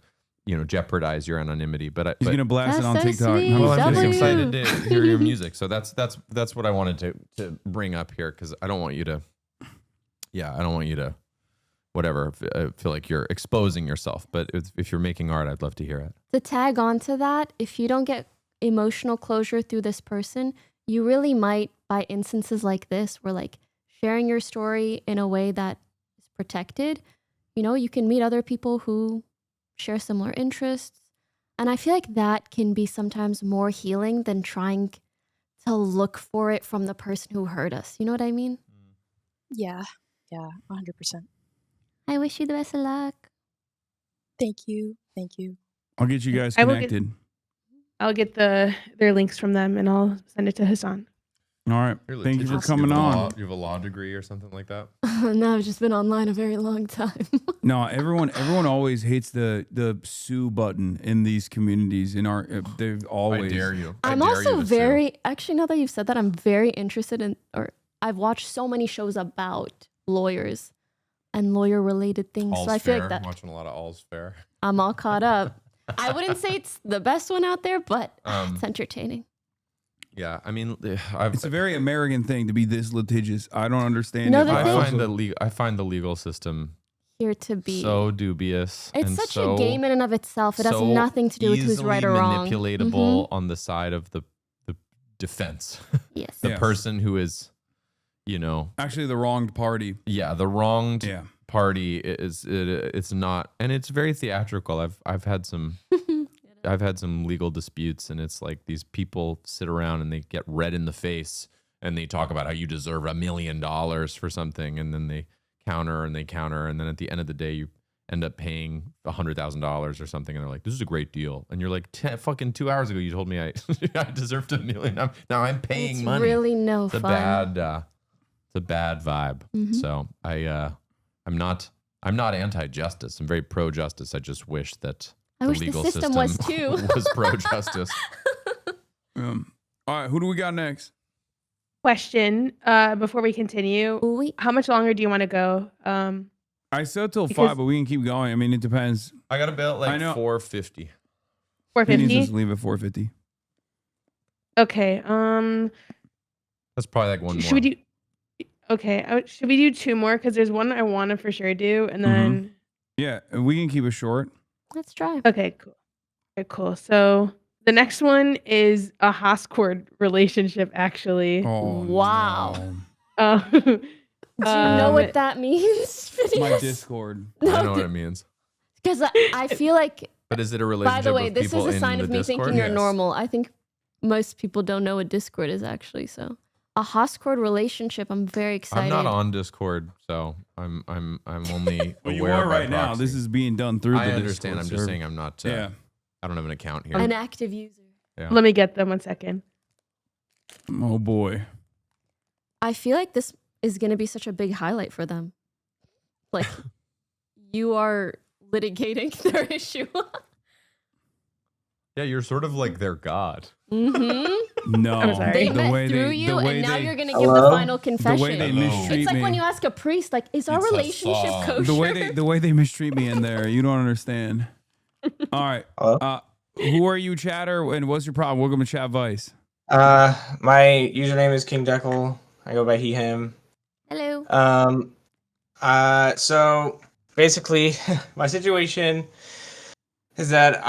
jeopardize your anonymity. But He's gonna blast it on TikTok. Well, I'm just excited to hear your music. So that's what I wanted to bring up here, because I don't want you to. Yeah, I don't want you to. Whatever. I feel like you're exposing yourself. But if you're making art, I'd love to hear it. To tag on to that, if you don't get emotional closure through this person, you really might, by instances like this, where like sharing your story in a way that is protected, you can meet other people who share similar interests. And I feel like that can be sometimes more healing than trying to look for it from the person who hurt us. You know what I mean? Yeah. Yeah. 100%. I wish you the best of luck. Thank you. Thank you. I'll get you guys I will connected. I'll get their links from them and I'll send it to Hasan. All right. You're Thank you for litigious. coming on. You have a law degree or something like that? No, I've just been online a very long time. No, everyone always hates the sue button in these communities. They've always. I dare you. I'm also actually, now that you've said that, I'm very interested in, or I've watched so many shows about lawyers and lawyer related things. All's so I feel Fair. like that I'm watching a lot of All's Fair. I'm all caught up. I wouldn't say it's the best one out there, but it's entertaining. Yeah, I mean, it's a very American thing to be this litigious. I don't understand No, it. the I find the legal system here to be so dubious. It's and such so, a game in and of itself. It has so nothing to do with who's right or wrong. Manipulatable on the side of the defense. Yes. The person who is, actually the wronged party. Yeah, the wronged party it's not, and it's very theatrical. I've had some legal disputes, and it's like these people sit around and they get red in the face and they talk about how you deserve $1 million for something, and then they counter, and then at the end of the day, you end up paying $100,000 or something, and they're like, "This is a great deal," and you're like, "Fucking 2 hours ago, you told me I I deserved $1 million. Now I'm paying It's money." really no It's a fun. it's a bad vibe. So I'm not anti-justice. I'm very pro-justice. I just wish that I the wish the legal system was too. was pro-justice. All right, who do we got next? Question before we continue. How much longer do you want to go? I said till Because- 5, but we can keep going. I mean, it depends. I got about I like know. 450. He needs 450? us to leave at 450. Okay. That's probably like one Should more. we do? Okay. Should we do 2 more? Because there's one I want to for sure do, and then. Yeah, we can keep it short. Let's try. Okay. Cool. Okay. Cool. So the next one is a Hoscord relationship. Actually. Oh, Wow. no. Do you know what that means? My Discord. I don't know what it means. Because I feel like, But is it a relationship by the way, with this is people a sign in of the me Discord? thinking you're Yes. normal. I think most people don't know what Discord is actually. So a Hoscord relationship. I'm very excited. I'm not on Discord, so I'm only Well, you aware are by right now. proxy. This is being done through I the understand. Discord I'm just server. saying I'm not. Yeah. I don't have an account here. An active user. Yeah. Let me get them 1 second. Oh boy. I feel like this is going to be such a big highlight for them. Like, you are litigating their issue. Yeah, you're sort of like their god. Mm-hmm. No. I'm sorry. They The met way through they- you, the way and now they- you're going to give the Hello? final confession. The way they mistreat It's like me. when you ask a priest, like, is our It's relationship Hasan. kosher? The way they mistreat me in there, you don't understand. All right. Hello? Who are you, Chatter, and what's your problem? Welcome to CHADVICE. My username is King Deckle. I go by he, him. Hello. So basically, my situation is that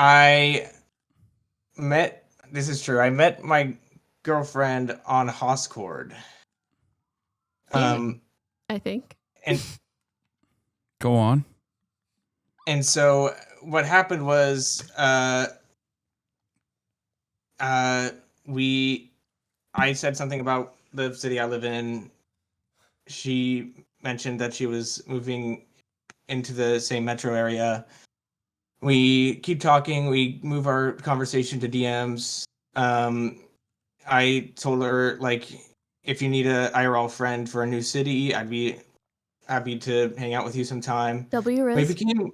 this is true. I met my girlfriend on Hoscord. I think. And Go on. so what happened was, I said something about the city I live in. She mentioned that she was moving into the same metro area. We keep talking. We move our conversation to DMs. I told her, like, if you need a IRL friend for a new city, I'd be happy to hang out with you sometime. We WRS. became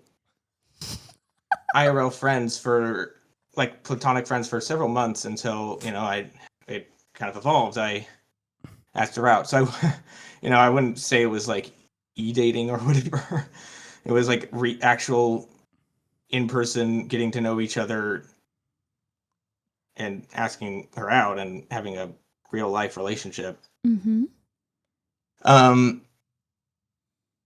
IRL friends for, like, platonic friends for several months until, it kind of evolved. I asked her out. So I wouldn't say it was like e-dating or whatever. It was like actual in-person getting to know each other and asking her out and having a real life relationship. Mm-hmm.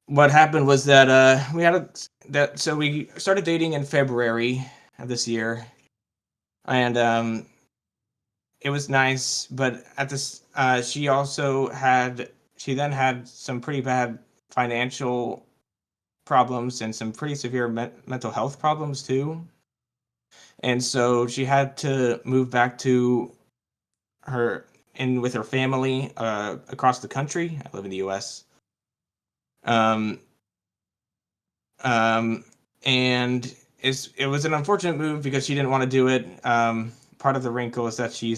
What happened was that so we started dating in February of this year, and it was nice, but at this she then had some pretty bad financial problems and some pretty severe mental health problems too. And so she had to move back to with her family across the country. I live in the US. And it was an unfortunate move because she didn't want to do it. Part of the wrinkle is that she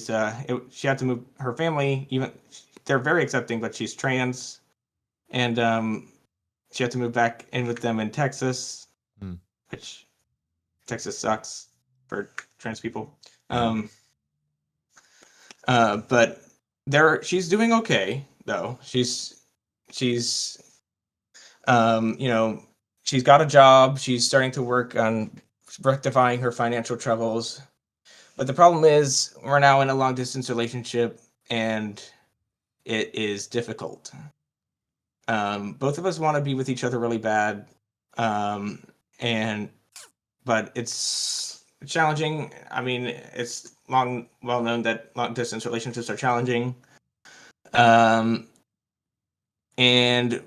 had to move her family. Even they're very accepting, but she's trans, and she had to move back in with them in Texas, which Texas sucks for trans people. But she's doing okay though. She's she's got a job. She's starting to work on rectifying her financial troubles. But the problem is we're now in a long distance relationship and it is difficult. Both of us want to be with each other really bad. But it's challenging. I mean, it's well known that long distance relationships are challenging. And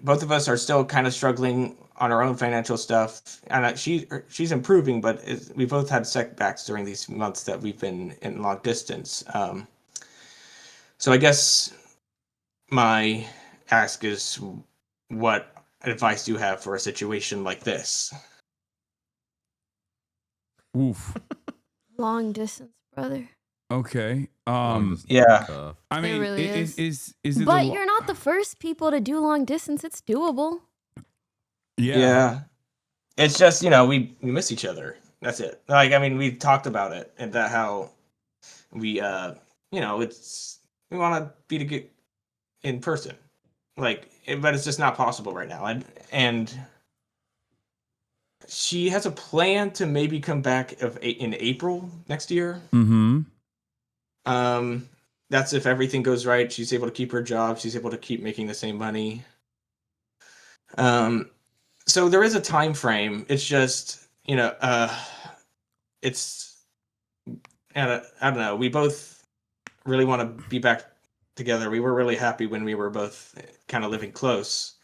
both of us are still kind of struggling on our own financial stuff. And she's improving, but we both had setbacks during these months that we've been in long distance. So I guess my ask is, what advice do you have for a situation like this? Oof. Long distance, brother. Okay. Yeah. I It mean, really is it But you're not the first people to do long distance. It's doable. Yeah. It's just, we miss each other. That's it. Like, I mean, we've talked about it and that how we, it's, we want to be together in person. Like, but it's just not possible right now. And she has a plan to maybe come back in April next year. Mm-hmm. That's if everything goes right. She's able to keep her job. She's able to keep making the same money. So there is a time frame. It's just, it's, I don't know. We both really want to be back together. We were really happy when we were both kind of living close.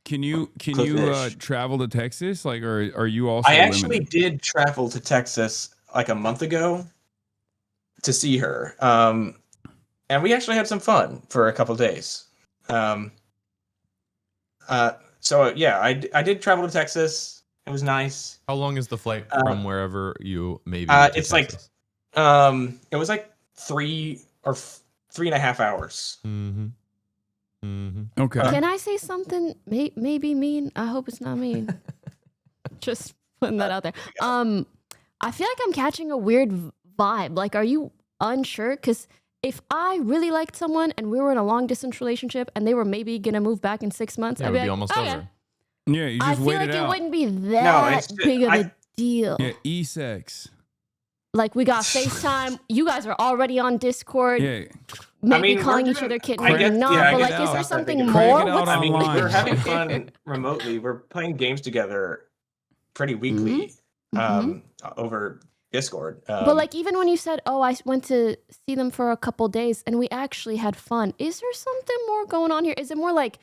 Can you Close-ish. travel to Texas? Like, or are you also I actually limited? did travel to Texas like a month ago to see her. And we actually had some fun for a couple days. So yeah, I did travel to Texas. It was nice. How long is the flight from wherever you maybe? It's Texas? it was like 3.5 hours. Mm-hmm. Mm-hmm. Okay. Can I say something? Maybe mean. I hope it's not mean. Just putting that out there. I feel like I'm catching a weird vibe. Like, are you unsure? Because if I really liked someone and we were in a long distance relationship and they were maybe gonna move back in 6 months, Yeah, it I'd would be be like, almost okay. over. Yeah, you I just feel wait like it it out. wouldn't be that big of a deal. Yeah, e-sex. Like, we got FaceTime. You guys are already on Discord. Yeah. Maybe we're calling each doing- other kid, I maybe guess- not. yeah, but I like, guess is not there that something big of a Crank more? it out I mean, online. we're having fun remotely. We're playing games together pretty weekly over Discord. But like, even when you said, "Oh, I went to see them for a couple days and we actually had fun," is there something more going on here? Is it more like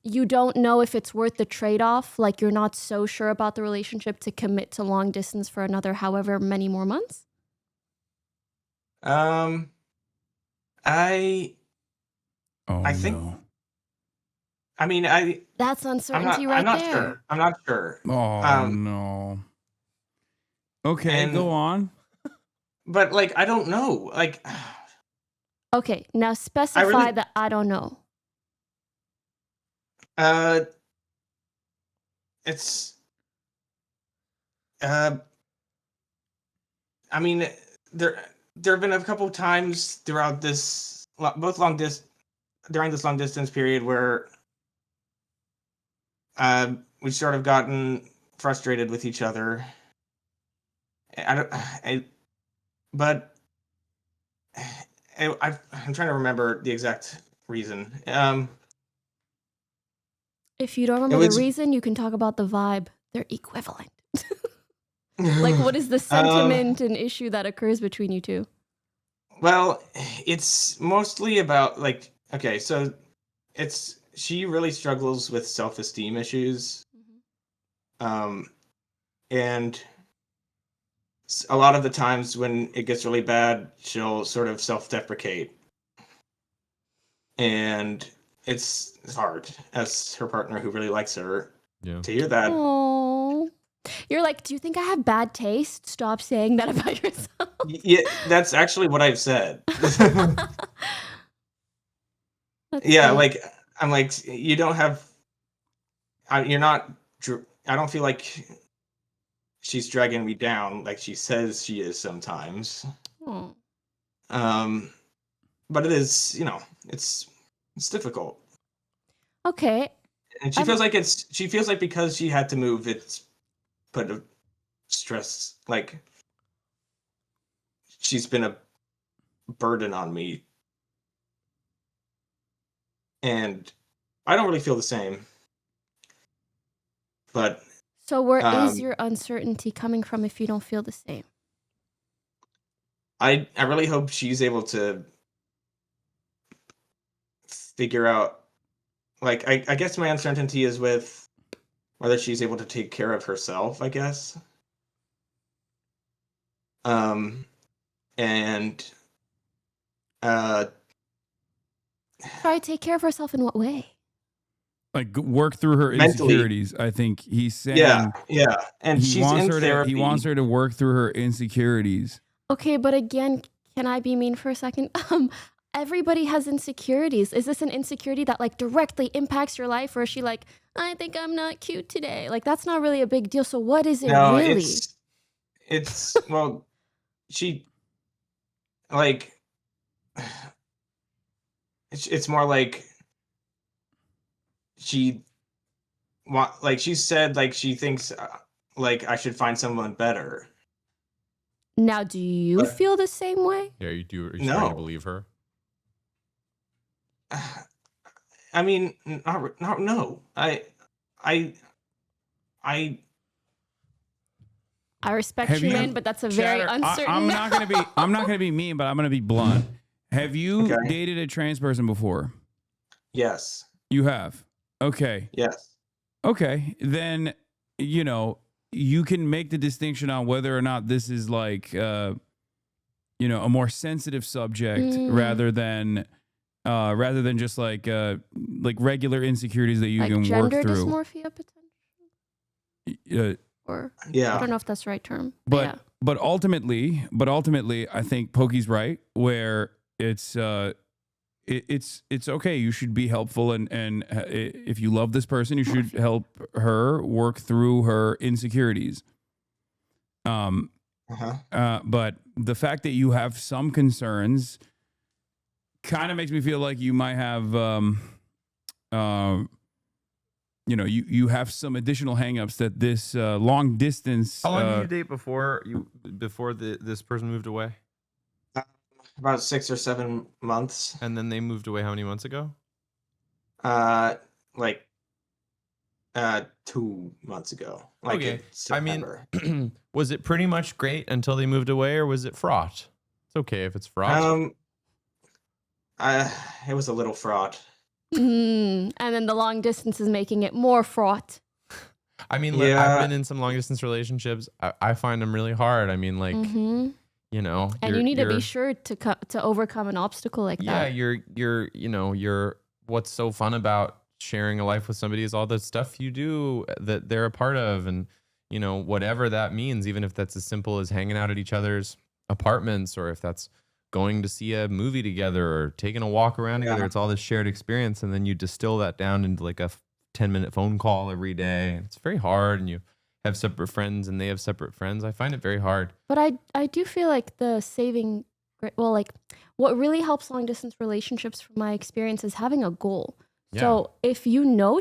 you don't know if it's worth the trade-off? Like, you're not so sure about the relationship to commit to long distance for another however many more months? I think. No. I mean, That's uncertainty I'm right not there. sure. I'm not sure. Oh no. Okay, and- go on. But like, I don't know. Like, Okay, now specify really- that I don't know. it's. I mean, there have been a couple times throughout this during this long distance period where we've sort of gotten frustrated with each other. I'm trying to remember the exact reason. If you don't remember the reason, you can talk about the vibe. They're equivalent. Like, what is the sentiment and issue that occurs between you two? Well, it's mostly about like, okay, so she really struggles with self-esteem issues. And a lot of the times when it gets really bad, she'll sort of self-deprecate. And it's hard as her partner who really likes her to hear that. Oh, you're like, do you think I have bad taste? Stop saying that about yourself. Yeah, that's actually what I've said. Yeah, like, I'm like, you don't have, you're not, I don't feel like she's dragging me down like she says she is sometimes. Oh. But it is, it's difficult. Okay. And she feels like because she had to move, it's put a stress, like she's been a burden on me. And I don't really feel the same. But So where is your uncertainty coming from if you don't feel the same? I really hope she's able to figure out, like, I guess my uncertainty is with whether she's able to take care of herself, I guess. And Try to take care of herself in what way? Like work through her Mentally. insecurities. I think he's saying Yeah. And he she's wants in her therapy. to he wants her to work through her insecurities. Okay, but again, can I be mean for a second? Everybody has insecurities. Is this an insecurity that like directly impacts your life, or is she like, I think I'm not cute today? Like that's not really a big deal. So what is it No, really? it's well, she like it's more like she said like she thinks like I should find someone better. Now, do you But- feel the same way? Yeah, you do. Are you No. starting to believe her? I mean, no. I respect Have you, you- man, but that's a very Chatter, uncertain. I'm not gonna be mean, but I'm gonna be blunt. Have you Okay. dated a trans person before? yes. You have. Okay. Yes. Okay. Then you can make the distinction on whether or not this is like a more sensitive subject rather than just like regular insecurities that you like can work gender through. dysmorphia potential, or I Yeah. don't know if that's the right term. But ultimately, I think Pokey's right where it's okay. You should be helpful, and if you love this person, you should help her work through her insecurities. But the fact that you have some concerns kind of makes me feel like you might have you have some additional hangups that this long distance. How long did you date before this person moved away? About 6 or 7 months. And then they moved away how many months ago? Like 2 months ago. Like Okay. in September. I mean, was it pretty much great until they moved away, or was it fraught? It's okay if it's fraught. It was a little fraught. And then the long distance is making it more fraught. I mean, look, I've been in some long distance relationships. I find them really hard. I mean, like, And you need to be sure to overcome an obstacle like that. Yeah, you're what's so fun about sharing a life with somebody is all the stuff you do that they're a part of, and whatever that means, even if that's as simple as hanging out at each other's apartments, or if that's going to see a movie together or taking a walk around together. It's all this shared experience, and then you distill that down into like a 10-minute phone call every day. And it's very hard, and you have separate friends and they have separate friends. I find it very hard. But I do feel like the saving, like what really helps long distance relationships from my experience is having a goal. Yeah. So if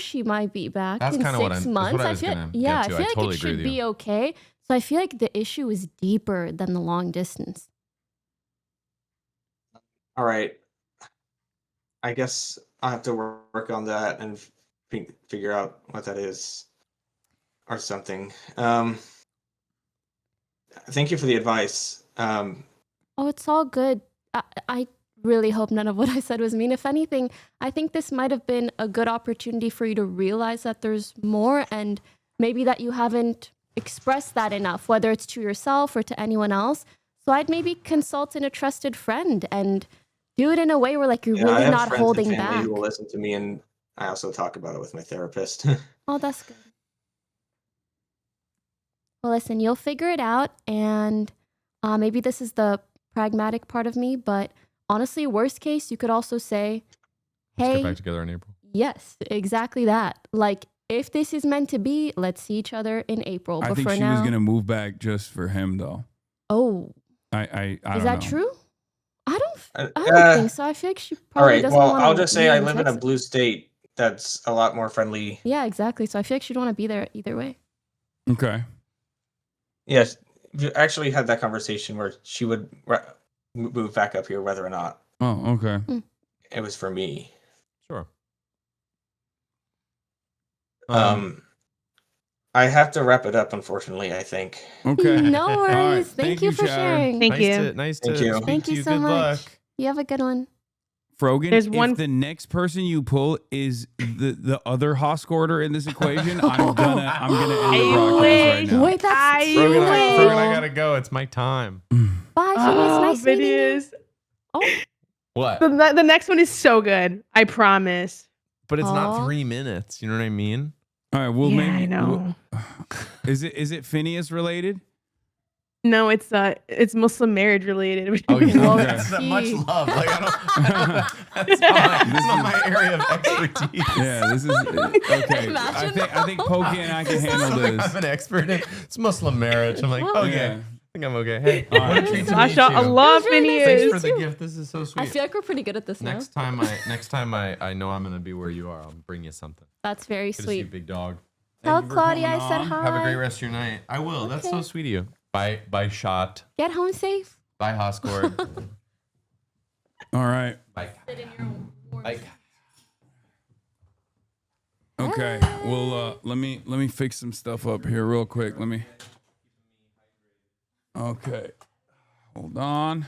she might be back That's in kinda what 6 I'm- months, that's what I I was feel gonna yeah, get to. I feel I like totally it agree should with you. be okay. So I feel like the issue is deeper than the long distance. All right. I guess I'll have to work on that and figure out what that is or something. Thank you for the advice. Oh, it's all good. I really hope none of what I said was mean. If anything, I think this might have been a good opportunity for you to realize that there's more, and maybe that you haven't expressed that enough, whether it's to yourself or to anyone else. So I'd maybe consult in a trusted friend and do it in a way where like you're I really have not friends holding and family back. who will listen to me, and I also talk about it with my therapist. Oh, that's good. Well, listen, you'll figure it out, and maybe this is the pragmatic part of me, but honestly, worst case, you could also say, Let's hey, get back together in April. yes, exactly that. Like, if this is meant to be, let's see each other in April. I But think for she now, was gonna move back just for him, though. oh, I don't is that know. true? I don't think so. I feel like she All probably right. doesn't Well, want I'll just say be I in live in a Texas. blue state that's a lot more friendly. Yeah, exactly. So I feel like she'd want to be there either way. Okay. Yes, we actually had that conversation where she would move back up here whether or not Oh, okay. it was for me. Sure. I have to wrap it up, unfortunately, I think. Okay. No All right. worries. Thank you for Chatter. sharing. Thank you. Nice Thank to you. speak Thank to you you. so Good much. luck. You have a good one. Frogan, There's if one- the next person you pull is the other Hoscorder in this equation, I'm gonna end the broadcast right now. Wait, that's too Frogan, late. I gotta go. It's my time. Bye, Phineas. Nice meeting you. Phineas. Oh, What? The next one is so good. I promise. But it's not Aw. 3 minutes. You know what I mean? All right. Well, Yeah, maybe. I know. Is it Phineas related? No, it's Muslim marriage related. Oh, yeah. Whoa, That's not much gee. love. Like, that's not my area of expertise. Yeah, this is okay. Imagine. I think Pokey and I can handle Something this. I'm an expert in. It's Muslim marriage. I'm like, okay. Yeah. I think I'm okay. Hey, All what a right. treat to meet Masha you. Allah, It was really nice Phineas. Thanks for the gift. This is so sweet. I feel like we're pretty good at this Next now. time I know I'm gonna be where you are. I'll bring you something. That's very Good to see you, sweet. big dog. Tell Thank you for Claudia I coming said on. hi. Have a great rest of your night. I will. That's so Okay. sweet of you. Bye, shot. Get home safe. Bye, Hoscord. All right. Bye. Bye. Okay. Well, let me fix some stuff up here real quick. Okay. Hold on.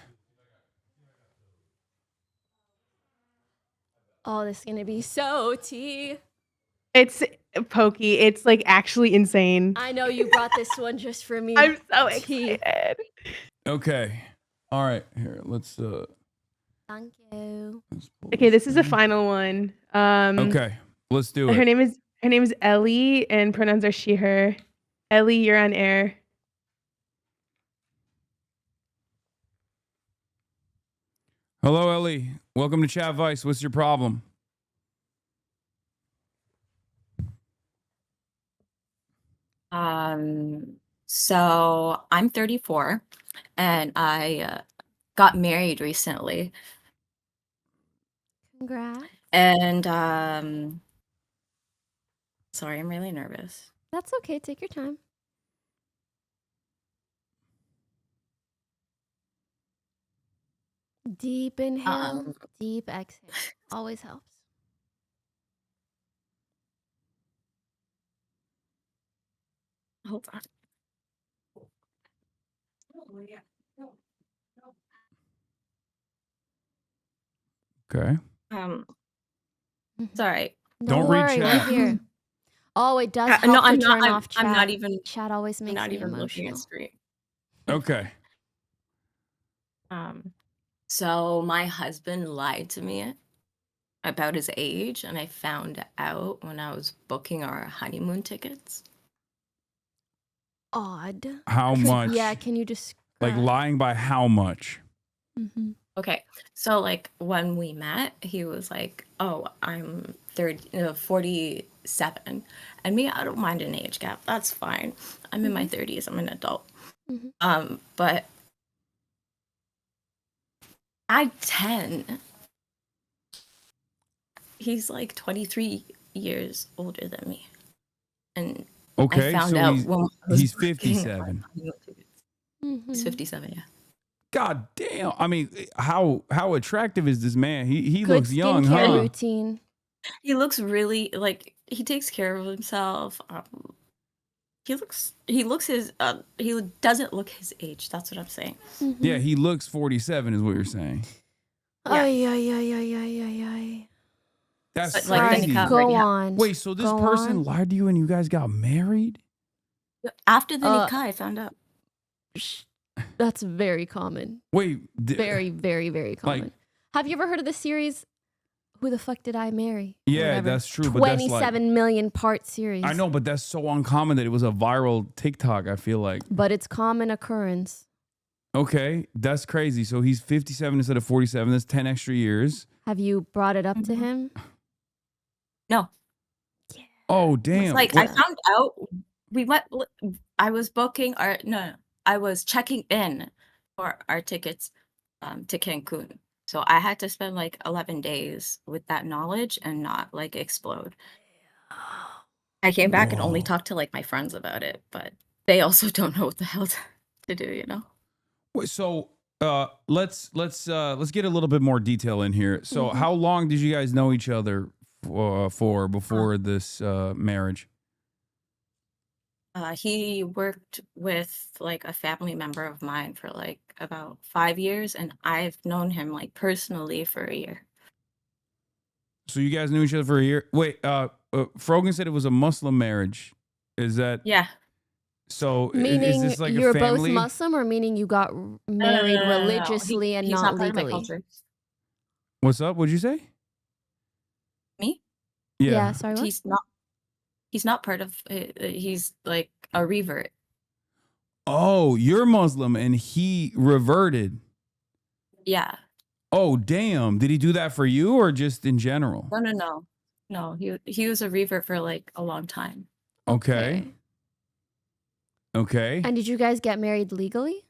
Oh, this is gonna be so tea. It's Pokey. It's like actually insane. I know you brought this one just for me. I'm so Tea. excited. Okay. All right. Here, let's Thank you. pull Okay, this this is the thing. final one. Okay. Let's do Her it. name is Ellie, and pronouns are she, her. Ellie, you're on air. Hello, Ellie. Welcome to CHADVICE. What's your problem? So I'm 34 and I got married recently. Congrats. And sorry, I'm really nervous. That's okay. Take your time. Deep inhale, deep exhale. Always helps. Hold on. Okay. Sorry. Don't read worry, chat. we're here. Oh, it does help No, to I'm turn not. off chat. I'm not even. Chat always I'm makes not me even looking emotional. at screen. Okay. So my husband lied to me about his age, and I found out when I was booking our honeymoon tickets. Odd. How much? Yeah, can you just Like lying by how much? Mm-hmm. Okay, so like when we met, he was like, "Oh, I'm 47," and me, I don't mind an age gap. That's fine. I'm in my 30s. I'm an adult. But at 10, he's like 23 years older than me, and Okay, I found so out he's- when I was he's booking our 57. honeymoon tickets. Mm-hmm. He's 57, yeah. God damn. I mean, how attractive is this man? He Good looks young, skincare huh? routine. He looks really like he takes care of himself. He doesn't look his age. That's what I'm saying. Mm-hmm. Yeah, he looks 47 is what you're saying. Ay, ay, ay, ay, ay, ay, ay. That's But, like, then crazy. he got Go already had- on. Wait, so this Go person on. lied to you and you guys got married? After the nikah, I found out. That's very common. Wait, Very, very, very common. like- Have you ever heard of the series Who the Fuck Did I Marry? Or Yeah, whatever? that's true, but that's like- 27 million part series. I know, but that's so uncommon that it was a viral TikTok, I feel like. But it's common occurrence. Okay, that's crazy. So he's 57 instead of 47. That's 10 extra years. Have you brought it up to him? No. Oh, It's damn. like What- I found out I was booking I was checking in for our tickets to Cancun. So I had to spend like 11 days with that knowledge and not like explode. I came back and only Whoa. talked to like my friends about it, but they also don't know what the hell to do, you know? Wait, so let's get a little bit more detail in here. So Mm-hmm. how long did you guys know each other for before this marriage? He worked with like a family member of mine for like about 5 years, and I've known him like personally for a year. So you guys knew each other for a year. Wait, Frogan said it was a Muslim marriage. Is that Yeah. so? Is Meaning this like you're a family? both Muslim, or meaning you got married No. religiously and He's not part of my legally? culture. What's up? What'd you say? Me? Yeah, sorry, what? He's not part of. He's like a revert. Oh, you're Muslim and he reverted. Yeah. Oh, damn. Did he do that for you or just in general? No. He was a revert for like a long time. Okay. And did you guys get married legally?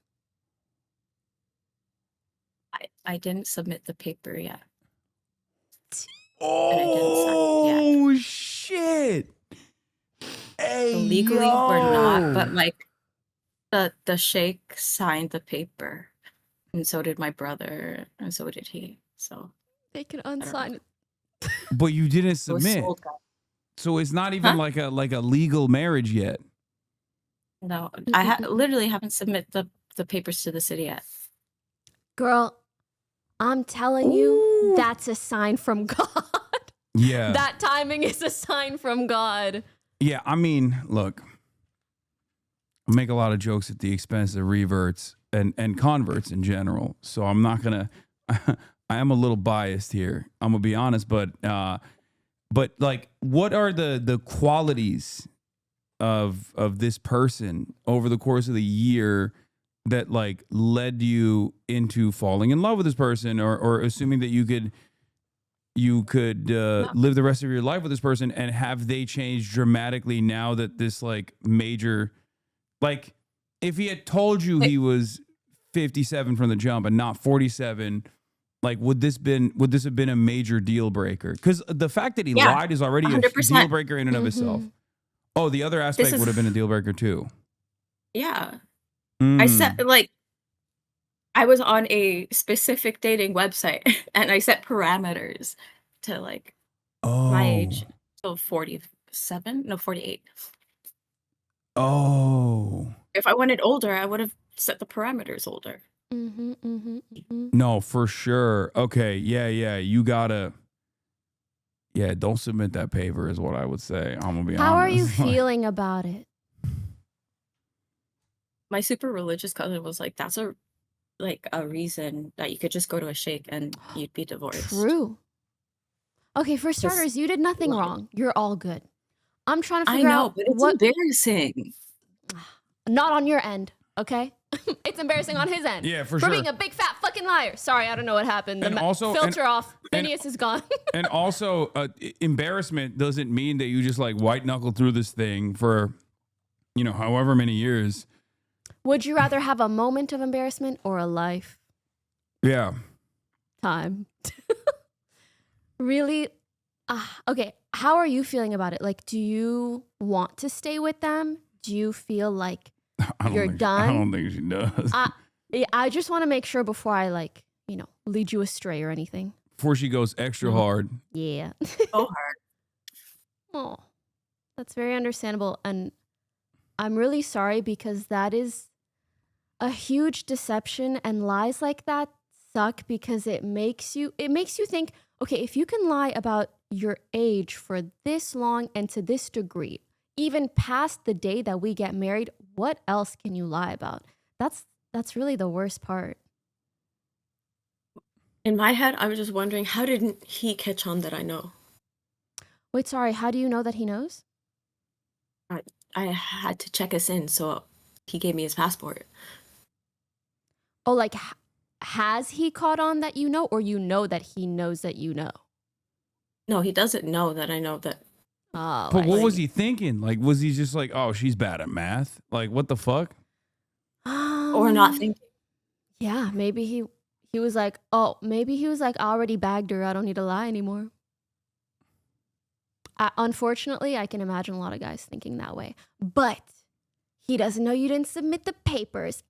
I didn't submit the paper yet. Oh shit! Hey, So legally we're not, but like the sheikh signed the paper, and so did my brother, and so did he. So they can unsign it. But you didn't submit, so it's not even like a legal marriage yet. No, I literally haven't submitted the papers to the city yet. Girl, I'm telling you, that's a sign from God. Yeah. That timing is a sign from God. Yeah, I mean, look, I make a lot of jokes at the expense of reverts and converts in general. So I'm not gonna. I am a little biased here. I'm gonna be honest, but like, what are the qualities of this person over the course of the year that like led you into falling in love with this person, or assuming that you could live the rest of your life with this person, and have they changed dramatically now that this like major, like if he had told you he was 57 from the jump and not 47, like would this have been a major deal breaker? Because the fact that he lied is already 100%. A deal breaker in and of itself. Oh, the other aspect would have been a deal breaker too. Yeah. I said, like, I was on a specific dating website and I set parameters to like my age. So 47? No, 48. Oh. If I wanted older, I would have set the parameters older. No, for sure. Okay. Yeah. You gotta. Yeah, don't submit that paper is what I would say. I'm gonna be honest. How are you feeling about it? My super religious cousin was like, that's a reason that you could just go to a sheikh and you'd be divorced. True. Okay, for starters, you did nothing wrong. You're all good. I'm trying to figure out but it's embarrassing. Not on your end, okay? It's embarrassing on his end. Yeah, for For sure. being a big fat fucking liar. Sorry, I don't know what happened. The filter off. Phineas is gone. And also, embarrassment doesn't mean that you just like white knuckle through this thing for, however many years. Would you rather have a moment of embarrassment or a life? Yeah. Time. Really? Okay. How are you feeling about it? Like, do you want to stay with them? Do you feel like you're done? I don't think she does. I just want to make sure before I lead you astray or anything. Before she goes extra hard. Yeah. So hard. Oh, that's very understandable. And I'm really sorry because that is a huge deception, and lies like that suck because it makes you think, okay, if you can lie about your age for this long and to this degree, even past the day that we get married, what else can you lie about? That's really the worst part. In my head, I was just wondering, how didn't he catch on that I know? Wait, sorry, how do you know that he knows? I had to check us in, so he gave me his passport. Oh, like, has he caught on that you know, or you know that he knows that you know? No, he doesn't know that I know that. Oh, But what was he thinking? Like, was he just like, oh, she's bad at math? Like, what the fuck? Or not thinking. Yeah, maybe he was like, oh, maybe he was like, I already bagged her. I don't need to lie anymore. Unfortunately, I can imagine a lot of guys thinking that way. But he doesn't know you didn't submit the papers.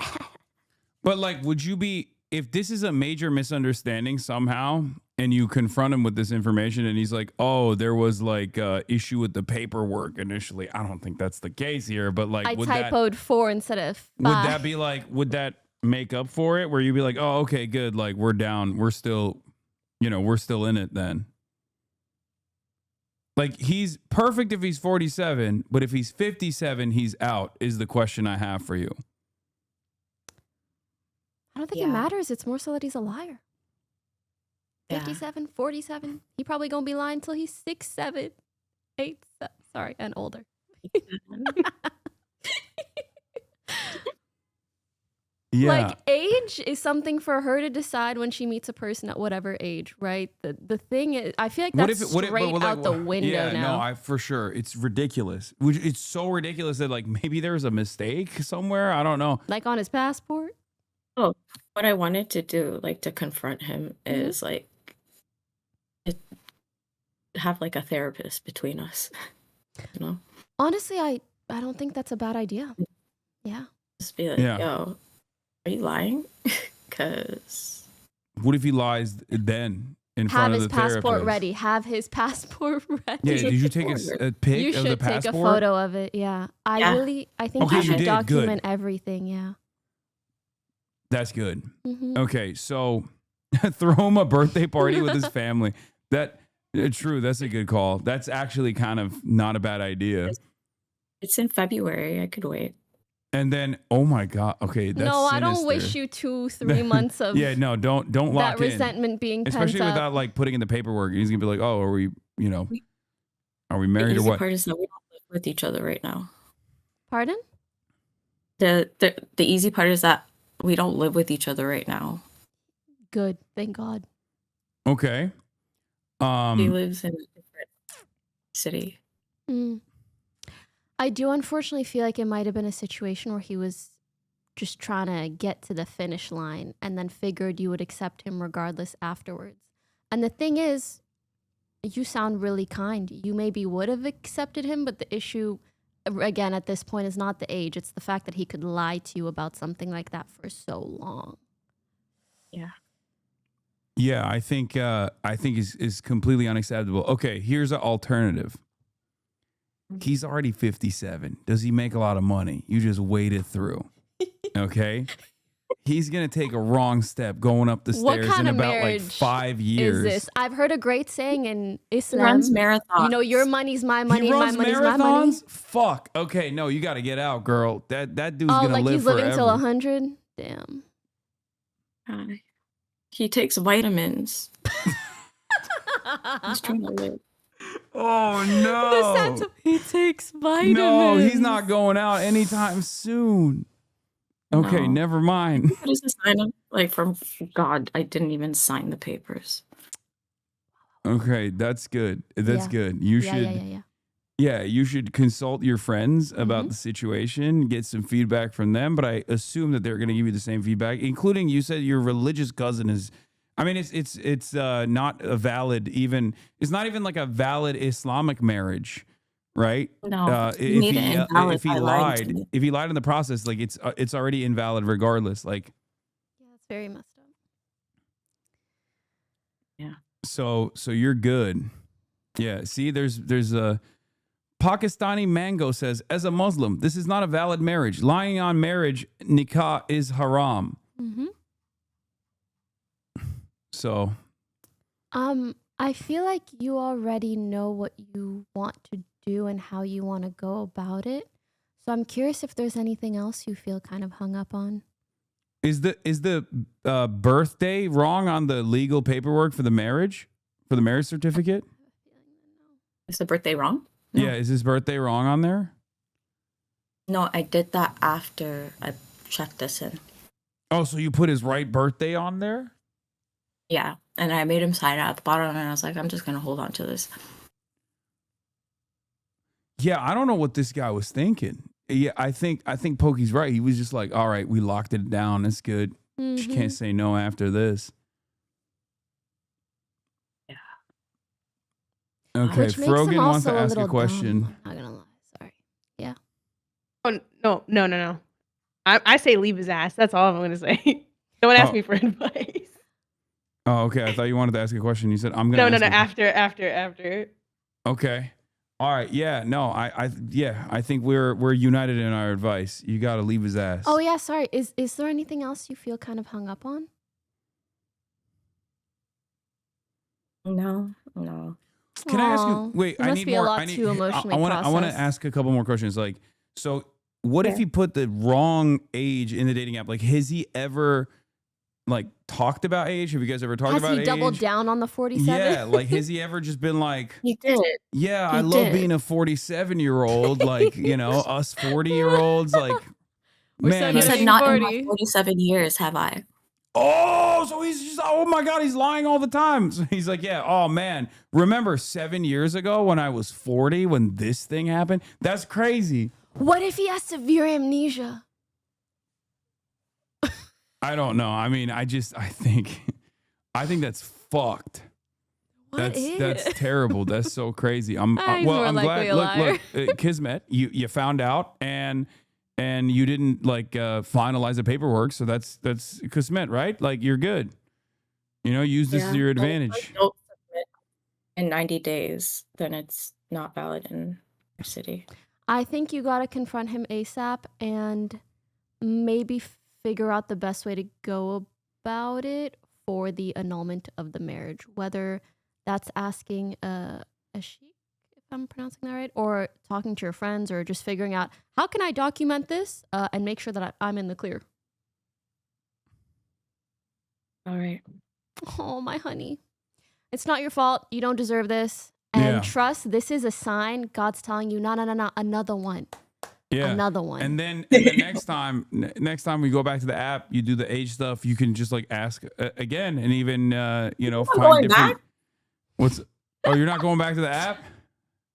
But like, would you be, if this is a major misunderstanding somehow, and you confront him with this information and he's like, oh, there was like issue with the paperwork initially. I don't think that's the case here, but like, I typoed 4 instead of 5. Would that be like, would that make up for it? Where you'd be like, oh, okay, good. Like, we're down. We're still, we're still in it then. Like, he's perfect if he's 47, but if he's 57, he's out, is the question I have for you. I don't think it matters. It's more so that he's a liar. Yeah. 57, 47. He probably gonna be lying till he's 6, 7, 8. Sorry, and older. Yeah. Like, age is something for her to decide when she meets a person at whatever age, right? The thing is, I feel like that's straight out the window yeah, now. No, for sure. It's ridiculous. It's so ridiculous that like maybe there was a mistake somewhere. I don't know. Like on his passport. Oh, what I wanted to do, like to confront him, is like have like a therapist between us. You know? Honestly, I don't think that's a bad idea. Yeah. Just be like, yo, are you lying? Because What if he lies then in front of the Have his passport therapist? ready. Have his passport ready. Yeah, did you take a pic You of the should take passport? a photo of it. Yeah. I think Okay, you you should did. document Good. everything. Yeah. That's good. Mhm. Okay, so throw him a birthday party with his family. True, that's a good call. That's actually kind of not a bad idea. it's in February. I could wait. And then, oh my God, okay, that's No, I don't sinister. wish you 2-3 months of Yeah, no, don't lock that in. resentment being pent Especially up. without like putting in the paperwork. He's gonna be like, oh, are we The married or easy what? part is that we don't live with each other right now. Pardon? The easy part is that we don't live with each other right now. Good, thank God. Okay. He lives in a different city. Mm. I do unfortunately feel like it might have been a situation where he was just trying to get to the finish line and then figured you would accept him regardless afterwards. And the thing is, you sound really kind. You maybe would have accepted him, but the issue, again, at this point is not the age. It's the fact that he could lie to you about something like that for so long. Yeah. Yeah, I think is completely unacceptable. Okay, here's an alternative. He's already 57. Does he make a lot of money? You just wait it through. Okay? He's going to take a wrong step going up the What stairs kind in of about like marriage 5 years. Is this? I've heard a great saying in Islam. runs marathons. You know, your money's my money, He my runs money's my money. marathons? Fuck. Okay, no, you got to get out, girl. That dude's Oh, going to like live he's living forever. till 100? Damn. He takes vitamins. He's trying to live. Oh no. He takes vitamins. No, he's not going out anytime soon. Okay, No. never mind. What is the sign up? Like from God, I didn't even sign the papers. Okay, that's good. That's Yeah. good. You Yeah, should yeah, yeah, yeah. Yeah, you should consult your friends about Mm-hmm. the situation, get some feedback from them, but I assume that they're going to give you the same feedback, including you said your religious cousin is I mean it's not a valid even it's not even like a valid Islamic marriage, right? No, you need it invalid if he by lying to lied, me. if he lied in the process, like it's already invalid regardless, like Yeah, that's very messed up. Yeah. so you're good. Yeah, see there's a Pakistani Mango says, as a Muslim, this is not a valid marriage. Lying on marriage, nikah is haram. Mm-hmm. So, I feel like you already know what you want to do and how you want to go about it. So I'm curious if there's anything else you feel kind of hung up on. is the birthday wrong on the legal paperwork for the marriage certificate? Is the birthday wrong? No. Yeah, is his birthday wrong on there? No, I did that after I checked this in. Oh, so you put his right birthday on there? Yeah, and I made him sign it at the bottom, and I was like, I'm just gonna hold on to this. Yeah, I don't know what this guy was thinking. Yeah, I think Pokey's right. He was just like, all right, we locked it down. It's good. She Mhm. can't say no after this. Yeah. Okay, Which makes him Frogan wants also to a ask a little question. dumb. I'm not gonna lie. Sorry. Yeah. Oh no. I say leave his ass. That's all I'm gonna say. Don't ask Oh. me for advice. Oh, okay. I thought you wanted to ask a question. You said I'm gonna. No. ask you- After. Okay. All right. Yeah. No. I think we're united in our advice. You got to leave his ass. Oh yeah. Sorry. Is there anything else you feel kind of hung up on? No. Can I ask Aw, you? Wait. there I must need be a more. lot I need. to emotionally I want to process. ask a couple more questions. Like, so what if Yeah. he put the wrong age in the dating app? Like, has he ever like talked about age? Have you guys ever talked Has about he age? doubled down on the 47? Yeah, like has he ever just been like, He did. yeah, He I love did. being a 47-year-old, like, you know, us 40-year-olds, like, We're man, He so I said, getting not in my 40. 47 years have I. Oh, so he's just, oh my God, he's lying all the time. So he's like, yeah, oh man, remember 7 years ago when I was 40 when this thing happened? That's crazy. What if he has severe amnesia? I don't know. I mean, I think that's fucked. What That's terrible. That's so crazy. He's I'm more likely glad. a liar. Look, Kismet, you found out and you didn't like finalize the paperwork, so that's Kismet, right? Like you're good. You know, use this Yeah. to your Well, if I advantage. don't submit in 90 days, then it's not valid in our city. I think you got to confront him ASAP and maybe figure out the best way to go about it for the annulment of the marriage. Whether that's asking a sheik, if I'm pronouncing that right, or talking to your friends, or just figuring out how can I document this and make sure that I'm in the clear. All right. Oh, my honey. It's not your fault. You don't deserve this. And Yeah. trust, this is a sign God's telling you, no, another one. Yeah. Another one. And then next time we go back to the app, you do the age stuff. You can just like ask again, and even you know, find going different. back? What's? Oh, you're not going back to the app?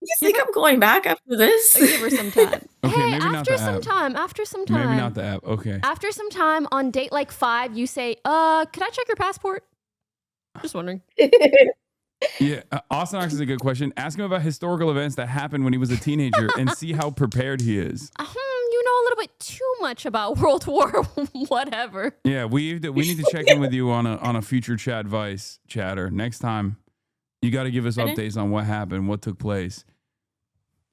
You think I'm going back after this? Give her some time. Okay, Hey, maybe not after the some app. time, after some time. Maybe not the app. Okay. After some time, on date like 5, you say, could I check your passport? Just wondering. Yeah, Austin asks is a good question. Ask him about historical events that happened when he was a teenager and see how prepared he is. You know a little bit too much about World War whatever. Yeah, we need to check in with you on a future CHADVICE chatter. Next time, you got to give us Okay. updates on what happened, what took place.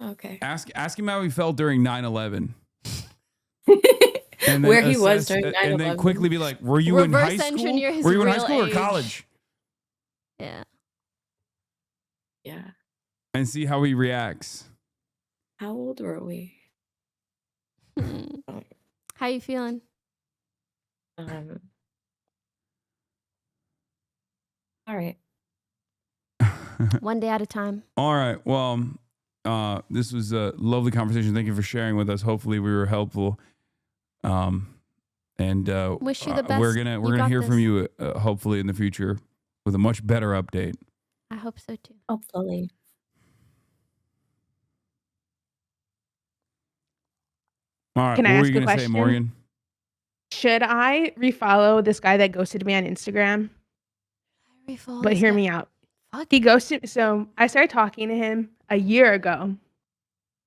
Okay. Ask him how he felt during 9/11. And then Where he was during and then 9/11. quickly be like, were you in high Reverse school? engineer his Were you in high real school or age. college? Yeah. Yeah. And see how he reacts. How old were we? How you feeling? All right. One day at a time. All right. Well, this was a lovely conversation. Thank you for sharing with us. Hopefully, we were helpful. And Wish you the best. we're You gonna got hear this. from you hopefully in the future with a much better update. I hope so too. Hopefully. All right. Can I what were ask you a gonna say, question? Morgan? Should I refollow this guy that ghosted me on Instagram? But hear me out. Fuck. He ghosted. So I started talking to him a year ago,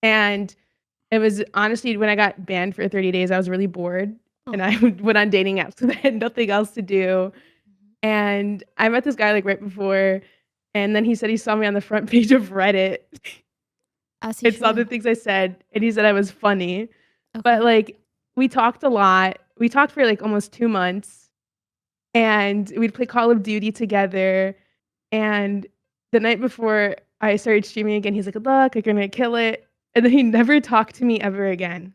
and it was honestly when I got banned for 30 days. I was really bored, and I went on dating apps because I had nothing else to do. And I met this guy like right before, and then he said he saw me on the front page of Reddit. As he It's all the should. things I said, and he said I was funny. But like we talked a lot. We talked for like almost 2 months, and we'd play Call of Duty together. And the night before I started streaming again, he's like, "Good luck, you're gonna kill it." And then he never talked to me ever again.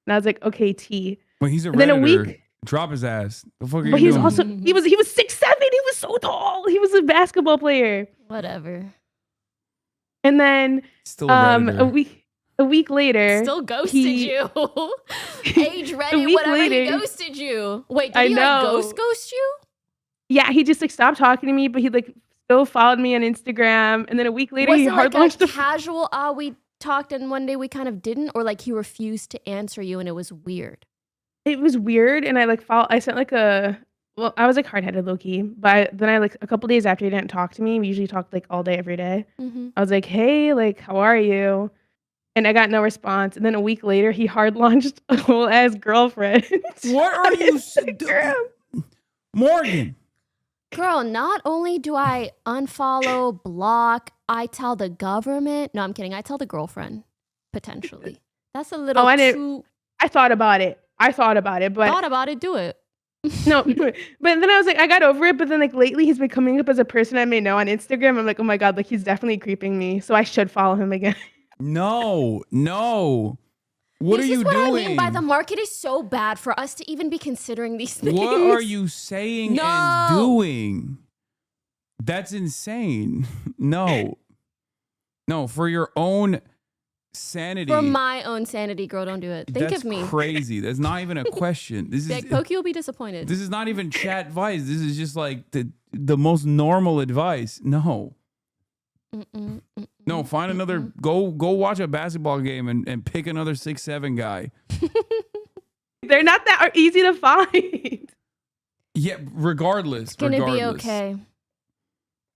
And I was like, "Okay, T." Well, he's a And then a Redditor. week- Drop his ass. The fuck are But you he's doing? also he was 6'7". He was so tall. He was a basketball player. Whatever. And then Still a Redditor. a week later, Still ghosted he- you. Age ready, week whatever. He later- ghosted you. Wait, did I he like know. ghost you? Yeah, he just like stopped talking to me, but he like still followed me on Instagram. And then a week later, Was he it hard like launched a casual, we talked and one day we kind of didn't? Or like he refused to answer you and it was weird? It was weird, and I like I sent like I was like hard-headed low-key, but then I like a couple days after he didn't talk to me. We usually talked like all day every day. Mm-hmm. I was like, "Hey, like how are you?" And I got no response. And then a week later, he hard launched a whole ass girlfriend. What are you doing, Morgan? Girl, not only do I unfollow, block, I tell the government. No, I'm kidding. I tell the girlfriend, potentially. That's a little I too... thought about it. But Thought about it, do it. no, but then I was like, I got over it. But then like lately, he's been coming up as a person I may know on Instagram. I'm like, oh my god, like he's definitely creeping me. So I should follow him again. No. What are This you is what doing? I mean by the market is so bad for us to even be considering these things. What are you saying No. and doing? That's insane. No. No, for your own sanity. For my own sanity, girl, don't do it. Think That's of me. crazy. That's not even a question. This is Like, Pokey will be disappointed. This is not even chat advice. This is just like the most normal advice. No. No, find another go watch a basketball game and pick another 6'7" guy. They're not that easy to find. Yeah, regardless. It's gonna be okay.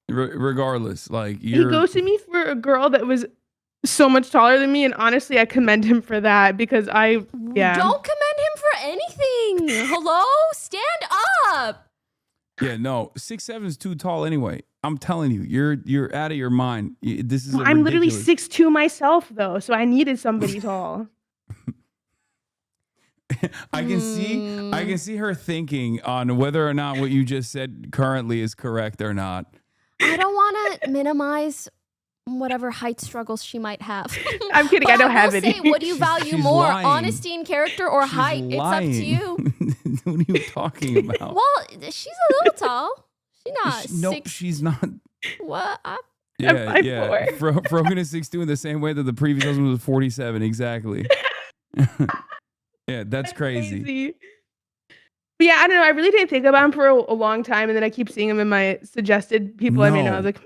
Regardless, like He ghosted me for a girl that was so much taller than me, and honestly, I commend him for that because Don't commend him for anything. Hello? Stand up. Yeah, no, 6'7" is too tall anyway. I'm telling you, you're out of your mind. This is I'm literally ridiculous. 6'2" myself, though, so I needed somebody tall. I can see her thinking on whether or not what you just said currently is correct or not. I don't want to minimize whatever height struggles she might have. I'm kidding. I don't have any. Say, what do you value She's more, lying. honesty in character or height? Lying. It's up to you. What are you talking about? Well, she's a little tall. She's not No, six. she's not. What? Yeah, yeah. Frogan is 6'2" in the same way that the previous husband was 47. Exactly. Yeah, that's crazy. But yeah, I don't know. I really didn't think about him for a long time, and then I keep seeing him in my suggested people I may know. I was like,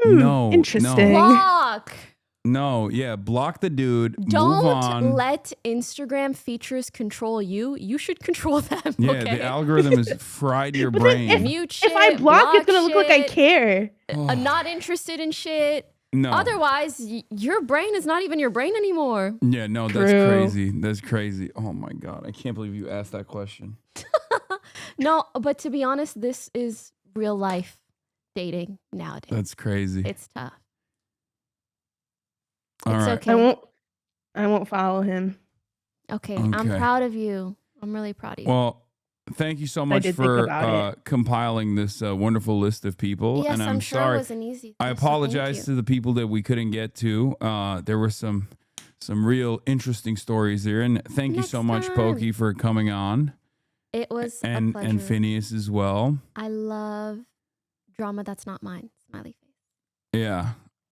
interesting. Block. No, yeah, block the dude. Move Don't on. let Instagram features control you. You should control them. Yeah, okay? the algorithm is fried your brain. Mute shit. If I block, it's gonna look like I shit, care. not interested in shit. No. Otherwise, your brain is not even your brain anymore. Yeah, no, that's True. crazy. That's crazy. Oh my God, I can't believe you asked that question. No, but to be honest, this is real life dating nowadays. That's crazy. It's tough. All It's right. okay. I won't follow him. Okay, I'm Okay. proud of you. I'm really proud of you. Well, thank you so much did think for about compiling this wonderful list of people. yes, and I'm sure sorry. it wasn't easy. I so thank apologize you. to the people that we couldn't get to. There were some real interesting stories there, and thank you so Next much, time. Pokey, for coming on, It was a and pleasure. Phineas as well. I love drama that's not mine. Smiley face. Yeah,